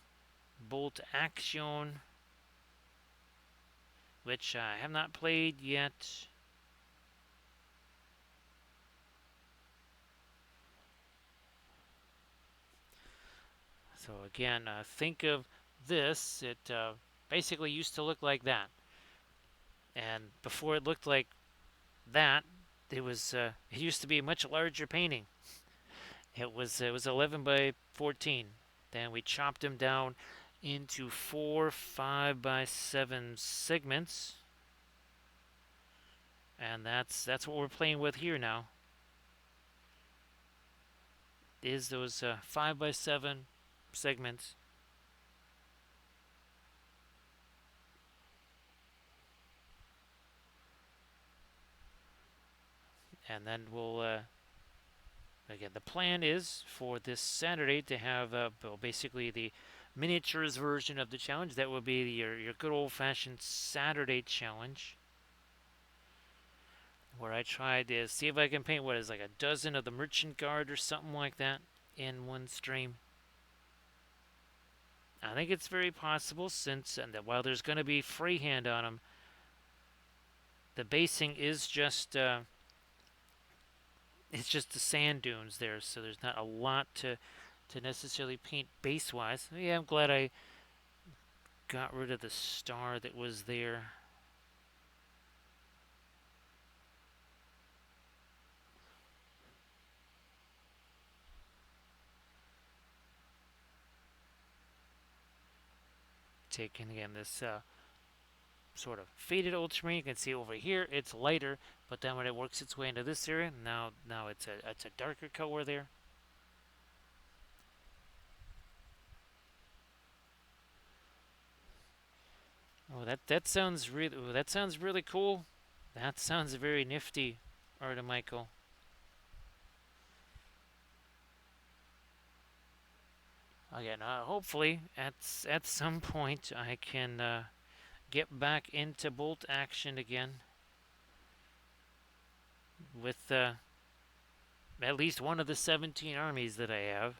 Bolt Action, which I have not played yet. So again, think of this. It basically used to look like that, and before it looked like that, it used to be a much larger painting. It was 11 by 14. Then we chopped them down into 4 5 by 7 segments, and that's what we're playing with here now. Is those 5 by 7 segments. And then we'll again, the plan is for this Saturday to have basically the miniatures version of the challenge. That will be your good old-fashioned Saturday challenge, where I tried to see if I can paint what is like a dozen of the Merchant Guard or something like that in one stream. I think it's very possible since, and that while there's going to be freehand on them, the basing is just it's just the sand dunes there, so there's not a lot to necessarily paint base wise. Yeah, I'm glad I got rid of the star that was there. Taking again this sort of faded ultramarine. You can see over here it's lighter, but then when it works its way into this area, now it's a darker color there. Oh, that sounds really that sounds really cool. That sounds very nifty, Arda Michael. Again, hopefully at some point I can get back into bolt action again with at least one of the 17 armies that I have,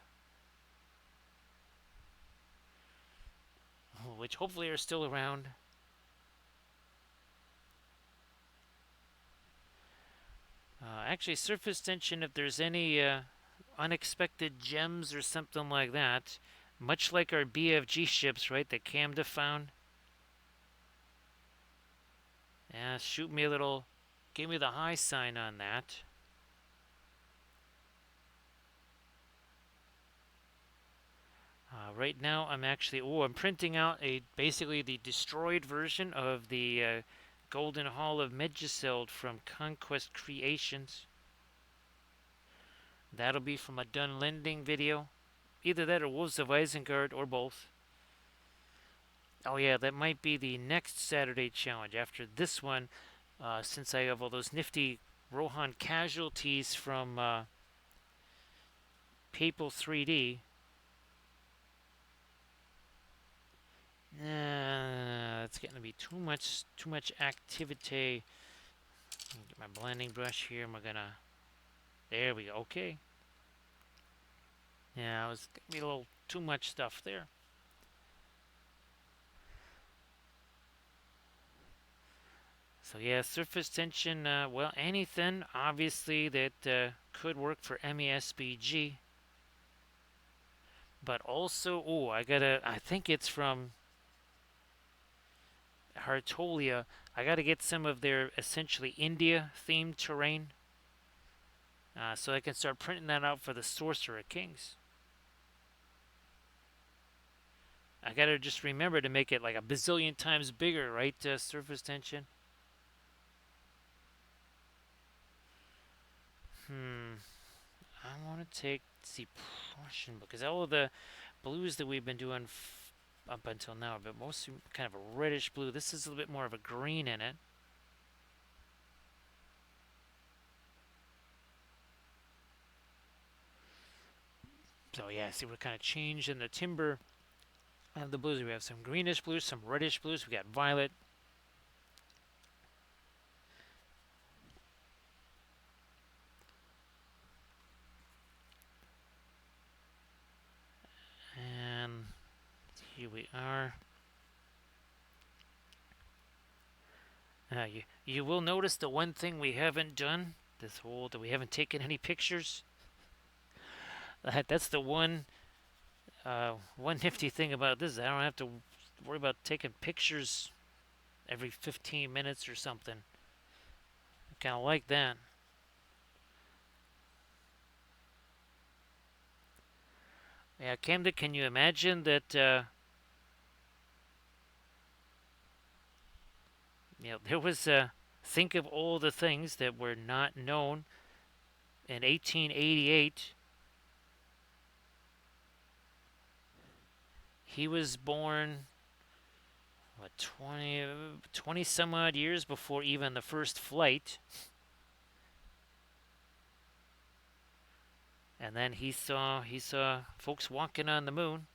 which hopefully are still around. Actually, surface tension, if there's any unexpected gems or something like that, much like our BFG ships, right, that Camda found. Yeah, shoot me a little, give me the high sign on that. Right now, I'm printing out basically the destroyed version of the Golden Hall of Medjugorje from Conquest Creations. That'll be from a done lending video. Either that or Wolves of Isengard or both. Oh yeah, that might be the next Saturday challenge after this one, since I have all those nifty Rohan casualties from Papal 3D. It's getting to be too much activity. Get my blending brush here. We're gonna. There we go. Okay. Yeah, it was gonna be a little too much stuff there. So yeah, surface tension. Well, anything obviously that could work for MESBG, but also, oh, I think it's from Hartolia. I gotta get some of their essentially India-themed terrain, so I can start printing that out for the Sorcerer Kings. I gotta just remember to make it like a bazillion times bigger, right? Surface tension. I want to take the Prussian because all of the blues that we've been doing up until now, but mostly kind of a reddish blue. This is a little bit more of a green in it. So yeah, see we're kind of changing the timber of the blues. We have some greenish blues, some reddish blues. We got violet. And here we are. You will notice the one thing we haven't done, that we haven't taken any pictures. That's the one nifty thing about this. I don't have to worry about taking pictures every 15 minutes or something. I kind of like that. Yeah, Camden, can you imagine that? There was. Think of all the things that were not known in 1888. He was born, what, 20 some odd years before even the first flight. And then he saw folks walking on the moon.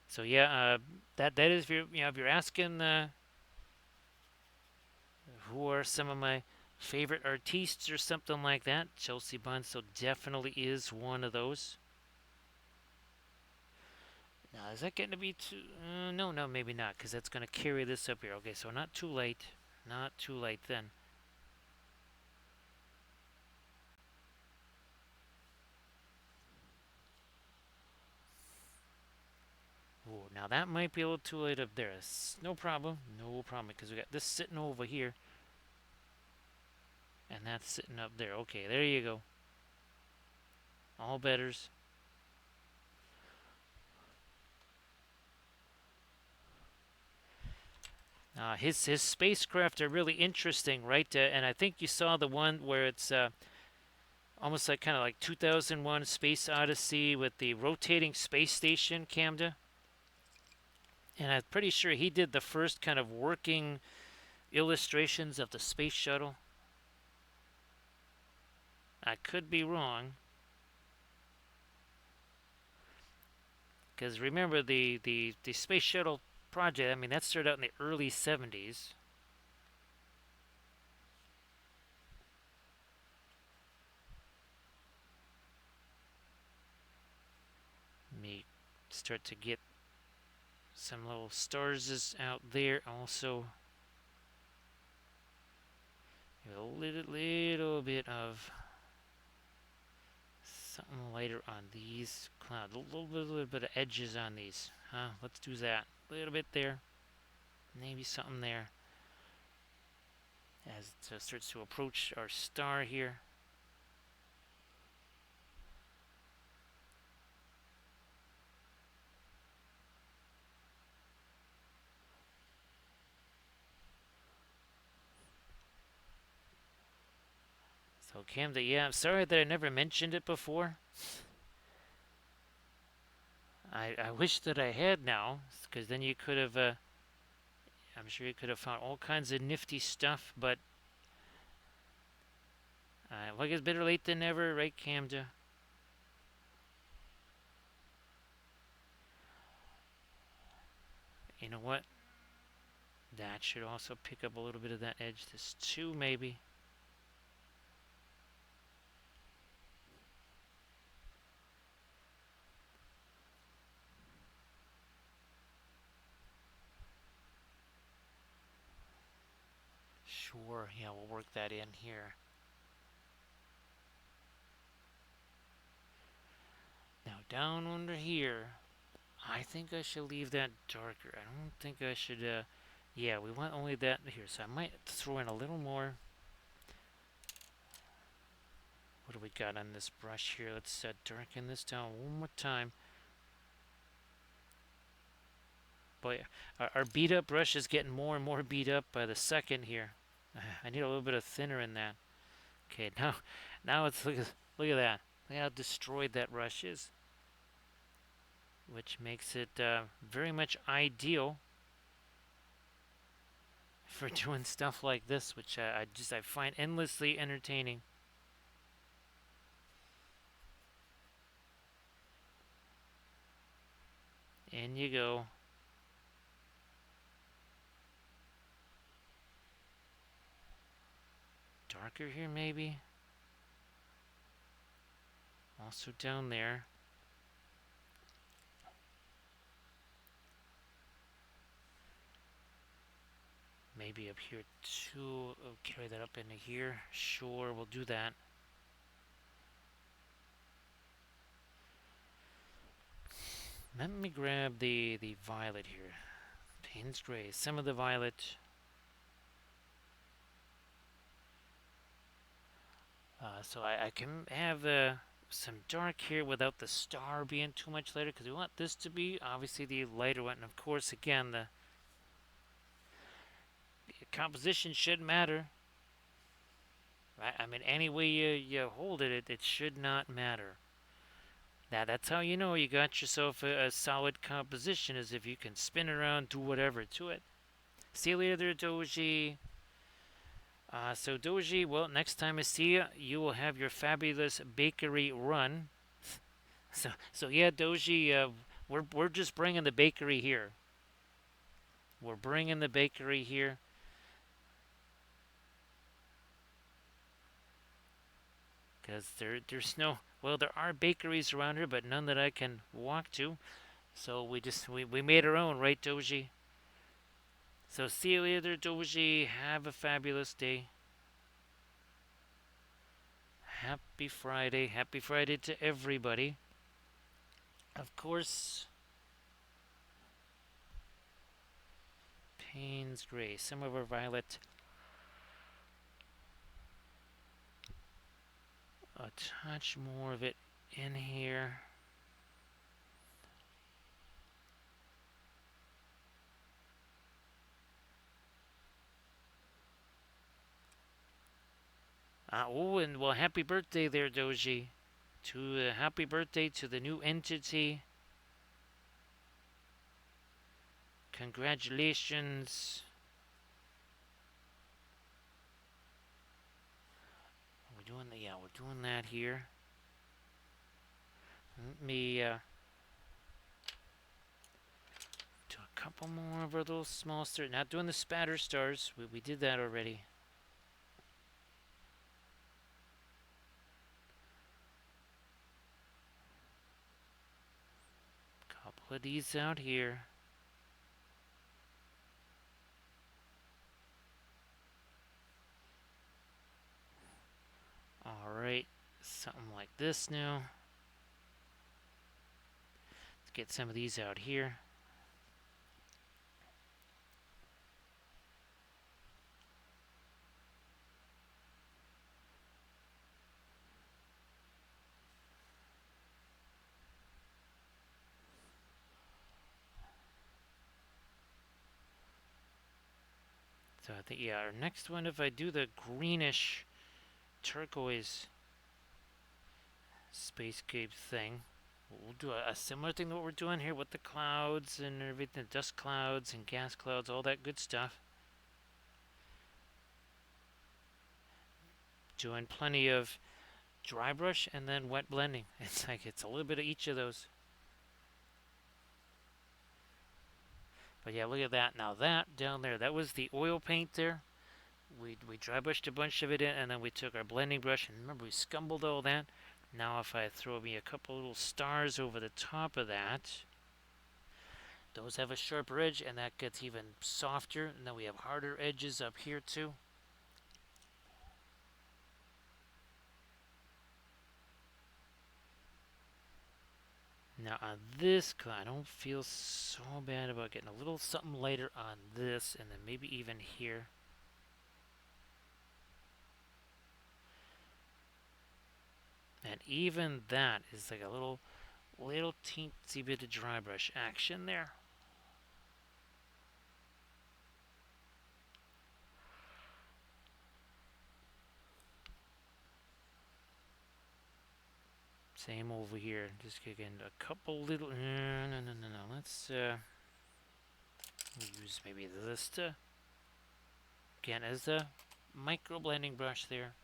So yeah, that is if you're asking who are some of my favorite artistes or something like that, Chelsea Bunso definitely is one of those. Now, is that getting to be too... no, no, maybe not, because that's going to carry this up here. Okay, so not too late. Not too late then. Ooh, now that might be a little too late up there. No problem. No problem, because we got this sitting over here, and that's sitting up there. Okay, there you go. All betters. His spacecraft are really interesting, right? And I think you saw the one where it's almost like kind of like 2001 Space Odyssey with the rotating space station, Camda. And I'm pretty sure he did the first kind of working illustrations of the space shuttle. I could be wrong, because remember the space shuttle project. I mean, that started out in the early 70s. Let me start to get some little stars out there. Also, a little bit of something lighter on these clouds. Little bit of edges on these. Huh? Let's do that. A little bit there. Maybe something there. As it starts to approach our star here. So Camden, yeah, I'm sorry that I never mentioned it before. I wish that I had now, because then you could have, I'm sure you could have found all kinds of nifty stuff, but like it's better late than never, right, Camden? You know what? That should also pick up a little bit of that edge. This too, maybe. Sure, yeah, we'll work that in here. Now down under here, I think I should leave that darker. I don't think I should, yeah, we want only that here, so I might throw in a little more. What do we got on this brush here? Let's darken this down one more time. Boy, our beat up brush is getting more and more beat up by the second here. I need a little bit of thinner in that. Okay, now it's look at that. Look how destroyed that brush is, which makes it very much ideal for doing stuff like this, which I find endlessly entertaining. In you go. Darker here, maybe. Also down there. Maybe up here too. Oh, carry that up into here. Sure, we'll do that. Let me grab the violet here. Payne's Gray. Some of the violet. So I can have some dark here without the star being too much lighter, because we want this to be obviously the lighter one. And of course, again, the composition should matter. Right? I mean, any way you hold it should not matter. That's how you know you got yourself a solid composition, is if you can spin around, do whatever to it. See you later there, Doji. So Doji, well, next time I see you, you will have your fabulous bakery run. So yeah, Doji, we're just bringing the bakery here. We're bringing the bakery here. Because there's no, well, there are bakeries around here, but none that I can walk to. So we made our own, right, Doji? So see you later, Doji. Have a fabulous day. Happy Friday. Happy Friday to everybody. Of course, Payne's Gray. Some of our violet. A touch more of it in here. Oh, and well, happy birthday there, Doji. Happy birthday to the new entity. Congratulations. We're doing that here. Let me do a couple more of our little small stars. Not doing the spatter stars. We did that already. Couple of these out here. Alright, something like this now. Let's get some of these out here. So I think, yeah, our next one, if I do the greenish turquoise Spacescape thing, we'll do a similar thing to what we're doing here with the clouds and everything, dust clouds and gas clouds, all that good stuff. Doing plenty of dry brush and then wet blending. It's a little bit of each of those. But yeah, look at that. Now that down there, that was the oil paint there. We dry brushed a bunch of it in, and then we took our blending brush, and remember we scumbled all that. Now if I throw me a couple little stars over the top of that, those have a sharper edge, and that gets even softer. And then we have harder edges up here too. Now on this, I don't feel so bad about getting a little something lighter on this, and then maybe even here. And even that is like a little teensy bit of dry brush action there. Same over here. Just again a couple little. No. Let's use maybe this to again as a micro blending brush there.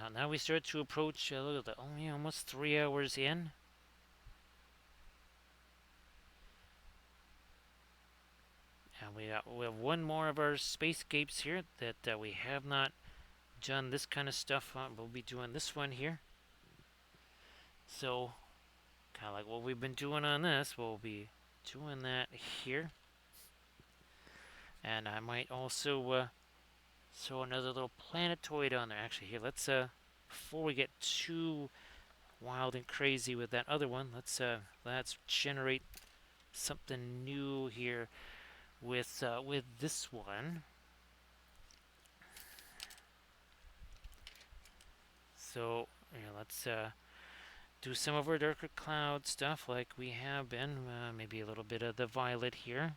And now we start to approach. Look at that. Only almost 3 hours in. And we have one more of our Spacescapes here that we have not done this kind of stuff on. We'll be doing this one here. So, kind of like what we've been doing on this, we'll be doing that here. And I might also throw another little planetoid on there. Actually, here, let's, before we get too wild and crazy with that other one, let's generate something new here with this one. So, let's do some of our darker cloud stuff like we have been. Maybe a little bit of the violet here.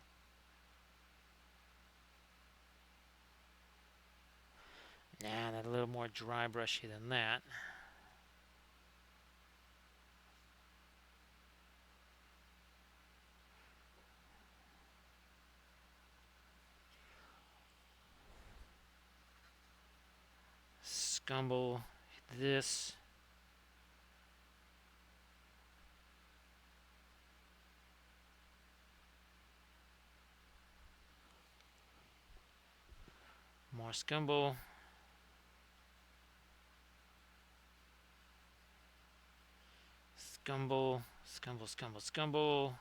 Nah, a little more dry brushy than that. Scumble this. more scumble. Scumble, scumble, scumble, scumble.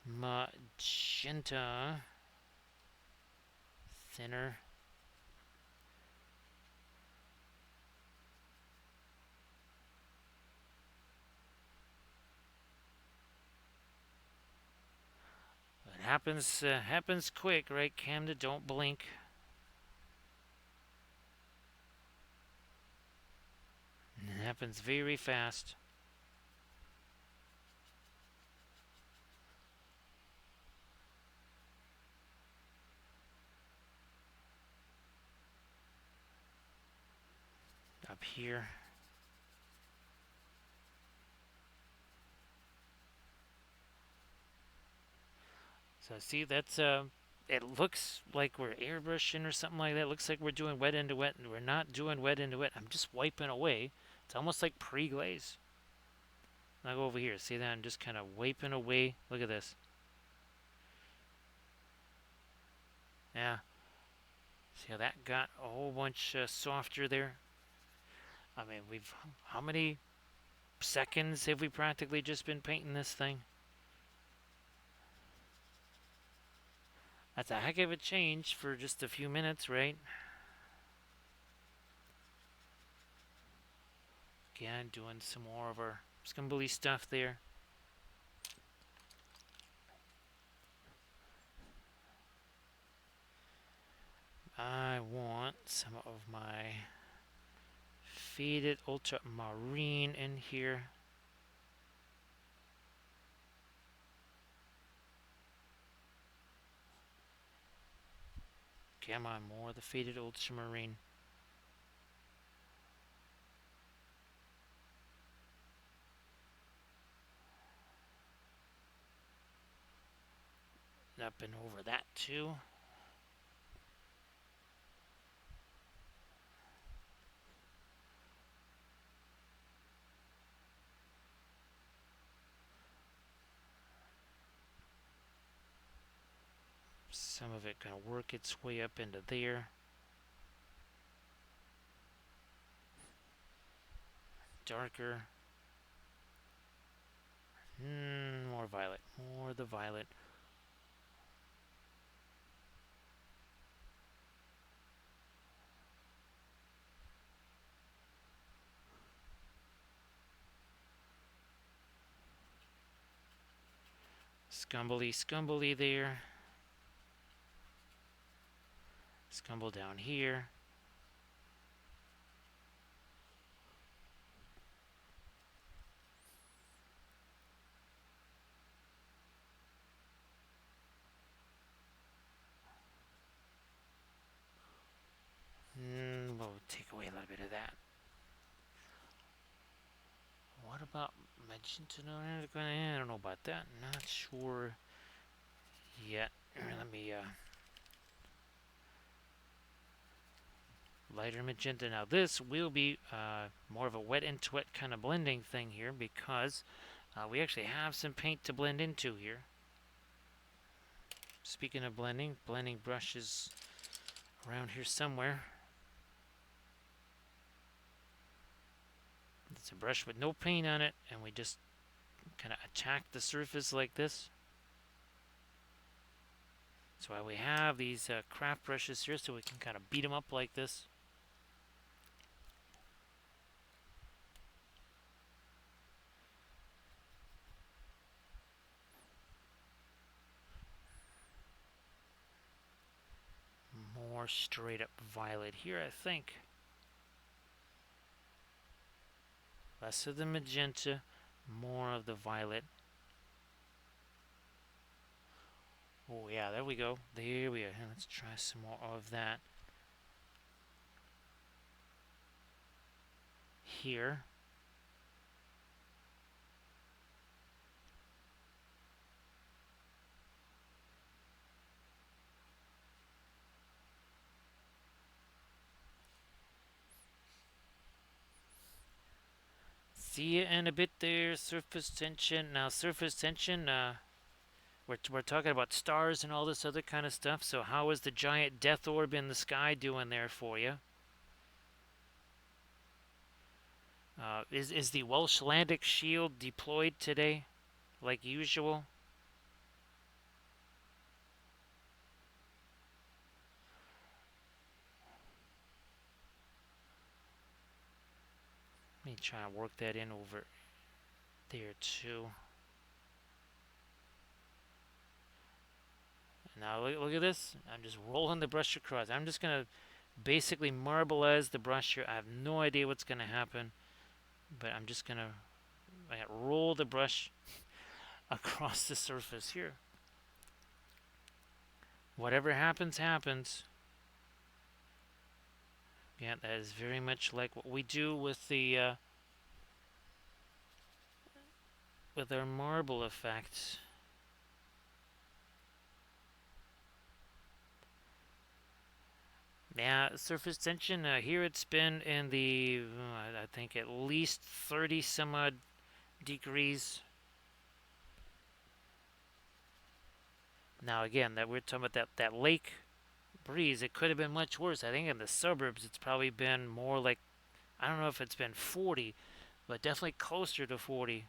Magenta. Thinner. It happens quick, right, Camden? Don't blink. It happens very fast. Up here. So see, that's it looks like we're airbrushing or something like that. It looks like we're doing wet into wet, and we're not doing wet into wet. I'm just wiping away. It's almost like pre-glaze. I'll go over here. See that? I'm just kind of wiping away. Look at this. Yeah. See how that got a whole bunch softer there? I mean, how many seconds have we practically just been painting this thing? That's a heck of a change for just a few minutes, right? Again, doing some more of our scumbly stuff there. I want some of my faded ultramarine in here. Come on, more of the faded ultramarine. Up and over that too. Some of it gonna work its way up into there. Darker. More violet. More the violet. Scumbly, scumbly there. Scumble down here. We'll take away a little bit of that. What about magenta? I don't know about that. Not sure yet. Let me lighter magenta. Now this will be more of a wet into wet kind of blending thing here because we actually have some paint to blend into here. Speaking of blending, blending brushes around here somewhere. It's a brush with no paint on it, and we just kind of attack the surface like this. That's why we have these craft brushes here, so we can kind of beat them up like this. More straight up violet here, I think. Less of the magenta, more of the violet. Oh yeah, there we go. There we are. Let's try some more of that. Here. See you in a bit there. Surface tension. Now surface tension, we're talking about stars and all this other kind of stuff. So how is the giant death orb in the sky doing there for you? Is the Welshlandic shield deployed today, like usual? Let me try and work that in over there too. Now look at this. I'm just rolling the brush across. I'm just gonna basically marbleize the brush here. I have no idea what's gonna happen, but I'm just gonna roll the brush across the surface here. Whatever happens, happens. Yeah, that is very much like what we do with the with our marble effects. Yeah, surface tension here it's been in the I think at least 30 some odd degrees. Now again, that we're talking about that lake breeze, it could have been much worse. I think in the suburbs it's probably been more like, I don't know if it's been 40, but definitely closer to 40.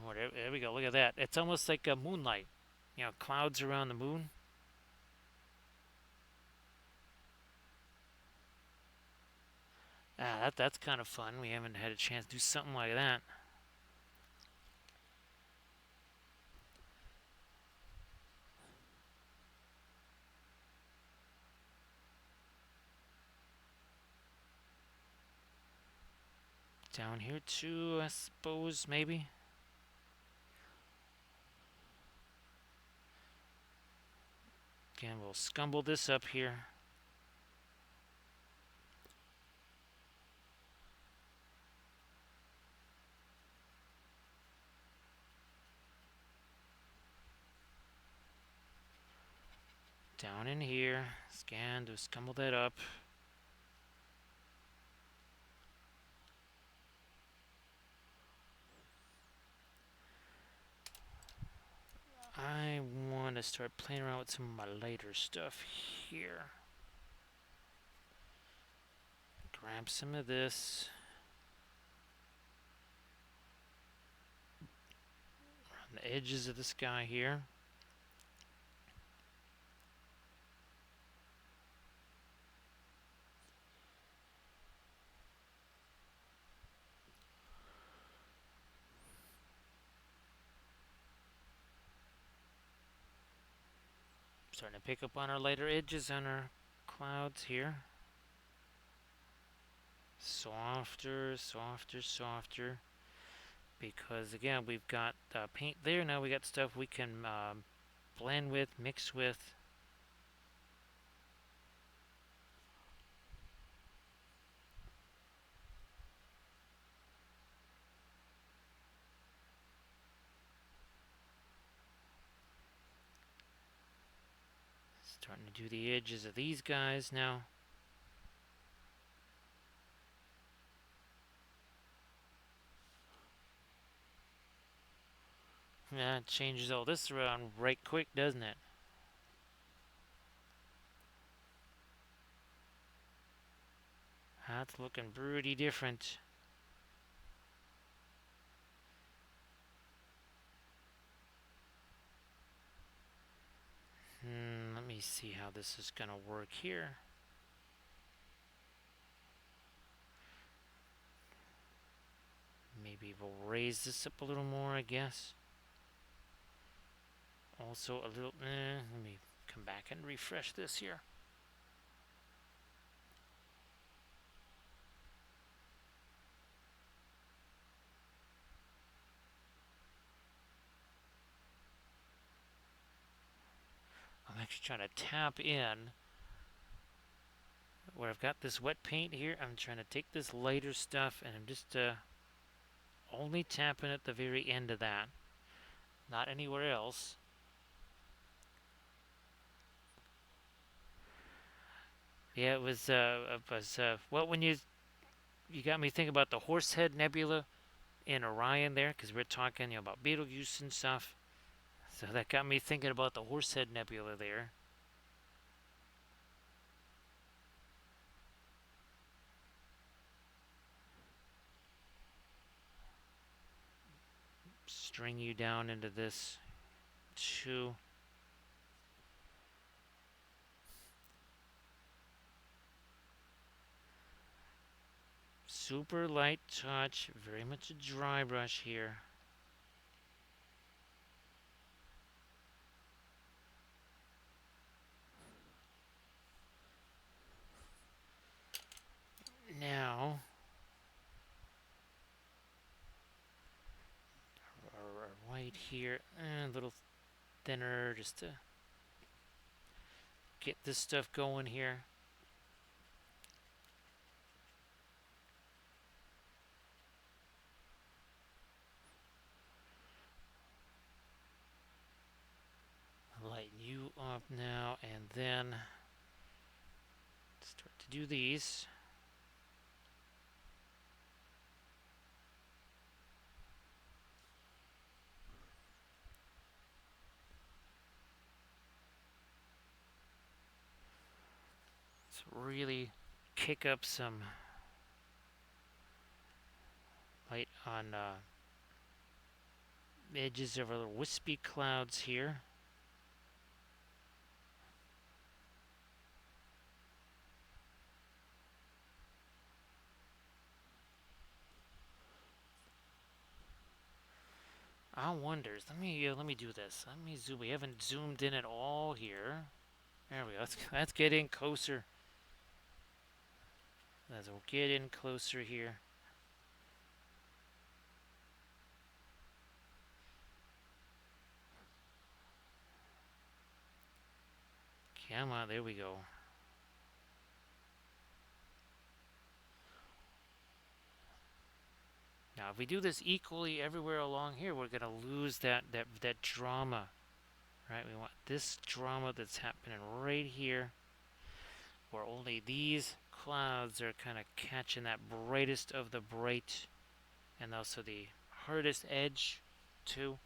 Oh, there we go. Look at that. It's almost like a moonlight. You know, clouds around the moon. That's kind of fun. We haven't had a chance to do something like that. Down here too, I suppose, maybe. Again, we'll scumble this up here. Down in here, scan to scumble that up. I want to start playing around with some of my lighter stuff here. Grab some of this. On the edges of the sky here. Starting to pick up on our lighter edges on our clouds here. Softer, softer, softer. Because again, we've got paint there. Now we got stuff we can blend with, mix with. Starting to do the edges of these guys now. Yeah, it changes all this around right quick, doesn't it? That's looking pretty different. Let me see how this is gonna work here. Maybe we'll raise this up a little more, I guess. Also a little, let me come back and refresh this here. I'm actually trying to tap in where I've got this wet paint here. I'm trying to take this lighter stuff and I'm just only tapping at the very end of that, not anywhere else. Yeah, it was well, when you you got me thinking about the Horsehead Nebula in Orion there, because we're talking about Betelgeuse and stuff. So that got me thinking about the Horsehead Nebula there. String you down into this too. Super light touch, very much a dry brush here. Now, our white here, a little thinner just to get this stuff going here. Lighten you up now, and then start to do these. Let's really kick up some light on edges of our little wispy clouds here. I wonders. Let me do this. Let me zoom. We haven't zoomed in at all here. There we go. Let's get in closer. Let's get in closer here. Come on, there we go. Now, if we do this equally everywhere along here, we're gonna lose that drama, right? We want this drama that's happening right here, where only these clouds are kind of catching that brightest of the bright, and also the hardest edge, too.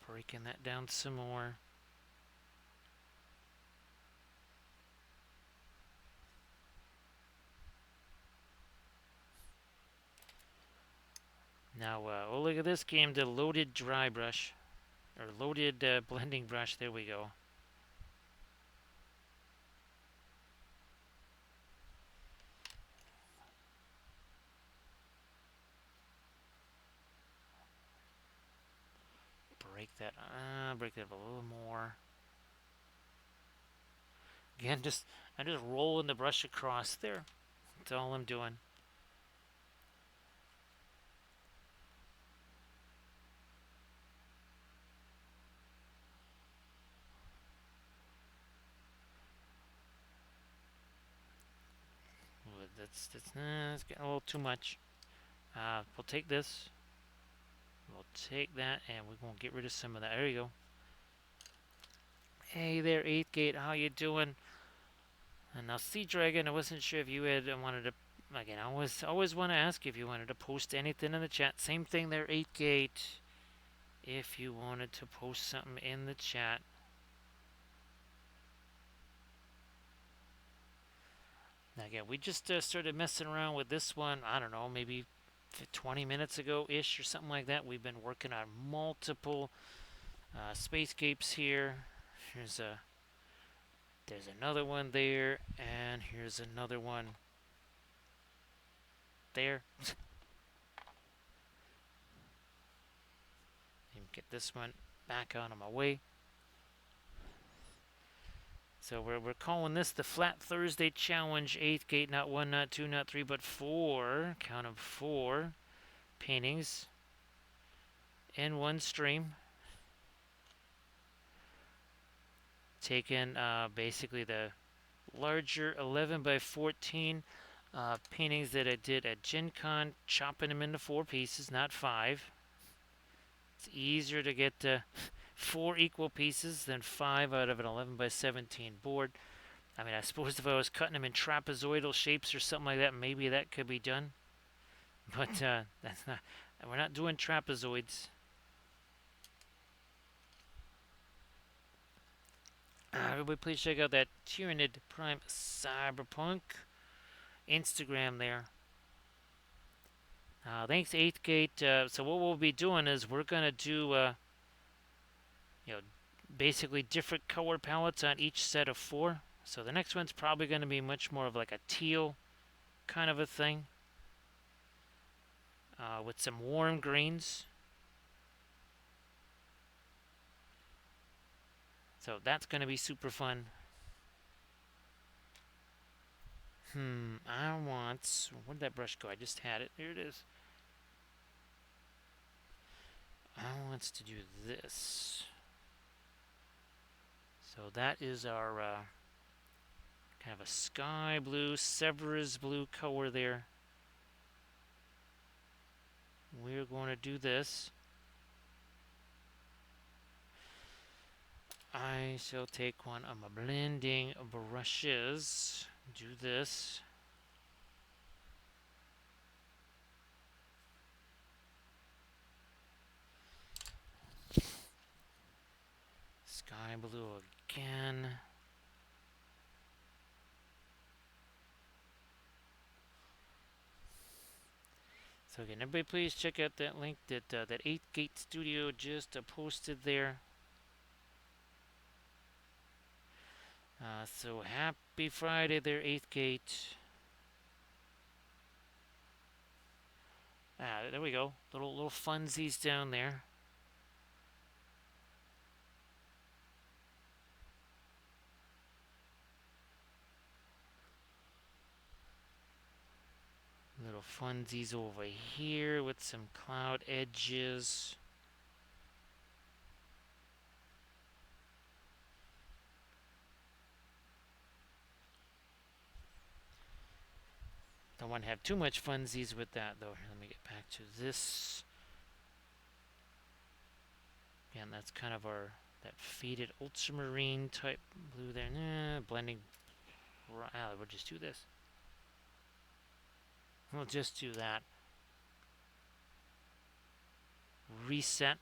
Breaking that down some more. Now, oh, look at this game, the loaded dry brush, or loaded blending brush. There we go. Break that up a little more. Again, I'm just rolling the brush across there. That's all I'm doing. That's getting a little too much. We'll take this. We'll take that, and we're gonna get rid of some of that. There you go. Hey there, 8th Gate. How you doing? And now, Sea Dragon, I wasn't sure if you had wanted to. Again, I always want to ask if you wanted to post anything in the chat. Same thing there, 8th Gate. If you wanted to post something in the chat. Now, again, we just started messing around with this one. I don't know, maybe 20 minutes ago-ish or something like that. We've been working on multiple Spacescapes here. There's another one there, and here's another one there. Get this one back out of my way. So we're calling this the Flat Thursday Challenge, 8th Gate, not 1, not 2, not 3, but 4. Count of 4 paintings in one stream. Taking basically the larger 11 by 14 paintings that I did at Gen Con, chopping them into 4 pieces, not 5. It's easier to get 4 equal pieces, then 5 out of an 11 by 17 board. I mean, I suppose if I was cutting them in trapezoidal shapes or something like that, maybe that could be done. But that's not. We're not doing trapezoids. Everybody, please check out that Tyranid Prime Cyberpunk Instagram there. Thanks, 8th Gate. So what we'll be doing is we're gonna do, you know, basically different color palettes on each set of 4. So the next one's probably going to be much more of like a teal kind of a thing, with some warm greens. So that's going to be super fun. I want... Where'd that brush go? I just had it. Here it is. I want to do this. So that is our kind of a sky blue, Severus blue color there. We're going to do this. I shall take one of my blending brushes. Do this. Sky blue again. So again, everybody please check out that link that that 8th Gate Studio just posted there. So happy Friday there, 8th Gate. There we go. Little funsies down there. Little funsies over here with some cloud edges. Don't want to have too much funsies with that though. Let me get back to this. Again, that's kind of our that faded ultramarine type blue there. Blending. We'll just do this. We'll just do that. Reset.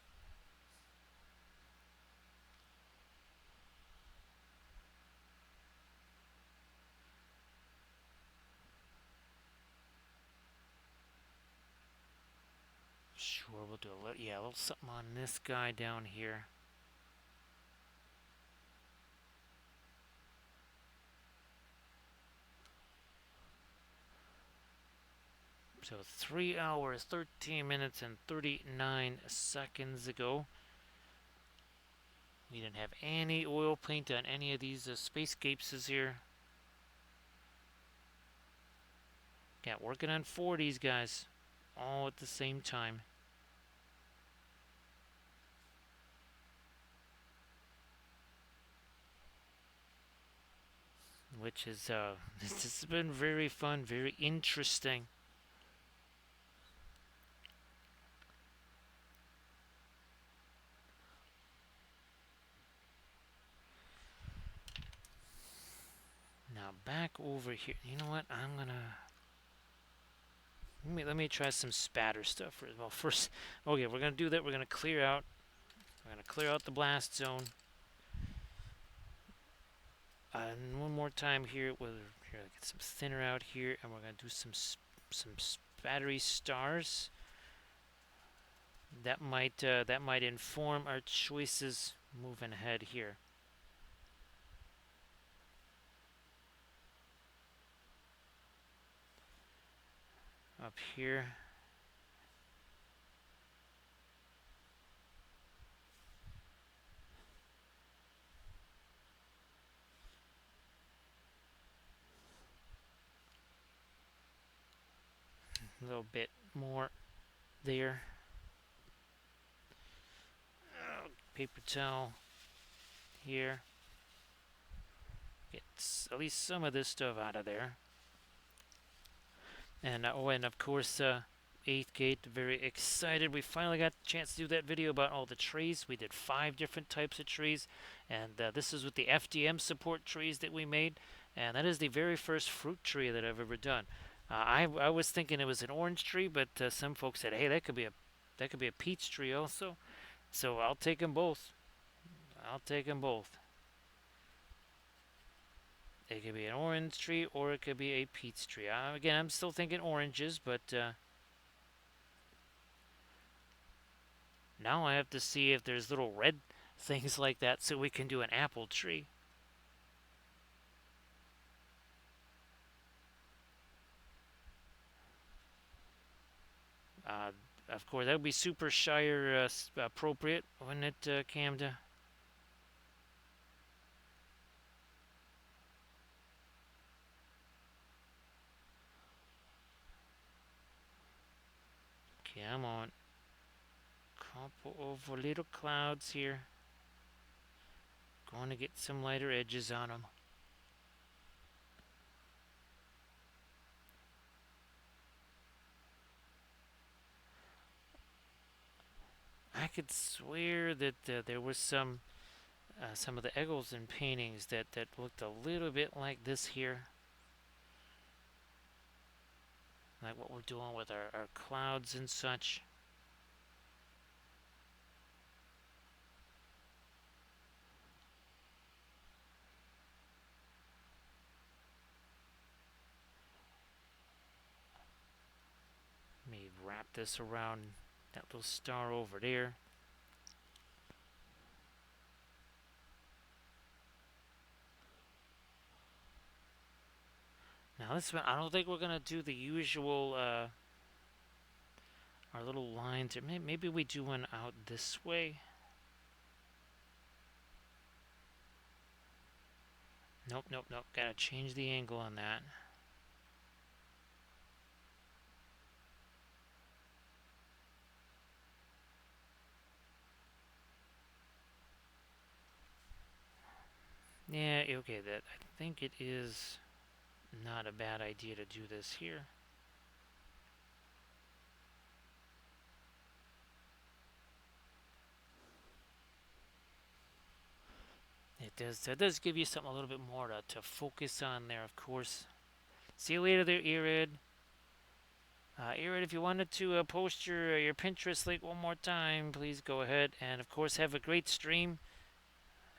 Sure, we'll do a little something on this guy down here. So 3 hours, 13 minutes, and 39 seconds ago. We didn't have any oil paint on any of these Spacescapes here. Yeah, working on 40s, guys. All at the same time. Which is, this has been very fun, very interesting. Now back over here. You know what? I'm gonna let me try some spatter stuff first. Well, first, okay, we're gonna do that. We're gonna clear out. We're gonna clear out the blast zone. And one more time here. Here, get some thinner out here, and we're gonna do some spattery stars. That might inform our choices moving ahead here. Up here. A little bit more there. Paper towel here. Get at least some of this stuff out of there. And oh, and of course, 8th gate. Very excited. We finally got the chance to do that video about all the trees. We did 5 different types of trees, and this is with the FDM support trees that we made, and that is the very first fruit tree that I've ever done. I was thinking it was an orange tree, but some folks said, hey, that could be a peach tree also. So I'll take them both. I'll take them both. It could be an orange tree or it could be a peach tree. Again, I'm still thinking oranges, but now I have to see if there's little red things like that so we can do an apple tree. Uh, of course, that would be super Shire appropriate, wouldn't it, Camda? Come on. Couple of little clouds here. Going to get some lighter edges on them. I could swear that there was some of the Eggleston paintings that looked a little bit like this here. Like what we're doing with our clouds and such. Let me wrap this around that little star over there. Now this one, I don't think we're gonna do the usual our little lines. Or maybe we do one out this way. Nope, nope, nope. Gotta change the angle on that. Yeah, okay, that I think it is not a bad idea to do this here. It does give you something a little bit more to focus on there, of course. See you later there, Erid. Erid, if you wanted to post your Pinterest link one more time, please go ahead. And of course, have a great stream.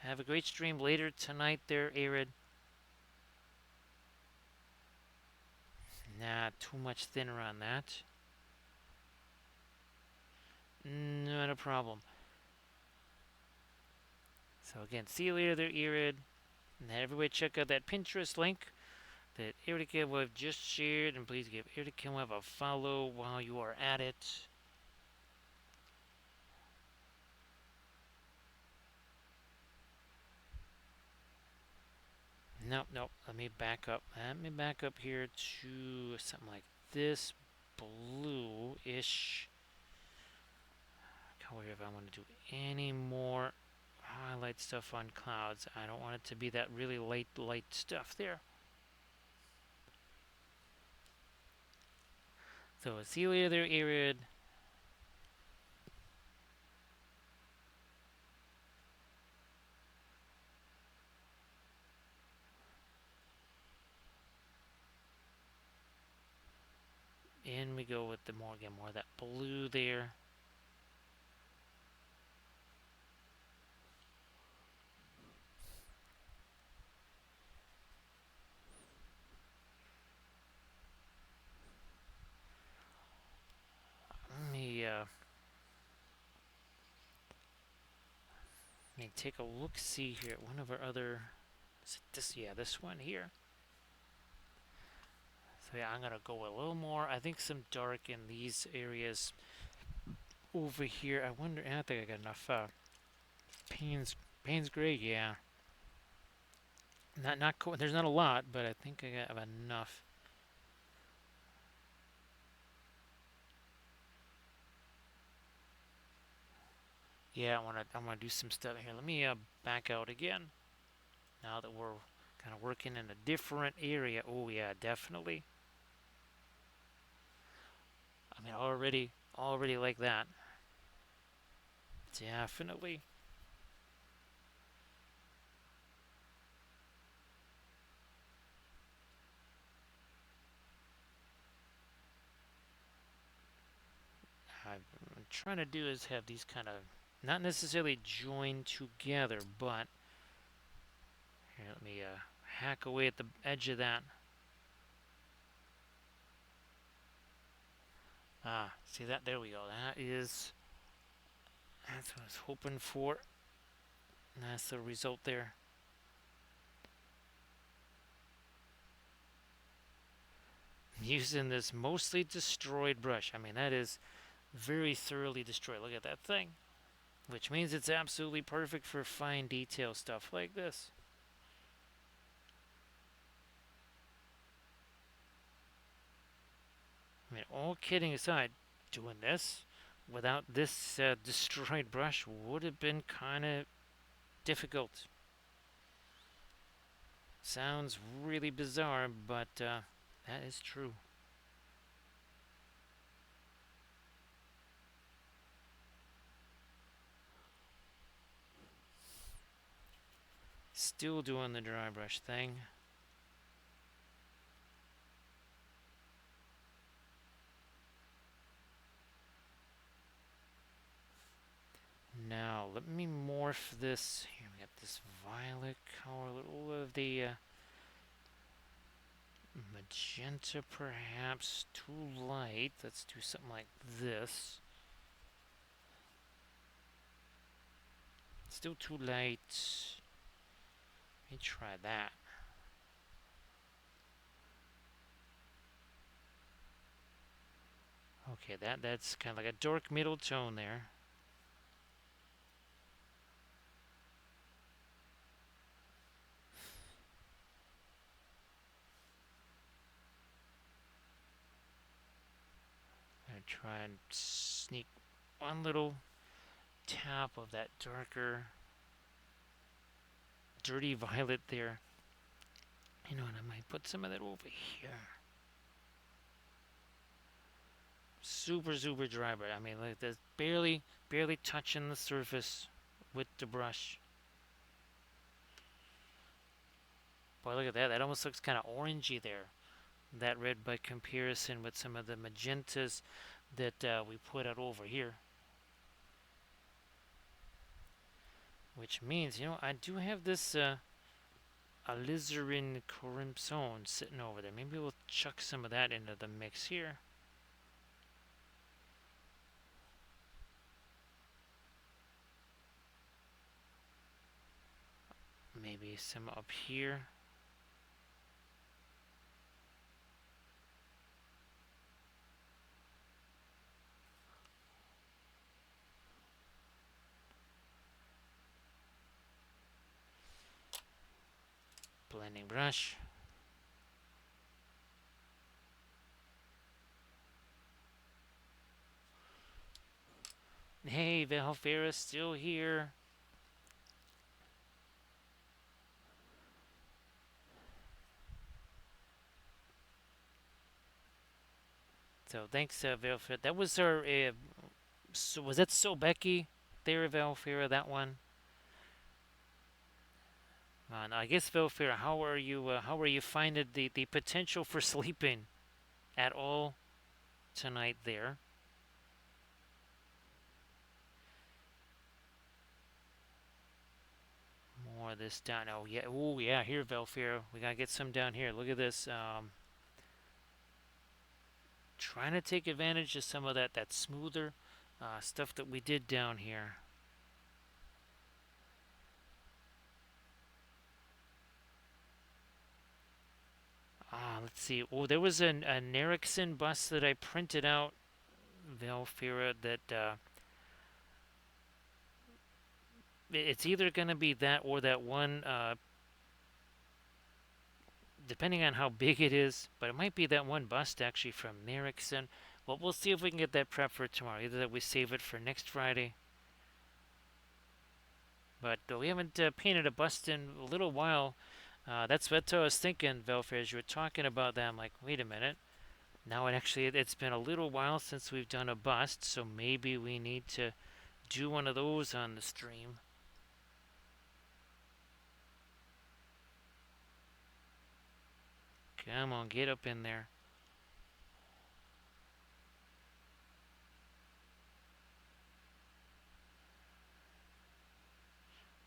Have a great stream later tonight there, Erid. Nah, too much thinner on that. Not a problem. So again, see you later there, Erid. And everybody check out that Pinterest link that Erica will have just shared. And please give Erica a follow while you are at it. Nope, nope. Let me back up. Let me back up here to something like this blue-ish color if I want to do any more highlight stuff on clouds. I don't want it to be that really light stuff there. So see you later there, Erid. In we go with the more of that blue there. Let me take a look-see here at one of our other. Is it this? Yeah, this one here. So yeah, I'm gonna go a little more. I think some dark in these areas over here. I wonder. I don't think I got enough. Payne's gray. Yeah. Not cool. There's not a lot, but I think I got enough. Yeah, I wanna do some stuff here. Let me back out again. Now that we're kind of working in a different area. Oh yeah, definitely. I mean, already like that. Definitely. I'm trying to do is have these kind of not necessarily joined together, but here, let me hack away at the edge of that. Ah, see that? There we go. That's what I was hoping for. That's the result there. Using this mostly destroyed brush. I mean, that is very thoroughly destroyed. Look at that thing. Which means it's absolutely perfect for fine detail stuff like this. I mean, all kidding aside, doing this without this destroyed brush would have been kind of difficult. Sounds really bizarre, but that is true. Still doing the dry brush thing. Now, let me morph this. Here we got this violet color, a little of the magenta perhaps too light. Let's do something like this. Still too light. Let me try that. Okay, that's kind of like a dark middle tone there. I'm gonna try and sneak one little tap of that darker, dirty violet there. You know, and I might put some of that over here. Super, super dry, but I mean, like this, barely touching the surface with the brush. Boy, look at that. That almost looks kind of orangey there. That red by comparison with some of the magentas that we put out over here. Which means, I do have this alizarin crimson sitting over there. Maybe we'll chuck some of that into the mix here. Maybe some up here. Blending brush. Hey, Valfera's still here. So thanks, Valfera. That was our. So was that So Becky there, Valfera? That one. I guess Valfera, how are you? How are you finding the potential for sleeping at all tonight? There. More of this down. Oh yeah. Oh yeah. Here, Valfera. We gotta get some down here. Look at this. Trying to take advantage of some of that smoother stuff that we did down here. Let's see. Oh, there was an Ericsson bus that I printed out, Valfera, that it's either going to be that or that one, depending on how big it is, but it might be that one bust actually from Ericsson. Well, we'll see if we can get that prep for tomorrow. Either that we save it for next Friday. But we haven't painted a bust in a little while. That's what I was thinking, Velfer, as you were talking about that. I'm like, wait a minute. Now, it's been a little while since we've done a bust, so maybe we need to do one of those on the stream. Come on, get up in there.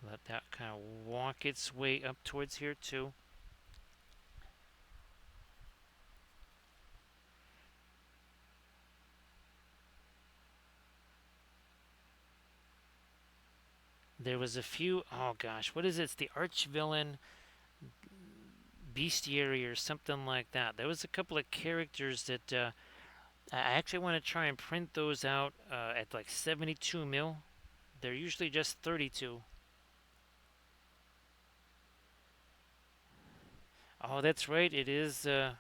Let that kind of walk its way up towards here too. There was a few, oh gosh, what is it? It's the arch villain bestiary or something like that. There was a couple of characters that I actually want to try and print those out at like 72 mil. They're usually just 32. Oh, that's right. It is, well,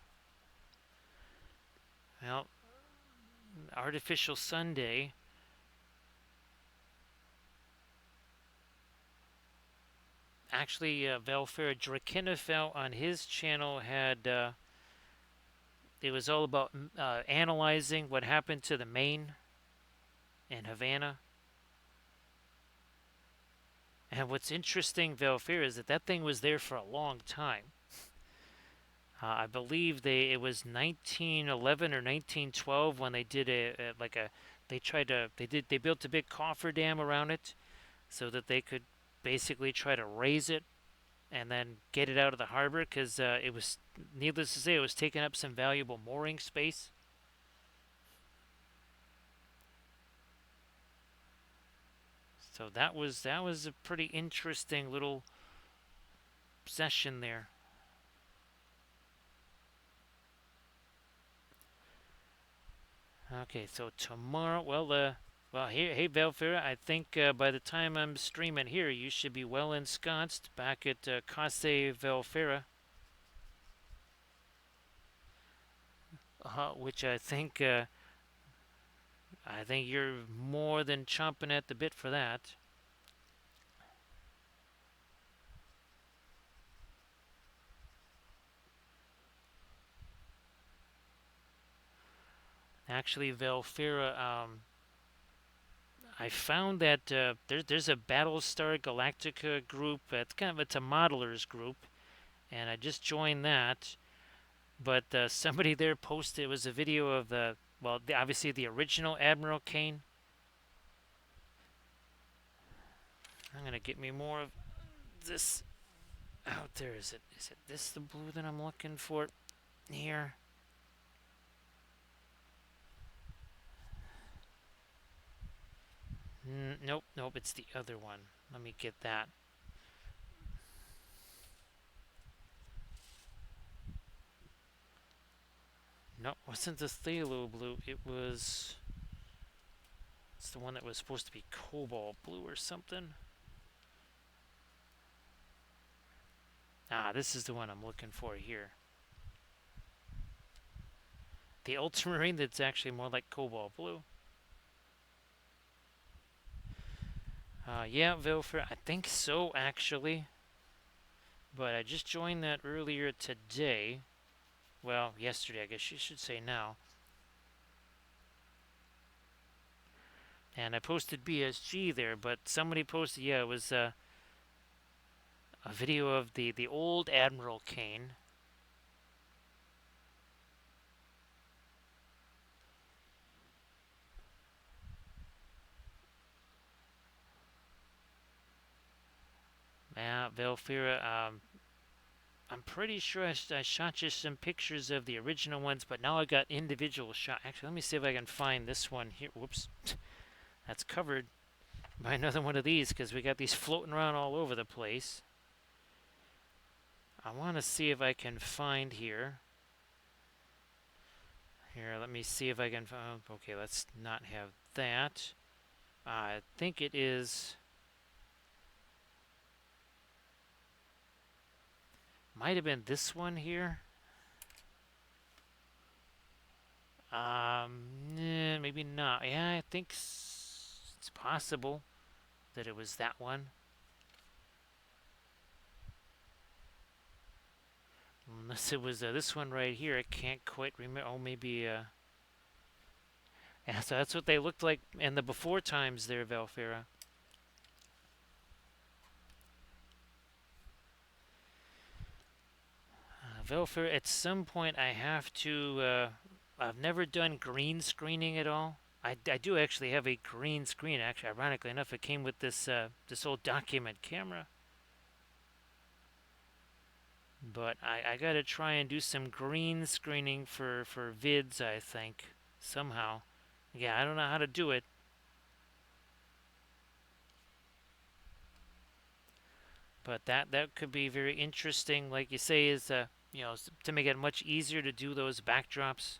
Artificial Sunday. Actually, Valfera Drakenifel on his channel had, it was all about analyzing what happened to the Maine in Havana. And what's interesting, Valfera, is that that thing was there for a long time. I believe it was 1911 or 1912 when they did they built a big cofferdam around it so that they could basically try to raise it and then get it out of the harbor because it was, needless to say, it was taking up some valuable mooring space. So that was a pretty interesting little session there. Okay, so tomorrow, hey Valfera, I think by the time I'm streaming here, you should be well ensconced back at Case Valfera, which I think you're more than chomping at the bit for that. Actually, Valfera, I found that there's a Battlestar Galactica group. It's a modelers group, and I just joined that. But somebody there posted, it was a video of obviously the original Admiral Kane. I'm gonna get me more of this out there. Is it this the blue that I'm looking for here? Nope, nope, it's the other one. Let me get that. No, wasn't the phthalo blue. It's the one that was supposed to be cobalt blue or something. Ah, this is the one I'm looking for here. The ultramarine that's actually more like cobalt blue. Yeah, Vilfer, I think so actually. But I just joined that earlier today. Well, yesterday, I guess you should say now. And I posted BSG there, but somebody posted, yeah, it was a video of the old Admiral Kane. Yeah, Velfira, I'm pretty sure I shot you some pictures of the original ones, but now I got individual shot. Actually, let me see if I can find this one here. Whoops. That's covered by another one of these because we got these floating around all over the place. I want to see if I can find here. Here, let me see if I can find. Okay, let's not have that. I think it is. Might have been this one here. Maybe not. Yeah, I think it's possible that it was that one. Unless it was this one right here. I can't quite remember. Oh, maybe. Yeah, so that's what they looked like in the before times there, Valfera. Valfera, at some point I have to. I've never done green screening at all. I do actually have a green screen. Actually, ironically enough, it came with this old document camera. But I gotta try and do some green screening for vids, I think. Somehow. Yeah, I don't know how to do it. But that could be very interesting, like you say, is to make it much easier to do those backdrops.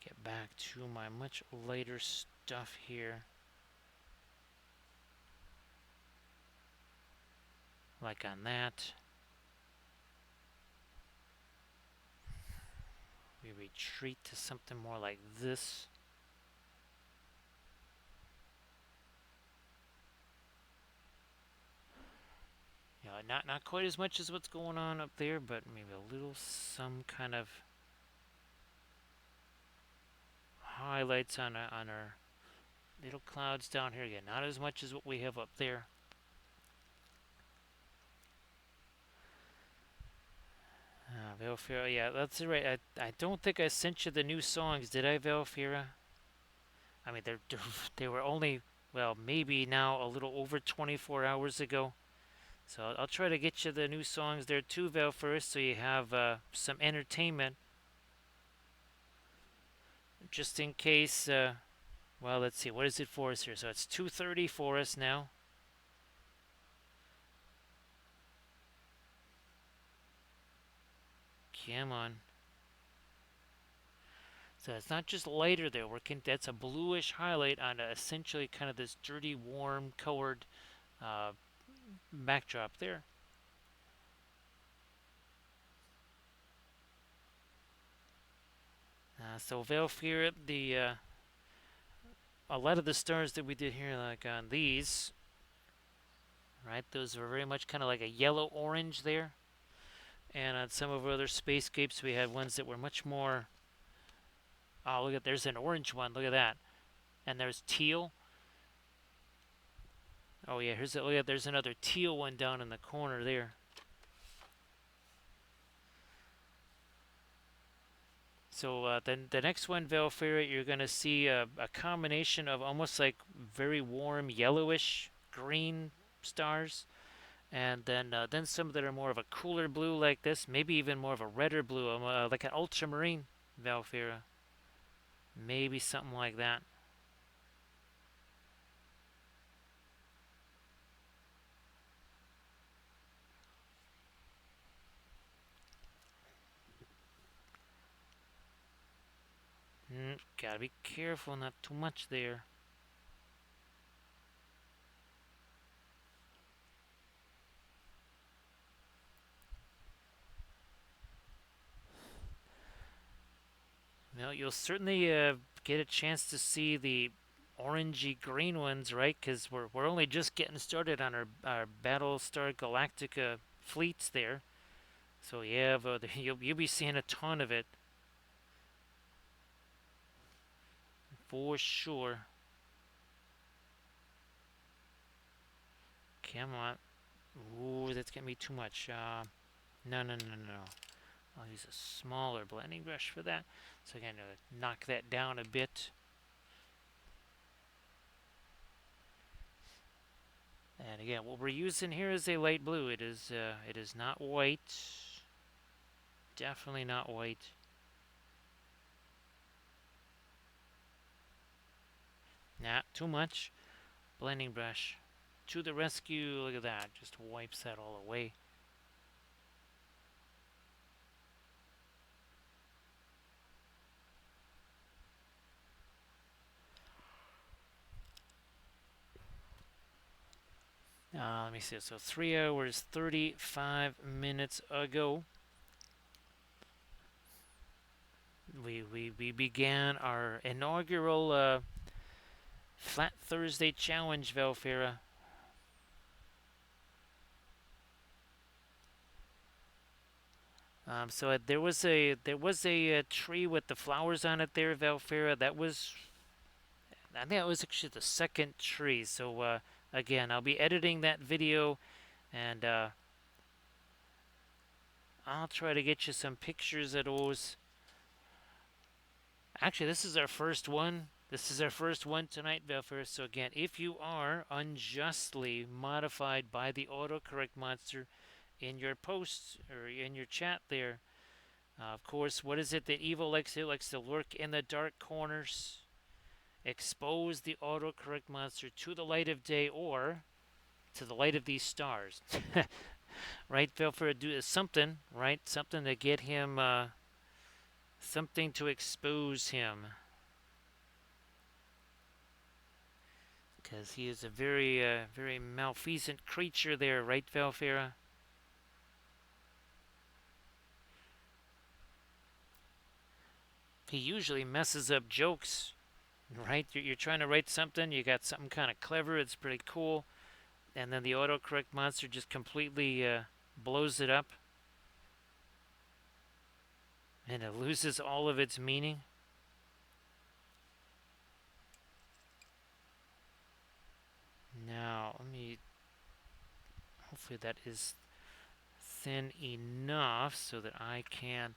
Get back to my much lighter stuff here. Like on that. We retreat to something more like this. Not quite as much as what's going on up there, but maybe a little some kind of highlights on our little clouds down here. Again, not as much as what we have up there. Valfira, yeah, that's right. I don't think I sent you the new songs, did I, Valfira? I mean, they were only, well, maybe now a little over 24 hours ago. So I'll try to get you the new songs there too, Valfira, so you have some entertainment. Just in case, well, let's see, what is it for us here? So it's 2:30 for us now. Come on. So it's not just lighter there. That's a bluish highlight on essentially kind of this dirty, warm colored uh, backdrop there. So Valfir, the a lot of the stars that we did here, like on these, right? Those were very much kind of like a yellow-orange there. And on some of our other Spacescapes, we had ones that were much more. Oh, look at there's an orange one. Look at that. And there's teal. Oh yeah, look at there's another teal one down in the corner there. So then the next one, Valfira, you're going to see a combination of almost like very warm yellowish green stars, and then some that are more of a cooler blue like this, maybe even more of a redder blue, like an ultramarine, Valfira. Maybe something like that. Gotta be careful, not too much there. Well, you'll certainly get a chance to see the orangey green ones, right? Because we're only just getting started on our Battlestar Galactica fleets there. So yeah, but you'll be seeing a ton of it for sure. Come on. Ooh, that's gonna be too much. No, no, no, no. I'll use a smaller blending brush for that. So I'm gonna knock that down a bit. And again, what we're using here is a light blue. It is not white. Definitely not white. Nah, too much. Blending brush to the rescue. Look at that. Just wipes that all away. Let me see. So 3 hours, 35 minutes ago. we began our inaugural Flat Thursday challenge, Velfira. So there was a tree with the flowers on it there, Velfira. I think that was actually the second tree. So again, I'll be editing that video, and I'll try to get you some pictures of those. Actually, this is our first one. This is our first one tonight, Velfira. So again, if you are unjustly modified by the autocorrect monster in your posts or in your chat there, of course, what is it that evil likes to do? It likes to lurk in the dark corners, expose the autocorrect monster to the light of day or to the light of these stars. Right, Velfira, do something, right? Something to get him, something to expose him. Because he is a very malfeasant creature there, right, Velfira? He usually messes up jokes, right? You're trying to write something, you got something kind of clever, it's pretty cool, and then the autocorrect monster just completely blows it up, and it loses all of its meaning. Now, hopefully that is thin enough so that I can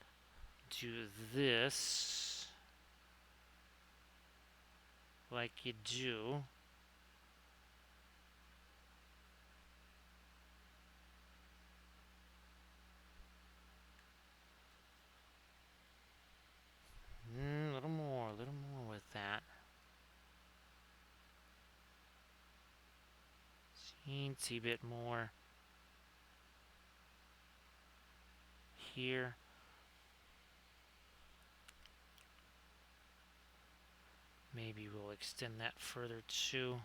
do this like you do. A little more with that. Teensy bit more here. Maybe we'll extend that further too.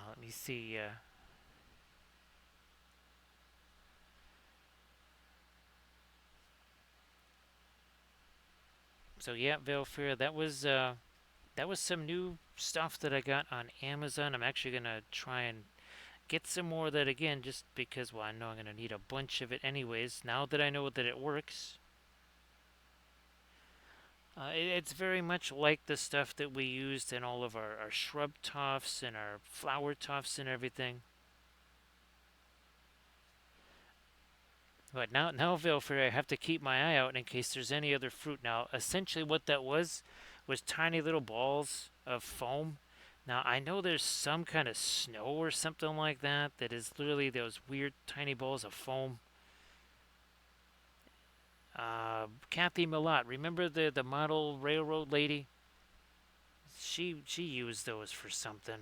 Let me see. So yeah, Velfira, that was some new stuff that I got on Amazon. I'm actually gonna try and get some more of that again, just because, well, I know I'm gonna need a bunch of it anyways. Now that I know that it works, it's very much like the stuff that we used in all of our shrub tufts and our flower tufts and everything. But now, Vilfrey, I have to keep my eye out in case there's any other fruit. Now, essentially, what that was tiny little balls of foam. Now, I know there's some kind of snow or something like that that is literally those weird tiny balls of foam. Kathy Millot, remember the model railroad lady? She used those for something.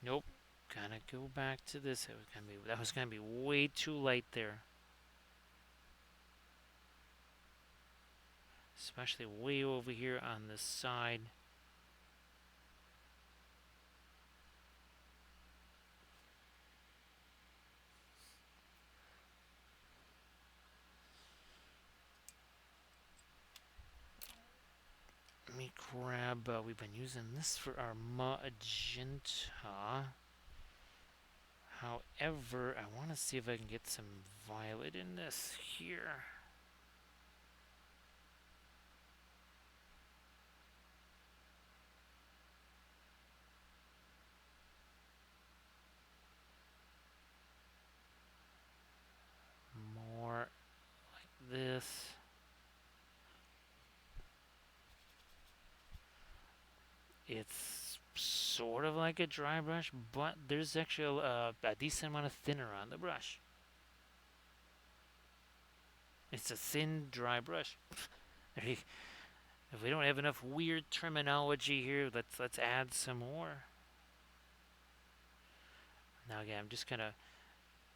Nope. Gotta go back to this. That was gonna be way too light there. Especially way over here on this side. Let me grab, we've been using this for our magenta. However, I want to see if I can get some violet in this here. More like this. It's sort of like a dry brush, but there's actually a decent amount of thinner on the brush. It's a thin, dry brush. If we don't have enough weird terminology here, let's add some more. Now again, I'm just gonna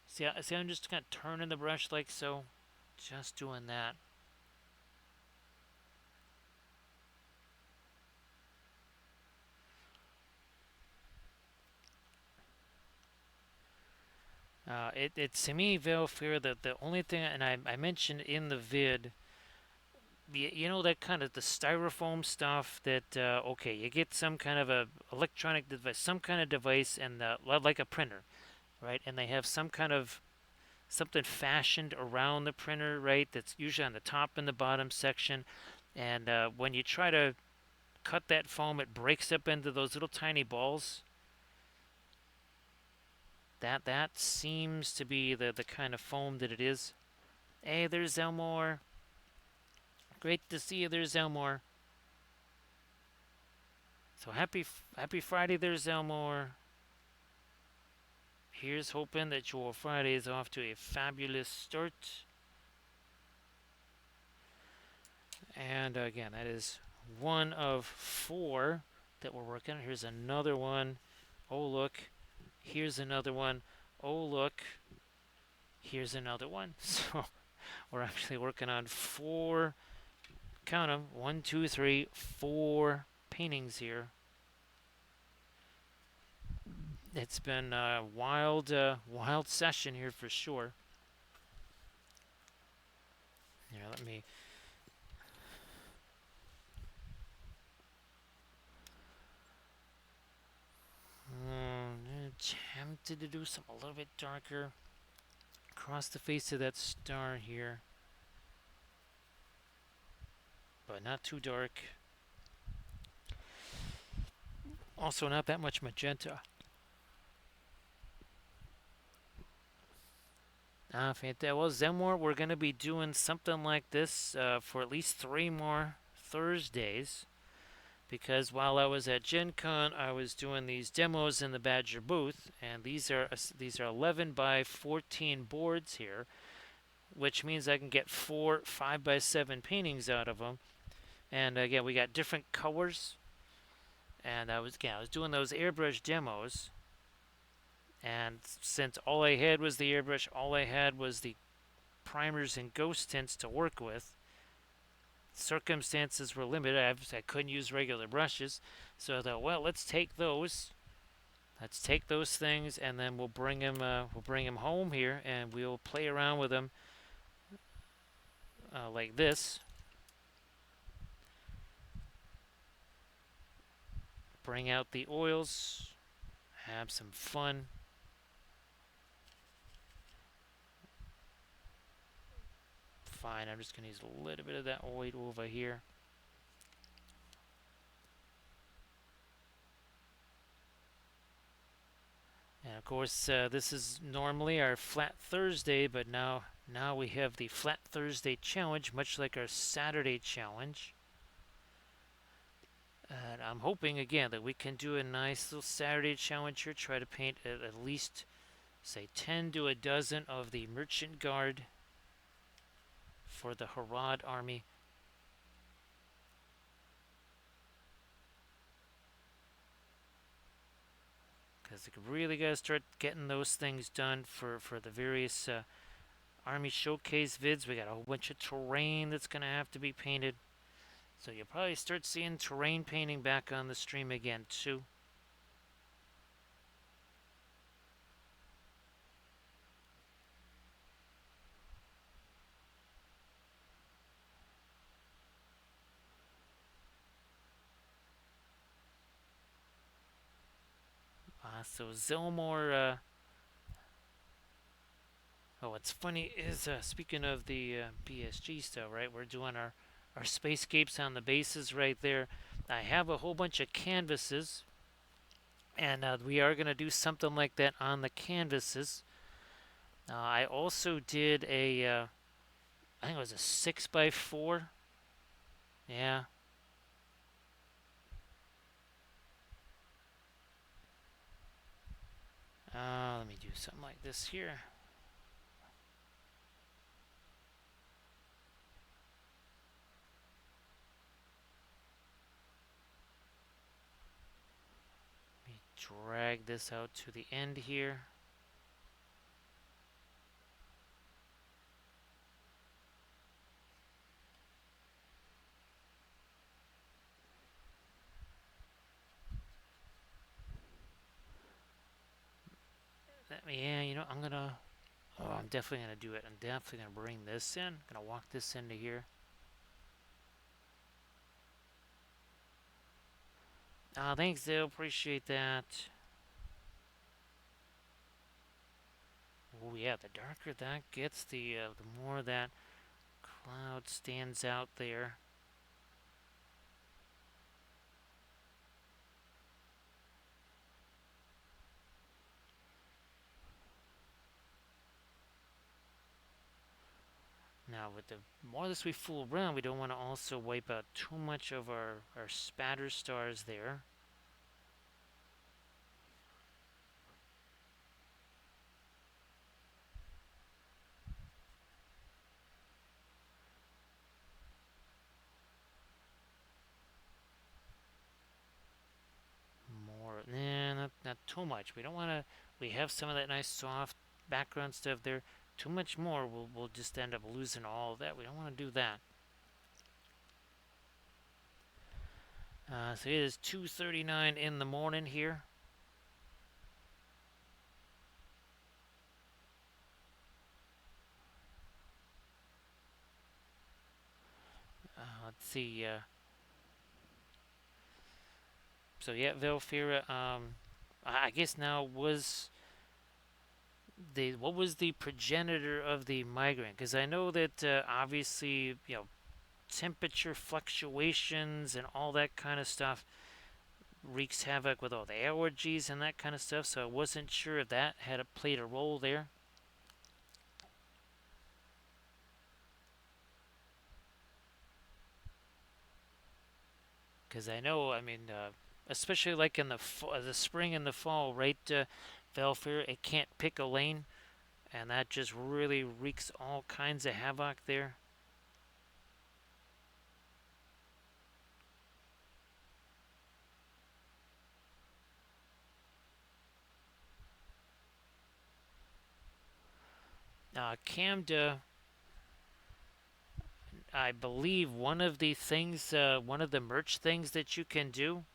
see. I'm just gonna turning the brush like so. Just doing that. It's to me, Velfair, that the only thing, and I mentioned in the vid, you know that kind of the styrofoam stuff that okay, you get some kind of a electronic device, some kind of device, and like a printer, right? And they have some kind of something fashioned around the printer, right? That's usually on the top and the bottom section, and when you try to cut that foam, it breaks up into those little tiny balls. That seems to be the kind of foam that it is. Hey, there's Elmore. Great to see you. There's Elmore. So happy Friday. There's Elmore. Here's hoping that your Friday is off to a fabulous start. And again, that is one of 4 that we're working on. Here's another one. Oh, look. Here's another one. Oh, look. Here's another one. So we're actually working on 4, count them, 1, 2, 3, 4 paintings here. It's been a wild session here for sure. Here, let me. Tempted to do something a little bit darker across the face of that star here, but not too dark. Also, not that much magenta. Fantastic. Well, Zenmore, we're going to be doing something like this for at least 3 more Thursdays. Because while I was at Gen Con, I was doing these demos in the Badger booth, and these are 11 by 14 boards here, which means I can get 4 5 by 7 paintings out of them. And again, we got different colors, and I was doing those airbrush demos. And since all I had was the airbrush, all I had was the primers and ghost tints to work with, circumstances were limited. I couldn't use regular brushes, so I thought, well, let's take those things, and then we'll bring them home here, and we'll play around with them like this. Bring out the oils, have some fun. Fine, I'm just going to use a little bit of that white over here. And of course, this is normally our Flat Thursday, but now we have the Flat Thursday challenge, much like our Saturday challenge. And I'm hoping again that we can do a nice little Saturday challenge here. Try to paint at least, say, 10 to a dozen of the Merchant Guard for the Harad army. Because we really got to start getting those things done for the various army showcase vids. We got a whole bunch of terrain that's going to have to be painted. So you'll probably start seeing terrain painting back on the stream again too. So Zelmore, oh, what's funny is, speaking of the BSG stuff, right, we're doing our Spacescapes on the bases right there. I have a whole bunch of canvases, and we are going to do something like that on the canvases. I also did I think it was a 6 by 4. Yeah. Let me do something like this here. Let me drag this out to the end here. Yeah, I'm gonna. Oh, I'm definitely gonna do it. I'm definitely gonna bring this in. Gonna walk this into here. Thanks, Dale. Appreciate that. Oh yeah, the darker that gets, the more that cloud stands out there. Now, with the more this we fool around, we don't want to also wipe out too much of our spatter stars there. More, nah, not too much. We don't want to. We have some of that nice soft background stuff there. Too much more, we'll just end up losing all of that. We don't want to do that. So it is 2:39 in the morning here. Let's see. So yeah, Velfira. I guess now was the what was the progenitor of the migraine? Because I know that obviously temperature fluctuations and all that kind of stuff wreaks havoc with all the allergies and that kind of stuff. So I wasn't sure if that had played a role there. Because I know, I mean, especially like in the spring and the fall, right? Velfir, it can't pick a lane, and that just really wreaks all kinds of havoc there. Camda, I believe one of the things, one of the merch things that you can do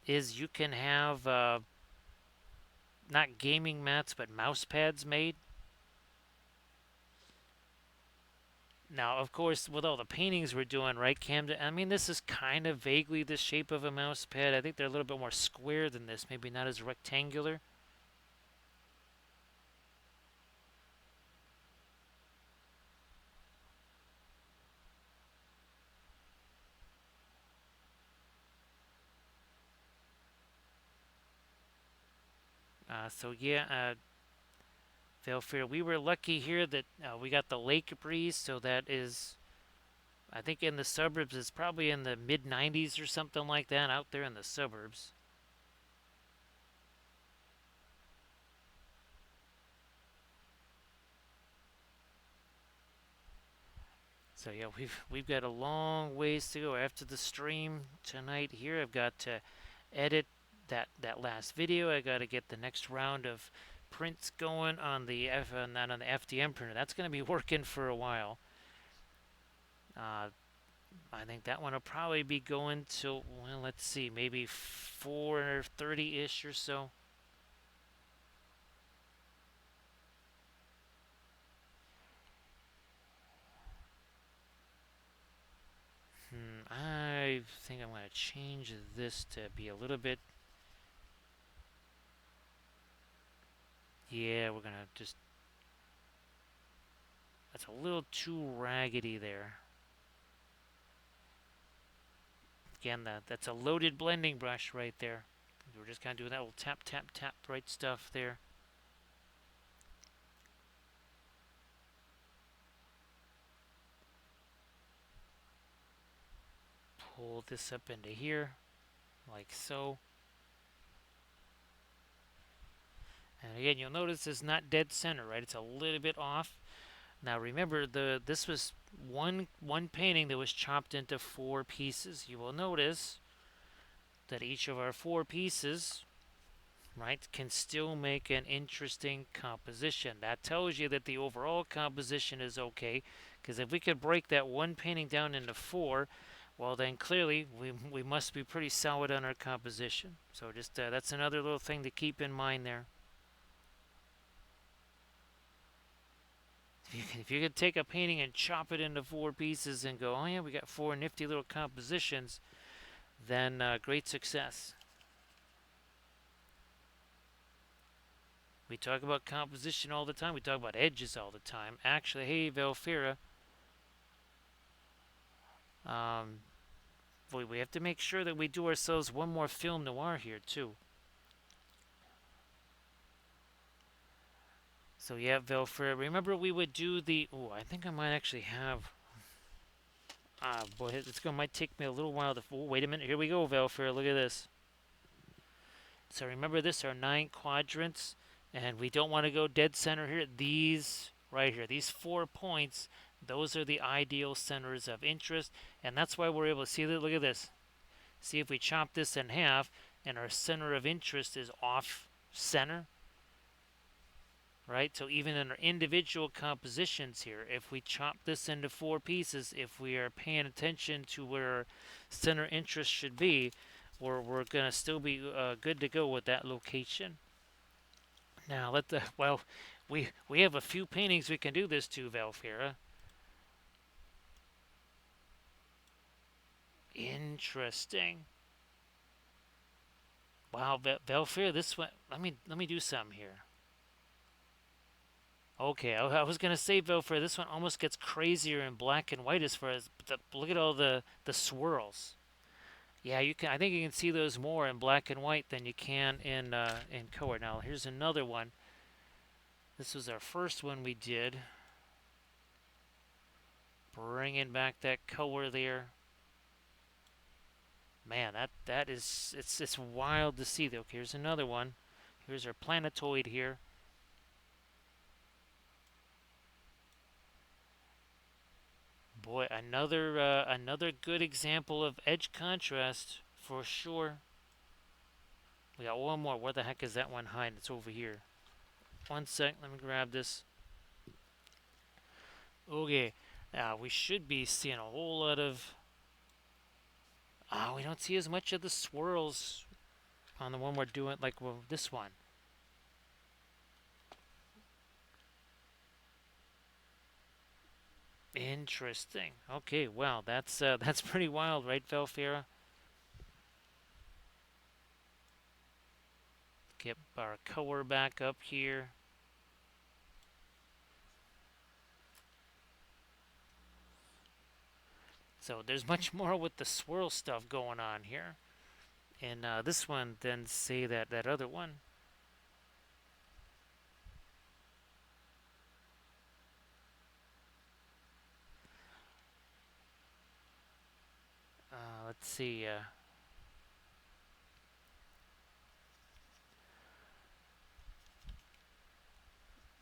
is you can have not gaming mats but mouse pads made. Now, of course, with all the paintings we're doing, right, Camden? I mean, this is kind of vaguely the shape of a mouse pad. I think they're a little bit more square than this, maybe not as rectangular. So yeah, Velfir, we were lucky here that we got the lake breeze, so that is, I think in the suburbs, it's probably in the mid 90s or something like that out there in the suburbs. So yeah, we've got a long ways to go after the stream tonight. Here, I've got to edit that last video. I got to get the next round of prints going on the not on the FDM printer. That's going to be working for a while. Uh, I think that one will probably be going till, well, let's see, maybe 4:30 ish or so. I think I'm going to change this to be a little bit. Yeah, we're going to just. That's a little too raggedy there. Again, that's a loaded blending brush right there. We're just kind of doing that little tap, tap, tap right stuff there. Pull this up into here, like so. And again, you'll notice it's not dead center, right? It's a little bit off. Now remember, this was one painting that was chopped into four pieces. You will notice that each of our four pieces, right, can still make an interesting composition. That tells you that the overall composition is okay, because if we could break that one painting down into four, well then clearly we must be pretty solid on our composition. So just that's another little thing to keep in mind there. If you could take a painting and chop it into four pieces and go, oh yeah, we got four nifty little compositions, then great success. We talk about composition all the time. We talk about edges all the time. Actually, hey, Velfira, um, we have to make sure that we do ourselves one more film noir here, too. So, yeah, Velfira, remember we would do the. Oh, I think I might actually have. Ah, boy, might take me a little while to. Oh, wait a minute. Here we go, Velfira. Look at this. So remember this are 9 quadrants, and we don't want to go dead center here. These right here, these 4 points, those are the ideal centers of interest, and that's why we're able to see that. Look at this. See if we chop this in half, and our center of interest is off center, right? So even in our individual compositions here, if we chop this into 4 pieces, if we are paying attention to where our center interest should be, we're going to still be good to go with that location. Now we have a few paintings we can do this to, Valfira. Interesting. Wow, Valfira, this one. Let me do some here. Okay, I was gonna say Valfira, this one almost gets crazier in black and white as far as look at all the swirls. Yeah, you can. I think you can see those more in black and white than you can in color. Now here's another one. This was our first one we did. Bringing back that color there. Man, that is it's wild to see though. Okay, here's another one. Here's our planetoid here. Boy, another good example of edge contrast for sure. We got one more. Where the heck is that one hiding? It's over here. One sec. Let me grab this. Okay. We should be seeing a whole lot of. We don't see as much of the swirls on the one we're doing, like this one. Interesting. Okay, well, that's pretty wild, right, Velfira? Get our color back up here. So there's much more with the swirl stuff going on here. And this one than say that other one. Let's see.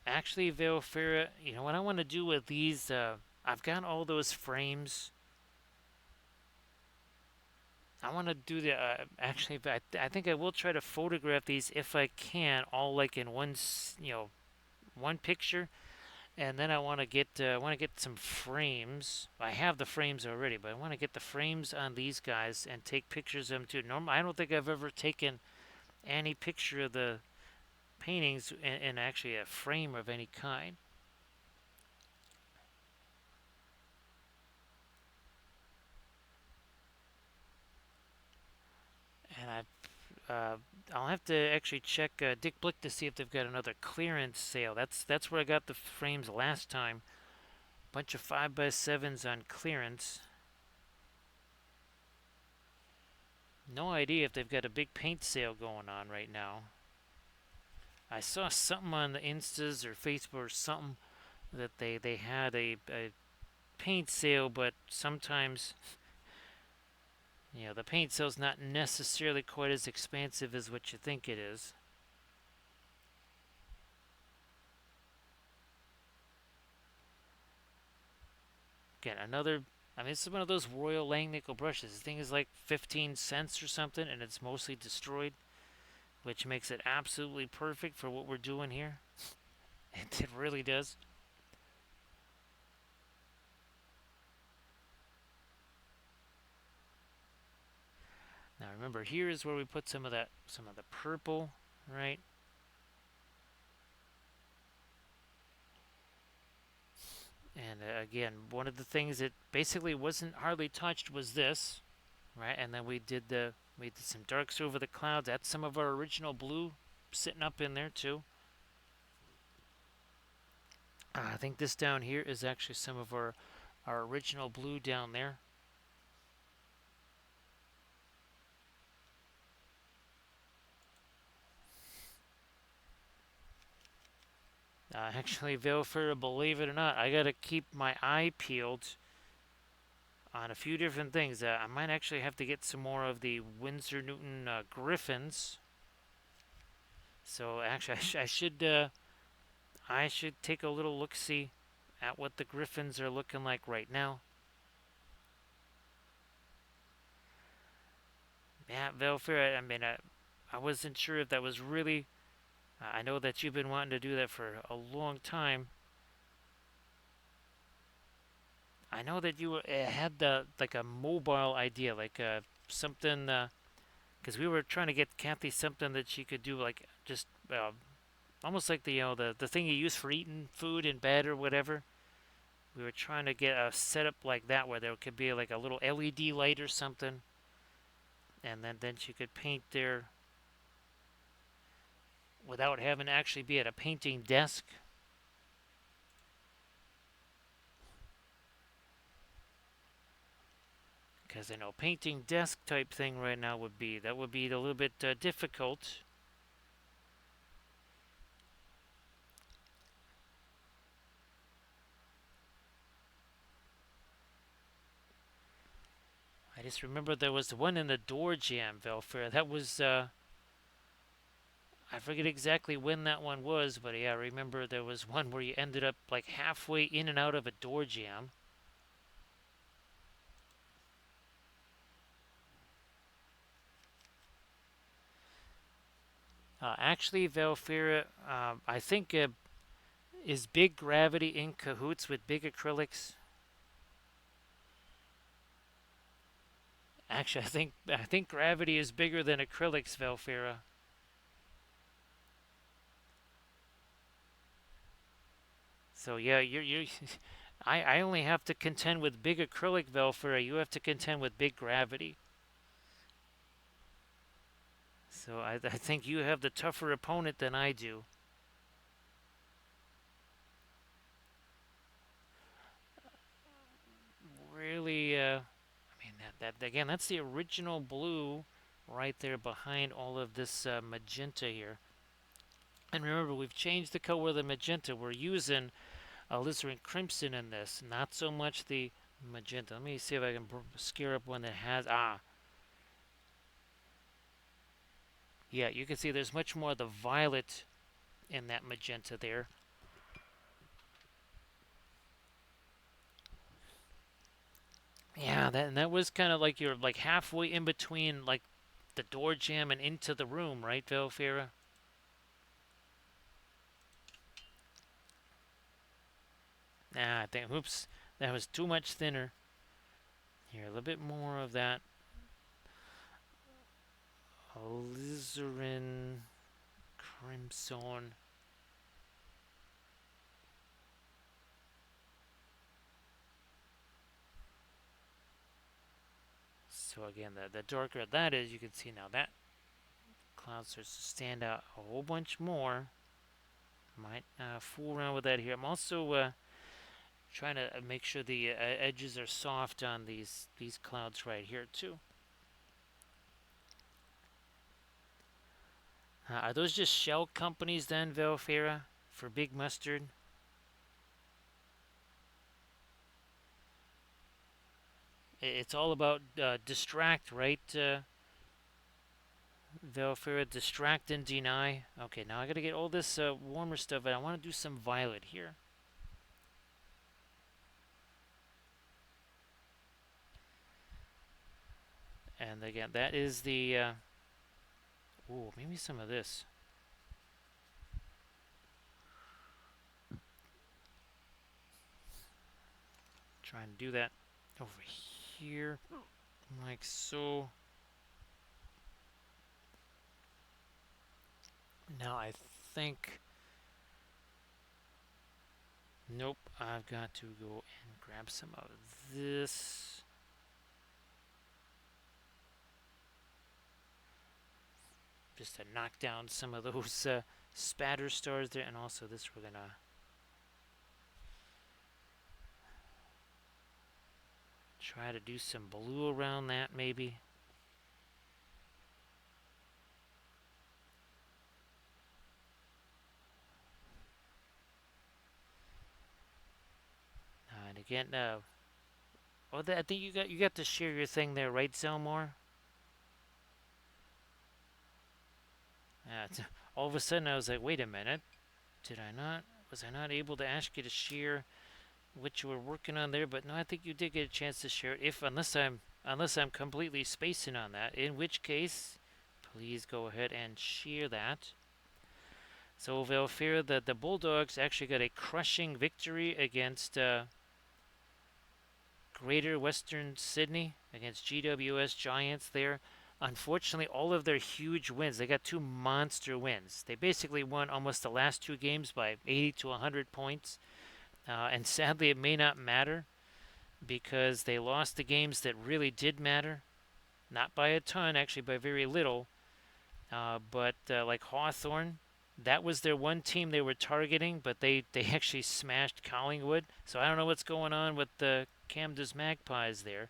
Actually, Velfira, you know what I want to do with these? I've got all those frames. I want to do the actually, I think I will try to photograph these if I can, all like in one, one picture, and then I want to get some frames. I have the frames already, but I want to get the frames on these guys and take pictures of them too. Normally, I don't think I've ever taken any picture of the paintings in actually a frame of any kind. And I'll have to actually check Dick Blick to see if they've got another clearance sale. That's where I got the frames last time. Bunch of 5x7s on clearance. No idea if they've got a big paint sale going on right now. I saw something on the Instas or Facebook or something that they had a paint sale, but sometimes the paint sale's not necessarily quite as expansive as what you think it is. Again, this is one of those Royal Langnickel brushes. This thing is like 15 cents or something, and it's mostly destroyed, which makes it absolutely perfect for what we're doing here. It really does. Now remember, here is where we put some of the purple, right? And again, one of the things that basically wasn't hardly touched was this, right? And then we did some darks over the clouds. That's some of our original blue sitting up in there too. I think this down here is actually some of our original blue down there. Actually, Vilfer, believe it or not, I gotta keep my eye peeled on a few different things. I might actually have to get some more of the Winsor Newton Griffins. So actually, I should take a little look see at what the Griffins are looking like right now. Yeah, Velfair. I mean, I wasn't sure if that was really. I know that you've been wanting to do that for a long time. I know that you had the like a mobile idea, like something. Because we were trying to get Kathy something that she could do, like just almost like the the thing you use for eating food in bed or whatever. We were trying to get a setup like that where there could be like a little LED light or something, and then she could paint there without having to actually be at a painting desk. Because I know painting desk type thing right now would be a little bit difficult. I just remember there was one in the door jam, Velfair. That was I forget exactly when that one was, but yeah, I remember there was one where you ended up like halfway in and out of a door jam. Actually, Velfira, I think is Big Gravity in cahoots with Big Acrylics? Actually, I think Gravity is bigger than Acrylics, Velfira. So yeah, you're I only have to contend with Big Acrylic, Velfira. You have to contend with Big Gravity. So I think you have the tougher opponent than I do. Really, I mean that again. That's the original blue, right there behind all of this magenta here. And remember, we've changed the color of the magenta. We're using alizarin crimson in this, not so much the magenta. Let me see if I can scare up one that has yeah. You can see there's much more of the violet in that magenta there. Yeah, that was kind of like you're like halfway in between like the door jam and into the room, right, Velfira? Nah, I think, oops, that was too much thinner. Here, a little bit more of that alizarin crimson. So again, the darker that is, you can see now that cloud starts to stand out a whole bunch more. Might fool around with that here. I'm also trying to make sure the edges are soft on these clouds right here too. Are those just shell companies then, Velfira, for Big Mustard? It's all about distract, right? Velfira, distract and deny. Okay, now I gotta get all this warmer stuff, and I want to do some violet here. And again, that is the. Ooh, maybe some of this. Try and do that over here, like so. Now I think. Nope, I've got to go and grab some of this. Just to knock down some of those spatter stars there. And also this we're going to try to do some blue around that maybe. And again, oh, I think you got to share your thing there, right, Zelmore? All of a sudden I was like, wait a minute, did I not? Was I not able to ask you to share what you were working on there? But no, I think you did get a chance to share it. If unless I'm completely spacing on that, in which case, please go ahead and share that. So Valfira, the Bulldogs actually got a crushing victory against Greater Western Sydney, against GWS Giants there. Unfortunately, all of their huge wins, they got two monster wins. They basically won almost the last two games by 80 to 100 points. And sadly, it may not matter because they lost the games that really did matter. Not by a ton, actually, by very little. But like Hawthorn, that was their one team they were targeting, but they actually smashed Collingwood. So I don't know what's going on with the Camden's Magpies there.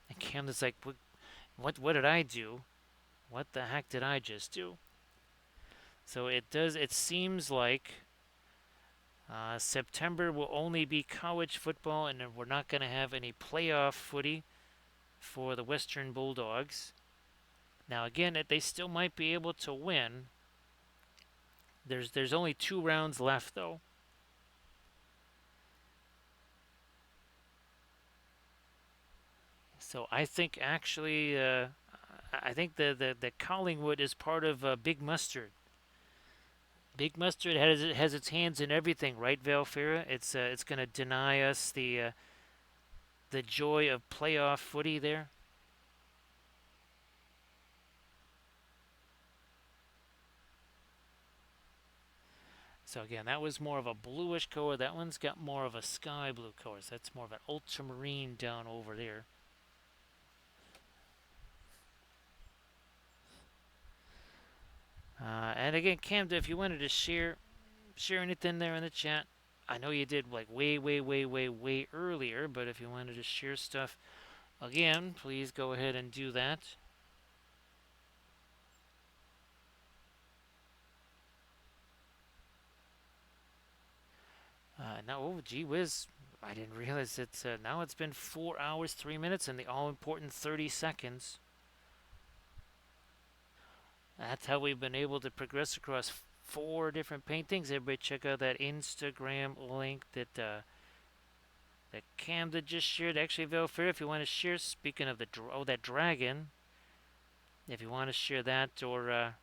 And Camden's like, what did I do? What the heck did I just do? So it seems like September will only be college football, and we're not going to have any playoff footy for the Western Bulldogs. Now again, they still might be able to win. There's only 2 rounds left though. So I think actually, I think the Collingwood is part of Big Mustard. Big Mustard has its hands in everything, right, Valfira? It's going to deny us the joy of playoff footy there. So again, that was more of a bluish color. That one's got more of a sky blue color. So that's more of an ultramarine down over there. And again, Camden, if you wanted to share anything there in the chat, I know you did like way earlier, but if you wanted to share stuff again, please go ahead and do that. Now, oh, gee whiz, I didn't realize it's now it's been 4 hours, 3 minutes, and the all important 30 seconds. That's how we've been able to progress across 4 different paintings. Everybody check out that Instagram link that Camden just shared. Actually, Velfair, if you want to share, speaking of that dragon, if you want to share that, or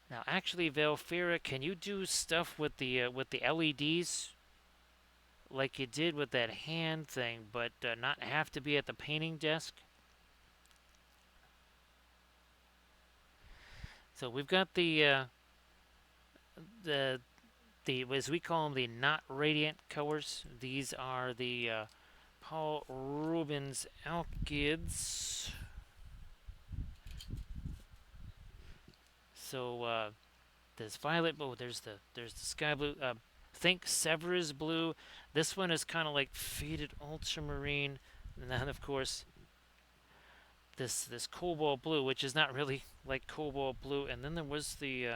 now actually, Velfira, can you do stuff with the LEDs like you did with that hand thing, but not have to be at the painting desk? So we've got the as we call them, the not radiant colors. These are the Paul Rubens Alkids. So there's violet. Oh, there's the sky blue. Think Severus blue. This one is kind of like faded ultramarine, and then of course this cobalt blue, which is not really like cobalt blue. And then there was the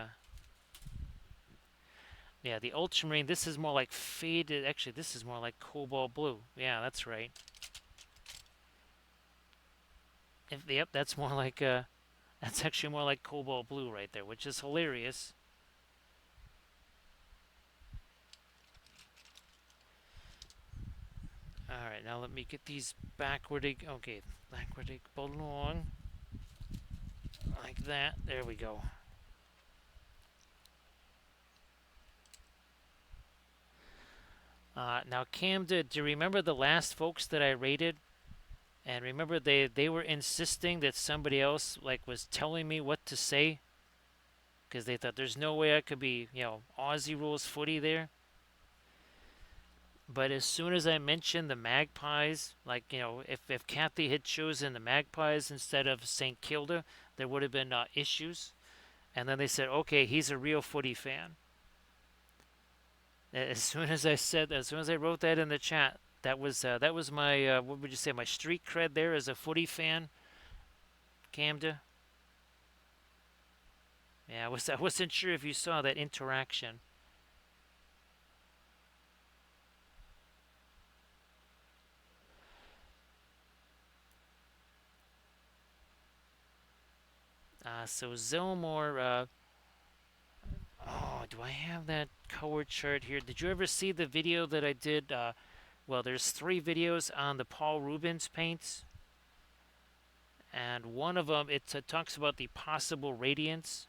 yeah, the ultramarine. This is more like faded. Actually, this is more like cobalt blue. Yeah, that's right. Yep, that's more like that's actually more like cobalt blue right there, which is hilarious. All right, now let me get these backward. Okay, backward belong like that. There we go. Now, Cam, do you remember the last folks that I rated? And remember, they were insisting that somebody else like was telling me what to say because they thought there's no way I could be, Aussie rules footy there. But as soon as I mentioned the Magpies, like, if Kathy had chosen the Magpies instead of St. Kilda, there would have been issues. And then they said, okay, he's a real footy fan. As soon as I wrote that in the chat, that was my what would you say, my street cred there as a footy fan, Camda. Yeah, I wasn't sure if you saw that interaction. So Zilmore, oh, do I have that color chart here? Did you ever see the video that I did? Well, there's three videos on the Paul Rubens paints, and one of them it talks about the possible radiance.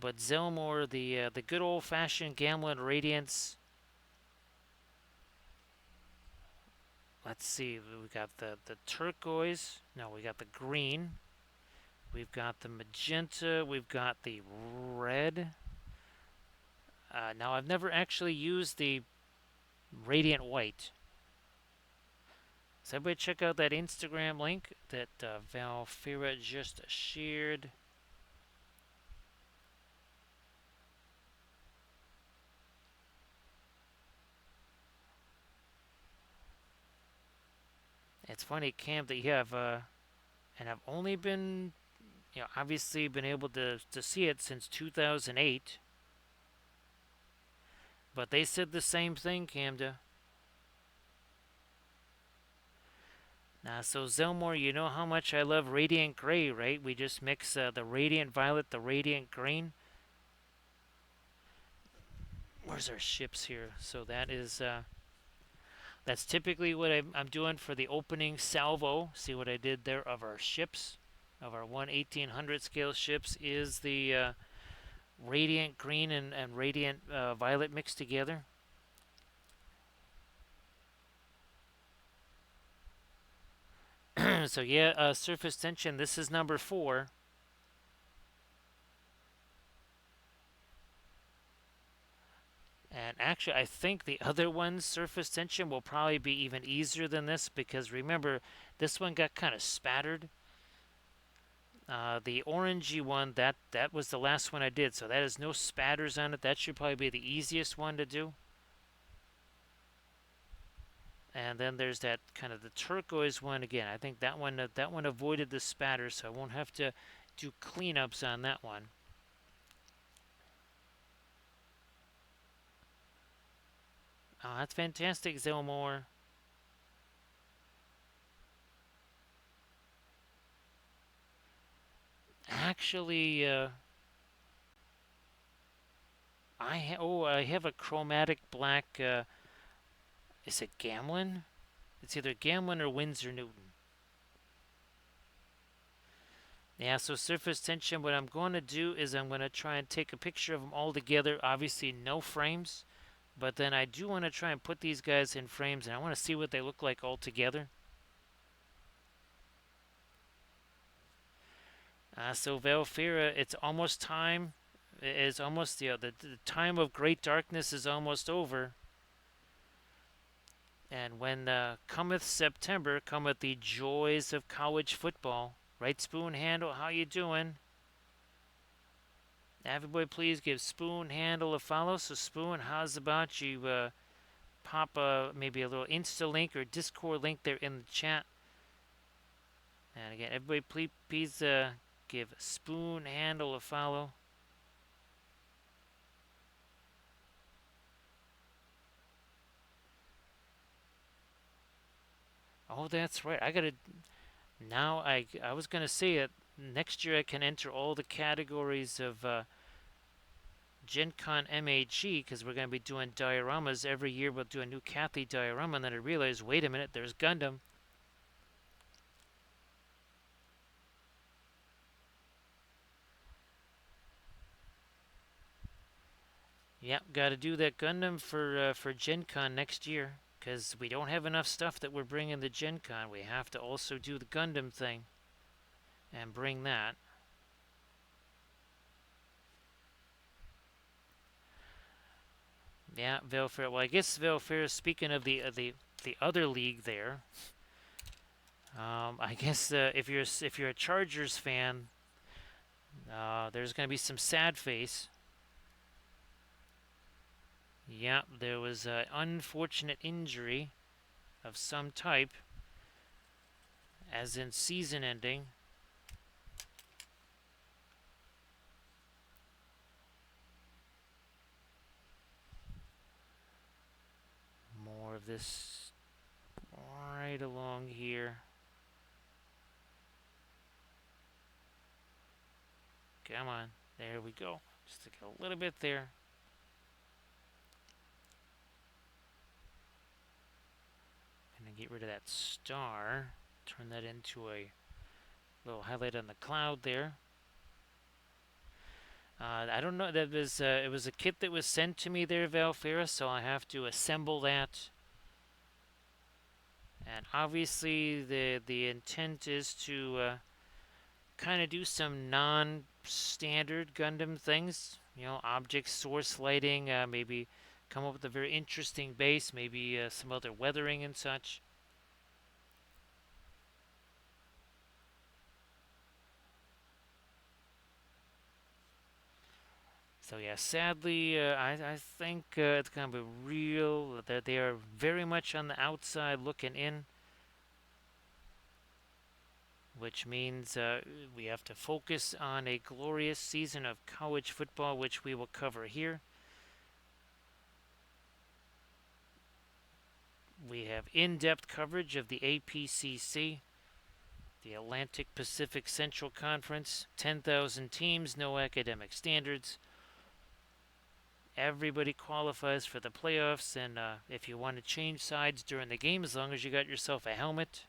But Zilmore, the good old-fashioned Gamlin radiance. Let's see, we got the turquoise. No, we got the green. We've got the magenta. We've got the red. Now, I've never actually used the radiant white. So everybody check out that Instagram link that Valfira just shared. It's funny, Cam, that you have, and I've only been, obviously been able to see it since 2008. But they said the same thing, Camda. So Zelmore, you know how much I love Radiant Gray, right? We just mix the Radiant Violet, the Radiant Green. Where's our ships here? So that's typically what I'm doing for the opening salvo. See what I did there of our ships, of our 1/1800 scale ships, is the Radiant Green and Radiant Violet mixed together. So yeah, surface tension, this is number 4. And actually, I think the other one's surface tension will probably be even easier than this because remember, this one got kind of spattered. The orangey one, that was the last one I did, so that has no spatters on it. That should probably be the easiest one to do. And then there's that kind of the turquoise one again. I think that one avoided the spatter, so I won't have to do cleanups on that one. Oh, that's fantastic, Zilmore. Actually, I have a chromatic black. Is it Gamlin? It's either Gamlin or Windsor Newton. Yeah, so surface tension, what I'm going to do is I'm going to try and take a picture of them all together. Obviously, no frames. But then I do want to try and put these guys in frames, and I want to see what they look like all together. So Valfira, it's almost time. It's almost, the time of great darkness is almost over. And when cometh September, cometh the joys of college football. Right, Spoon Handle, how you doing? Everybody please give Spoon Handle a follow. So Spoon, how's about you pop maybe a little Insta link or Discord link there in the chat. And again, everybody please give Spoon Handle a follow. Oh, that's right. I was gonna say it. Next year I can enter all the categories of Gen Con MAG because we're gonna be doing dioramas every year. We'll do a new Kathy diorama, and then I realized, wait a minute, there's Gundam. Yep, got to do that Gundam for Gen Con next year because we don't have enough stuff that we're bringing to Gen Con. We have to also do the Gundam thing and bring that. Yeah, Velfair. Well, I guess Velfair. Speaking of the other league there, I guess if you're a Chargers fan, there's going to be some sad face. Yeah, there was an unfortunate injury of some type, as in season ending. More of this right along here. Come on. There we go. Just like a little bit there. Gonna get rid of that star. Turn that into a little highlight on the cloud there. I don't know. That was it was a kit that was sent to me there, Valfera, so I have to assemble that. And obviously, the intent is to kind of do some non-standard Gundam things. You know, object source lighting. Maybe come up with a very interesting base. Maybe some other weathering and such. So yeah, sadly, I think it's gonna be real. That they are very much on the outside looking in, which means we have to focus on a glorious season of college football, which we will cover here. We have in-depth coverage of the APCC, the Atlantic Pacific Central Conference, 10,000 teams, no academic standards. Everybody qualifies for the playoffs, and if you want to change sides during the game, as long as you got yourself a helmet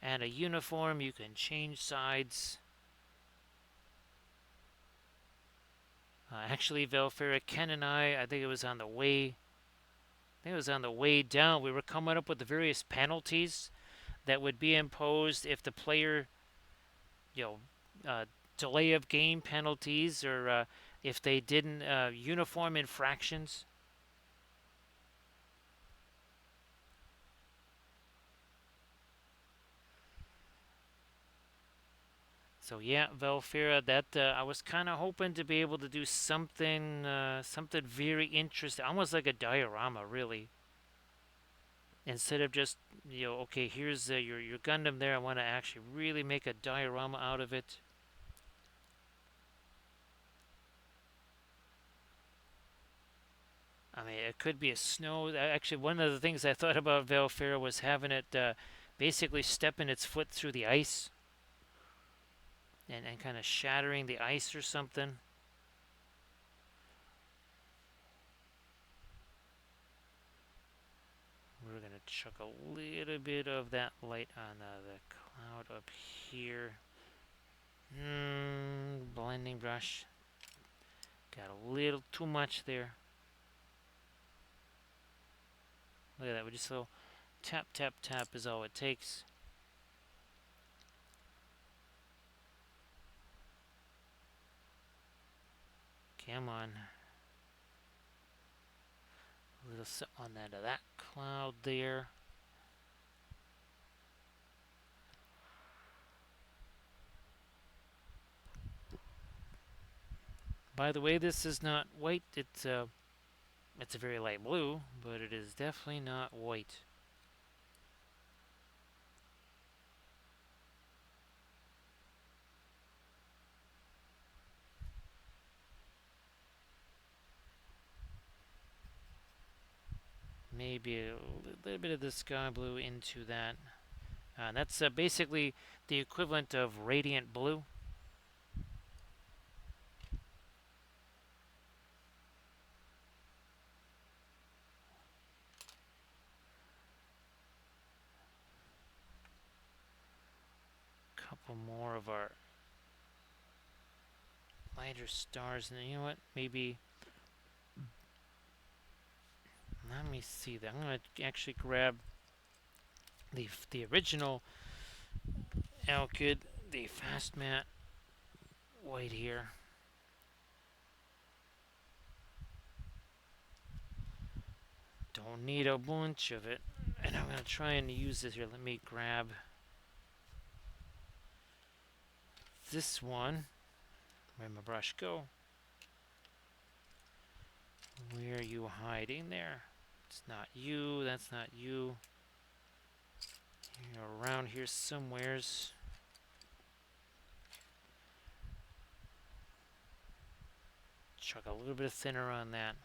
and a uniform, you can change sides. Actually, Velfera, Ken and I think it was on the way. I think it was on the way down. We were coming up with the various penalties that would be imposed if the player, you know, delay of game penalties, or if they didn't uniform infractions. So yeah, Velfera, that I was kind of hoping to be able to do something very interesting, almost like a diorama, really. Instead of just, okay, here's your Gundam there. I want to actually really make a diorama out of it. I mean, it could be a snow. Actually, one of the things I thought about Velfera was having it basically stepping its foot through the ice, and kind of shattering the ice or something. We're going to chuck a little bit of that light on the cloud up here. Blending brush. Got a little too much there. Look at that. We just a little tap, tap, tap is all it takes. Come on. A little on that cloud there. By the way, this is not white. It's a very light blue, but it is definitely not white. Maybe a little bit of the sky blue into that. That's basically the equivalent of radiant blue. Couple more of our lighter stars, and you know what? Maybe. Let me see that. I'm gonna actually grab the original Alkyd, the fast matte white here. don't need a bunch of it. And I'm going to try and use this here. Let me grab this one. Where'd my brush go? Where are you hiding there? It's not you. That's not you. You're around here somewheres. Chuck a little bit of thinner on that.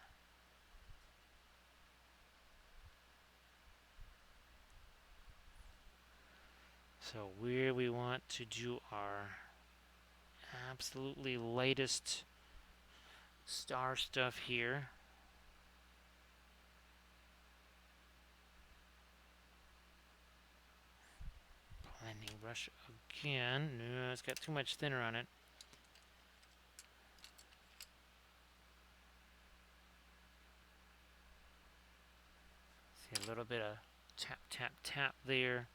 So where we want to do our absolutely lightest star stuff here. Blending brush again. No, it's got too much thinner on it. See a little bit of tap, tap, tap there.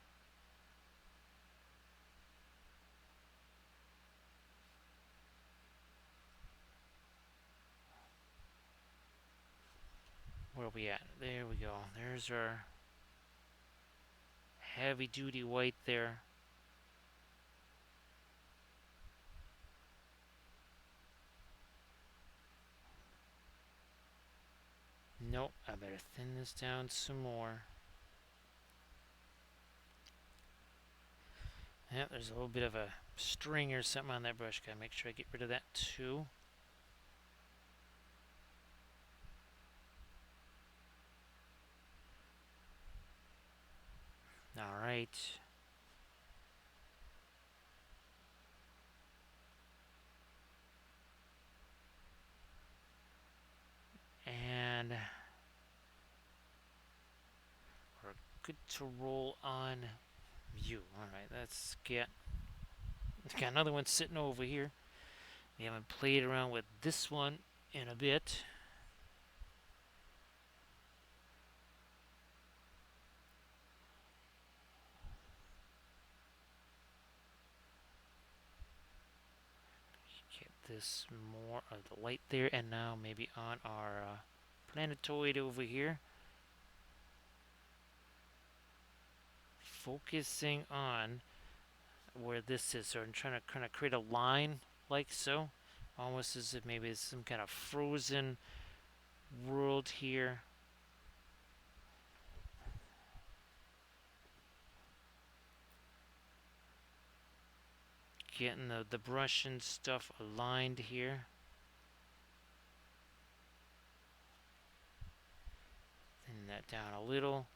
Where are we at? There we go. There's our heavy duty white there. Nope, I better thin this down some more. Yep, there's a little bit of a string or something on that brush. Gotta make sure I get rid of that too. Alright. And we're good to roll on view. Alright, let's get... Got another one sitting over here. We haven't played around with this one in a bit. Get this more of the light there, and now maybe on our planetoid over here. Focusing on where this is, so I'm trying to kind of create a line like so, almost as if maybe it's some kind of frozen world here. Getting the brush and stuff aligned here. Thin that down a little.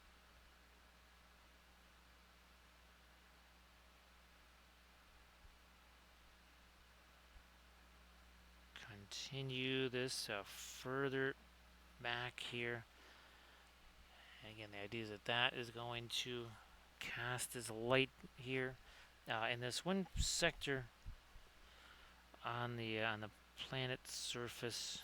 Continue this further back here. And again, the idea is that that is going to cast as light here. In this one sector on the planet's surface.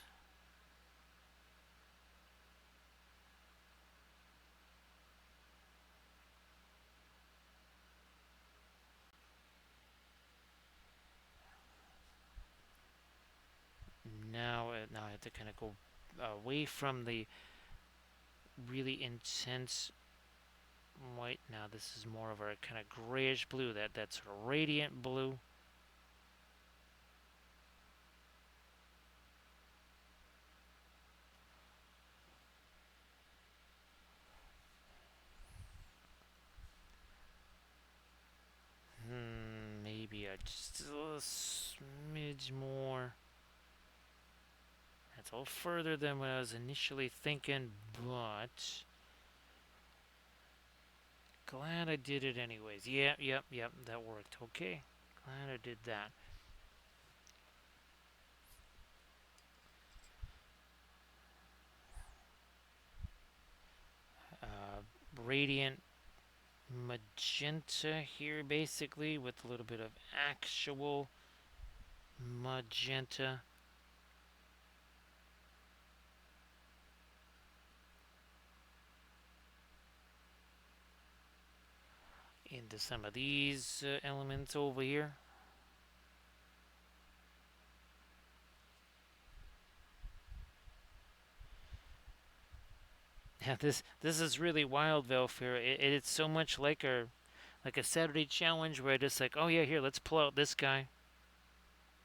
Now I have to kind of go away from the really intense white. Now this is more of a kind of grayish blue, that sort of radiant blue. Maybe just a smidge more. That's a little further than what I was initially thinking, but glad I did it anyways. Yep, that worked. Okay, glad I did that. Radiant magenta here, basically, with a little bit of actual magenta. Into some of these elements over here. Yeah, this is really wild, Velfir. It's so much like a Saturday challenge where I just like, oh yeah, here, let's pull out this guy.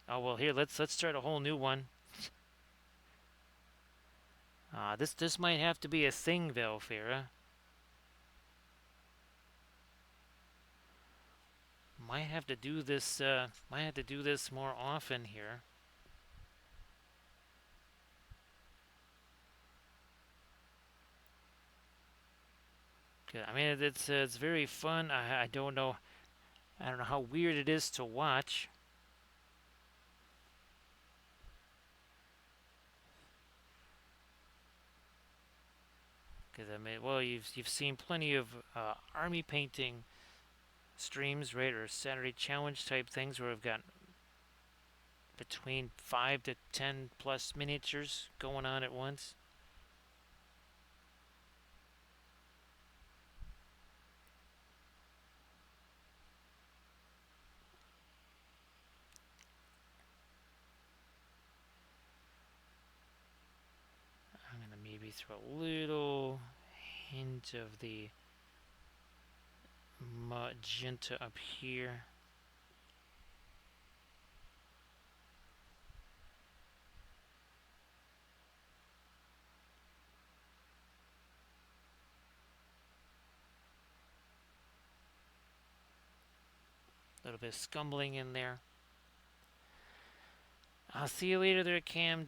Oh well, here, let's start a whole new one. This might have to be a thing, Velfira. Might have to do this. Might have to do this more often here. 'Cause, I mean, it's very fun. I don't know. I don't know how weird it is to watch. Because I mean, well, you've seen plenty of army painting streams, right, or Saturday challenge type things where we've got between 5 to 10 plus miniatures going on at once. I'm gonna maybe throw a little hint of the magenta up here. A little bit of scumbling in there. I'll see you later there, Cam.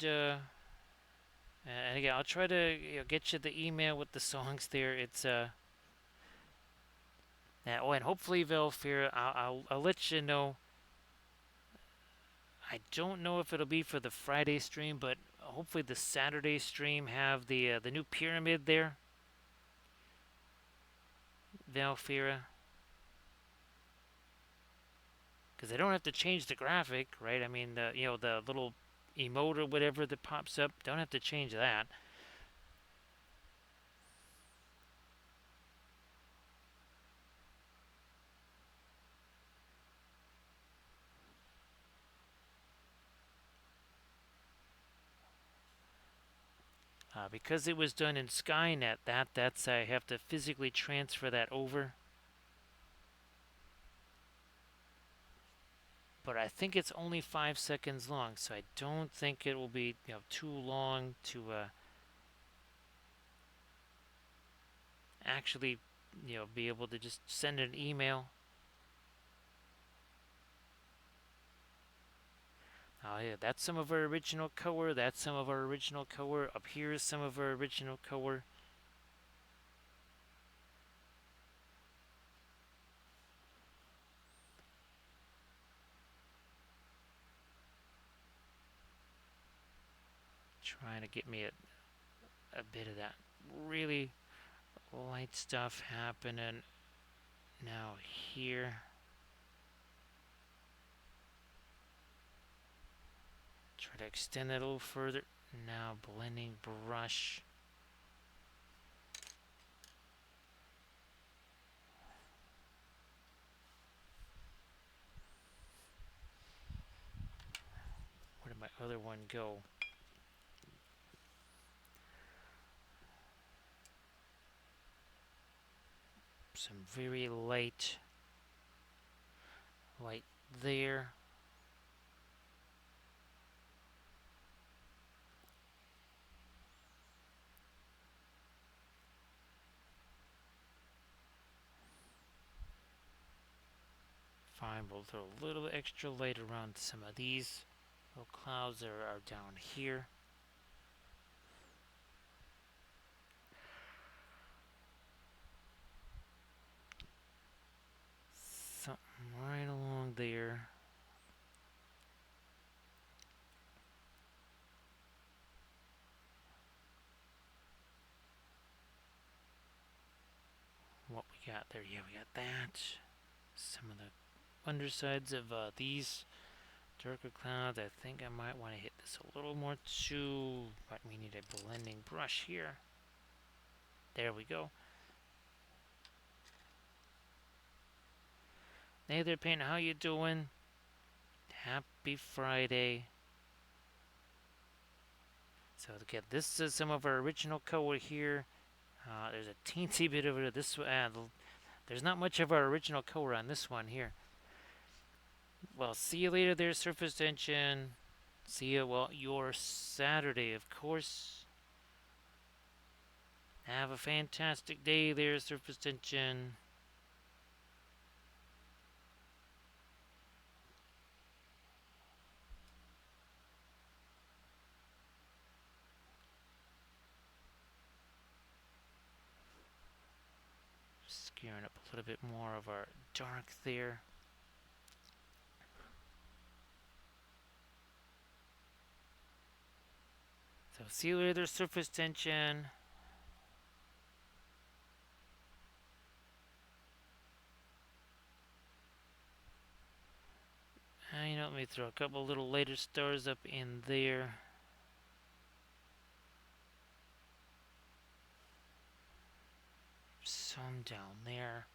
And again, I'll try to get you the email with the songs there. It's oh, and hopefully, Velfir, I'll let you know. I don't know if it'll be for the Friday stream, but hopefully the Saturday stream have the new pyramid there, Valfira. Because they don't have to change the graphic, right? I mean, the little emote or whatever that pops up, don't have to change that. Because it was done in Skynet, that's I have to physically transfer that over. But I think it's only 5 seconds long, so I don't think it will be too long to actually be able to just send an email. Oh yeah, that's some of our original color. That's some of our original color. Up here is some of our original color. Trying to get me a bit of that really light stuff happening now here. Try to extend that a little further. Now blending brush. Where did my other one go? Some very light there. Fine, we'll throw a little extra light around some of these little clouds that are down here. Something right along there. What we got there? Yeah, we got that. Some of the undersides of these darker clouds. I think I might want to hit this a little more too, but we need a blending brush here. There we go. Hey there, Paint. How you doing? Happy Friday. So again, this is some of our original color here. There's a teensy bit of it this one. There's not much of our original color on this one here. Well, see you later there, surface tension. See you, well, your Saturday, of course. Have a fantastic day there, surface tension. Scaring up a little bit more of our dark there. So see you later, surface tension. Let me throw a couple little later stars up in there. Some down there.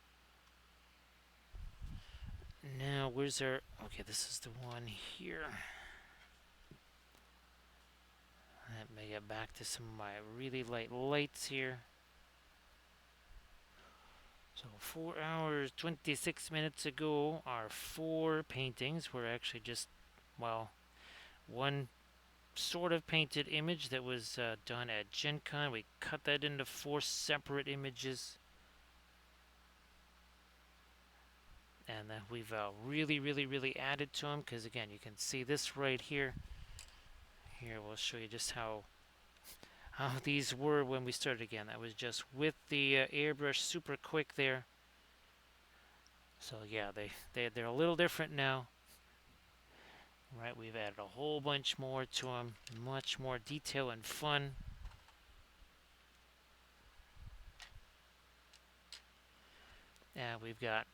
Now, where's our... Okay, this is the one here. Let me get back to some of my really light lights here. So 4 hours, 26 minutes ago, our 4 paintings were actually just, well, one sort of painted image that was done at Gen Con. We cut that into 4 separate images. And we've really added to them, because again, you can see this right here. Here, we'll show you just how these were when we started again. That was just with the airbrush super quick there. So yeah, they're a little different now. Right, we've added a whole bunch more to them, much more detail and fun. And we've got,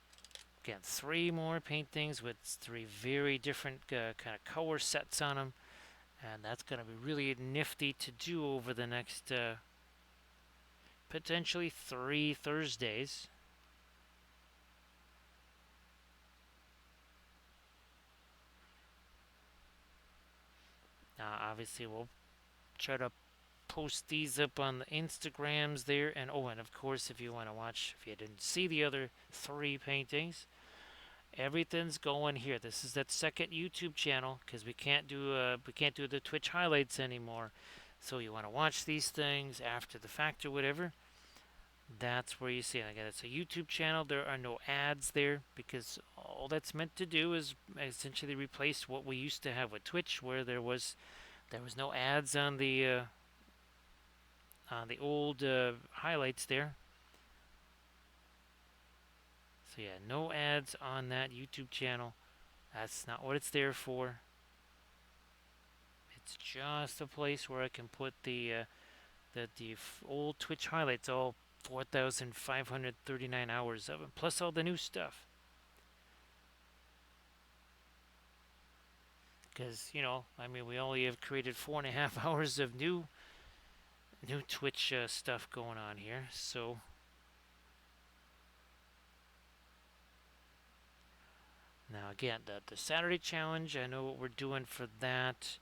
again, 3 more paintings with 3 very different kind of color sets on them. And that's going to be really nifty to do over the next potentially 3 Thursdays. Obviously, we'll try to post these up on the Instagrams there. And and of course, if you want to watch, if you didn't see the other 3 paintings, everything's going here. This is that second YouTube channel, because we can't do the Twitch highlights anymore. So you want to watch these things after the fact or whatever, that's where you see it. Again, it's a YouTube channel. There are no ads there, because all that's meant to do is essentially replace what we used to have with Twitch, where there was no ads on the old highlights there. So yeah, no ads on that YouTube channel. That's not what it's there for. It's just a place where I can put the old Twitch highlights, all 4,539 hours of it, plus all the new stuff. Because, we only have created 4.5 hours of new Twitch stuff going on here, so... Now again, the Saturday challenge, I know what we're doing for that.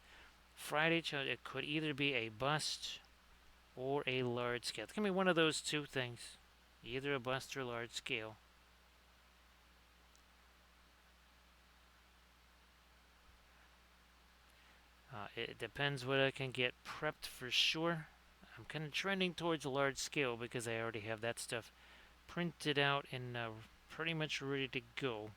Friday challenge, it could either be a bust or a large scale. It's going to be one of those 2 things. Either a bust or large scale. It depends what I can get prepped for sure. I'm kind of trending towards a large scale because I already have that stuff printed out and pretty much ready to go.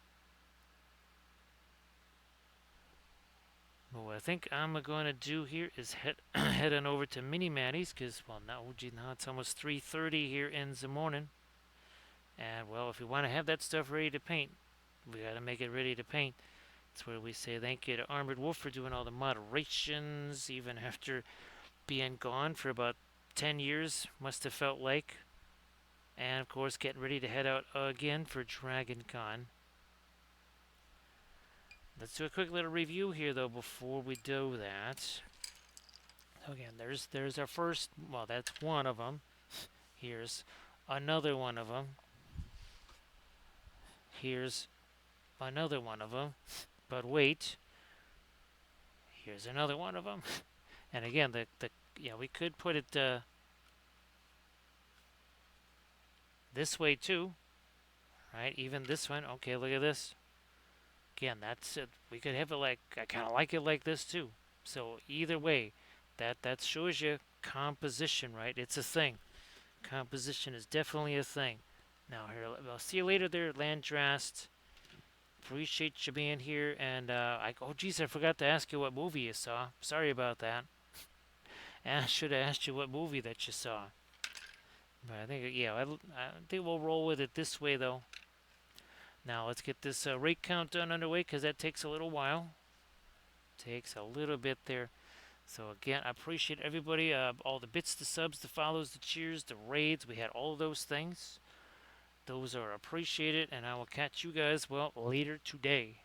Well, what I think I'm going to do here is head on over to Mini Maddie's, because, well, now it's almost 3:30 here in the morning. And, well, if we want to have that stuff ready to paint, we got to make it ready to paint. That's where we say thank you to Armored Wolf for doing all the moderations, even after being gone for about 10 years, must have felt like. And, of course, getting ready to head out again for Dragon Con. Let's do a quick little review here, though, before we do that. So again, there's our first, well, that's one of them. Here's another one of them. Here's another one of them. But wait, here's another one of them. And again, we could put it, this way too, right? Even this one. Okay, look at this. Again, that's it. We could have it like I kind of like it like this too. So either way, that shows you composition, right? It's a thing. Composition is definitely a thing. Now here, I'll see you later there, Landrast. Appreciate you being here. And oh geez, I forgot to ask you what movie you saw. Sorry about that. And I should have asked you what movie that you saw. But I think yeah, I think we'll roll with it this way though. Now let's get this rate count done underway because that takes a little while. Takes a little bit there. So again, I appreciate everybody, all the bits, the subs, the follows, the cheers, the raids. We had all those things. Those are appreciated, and I will catch you guys, well, later today.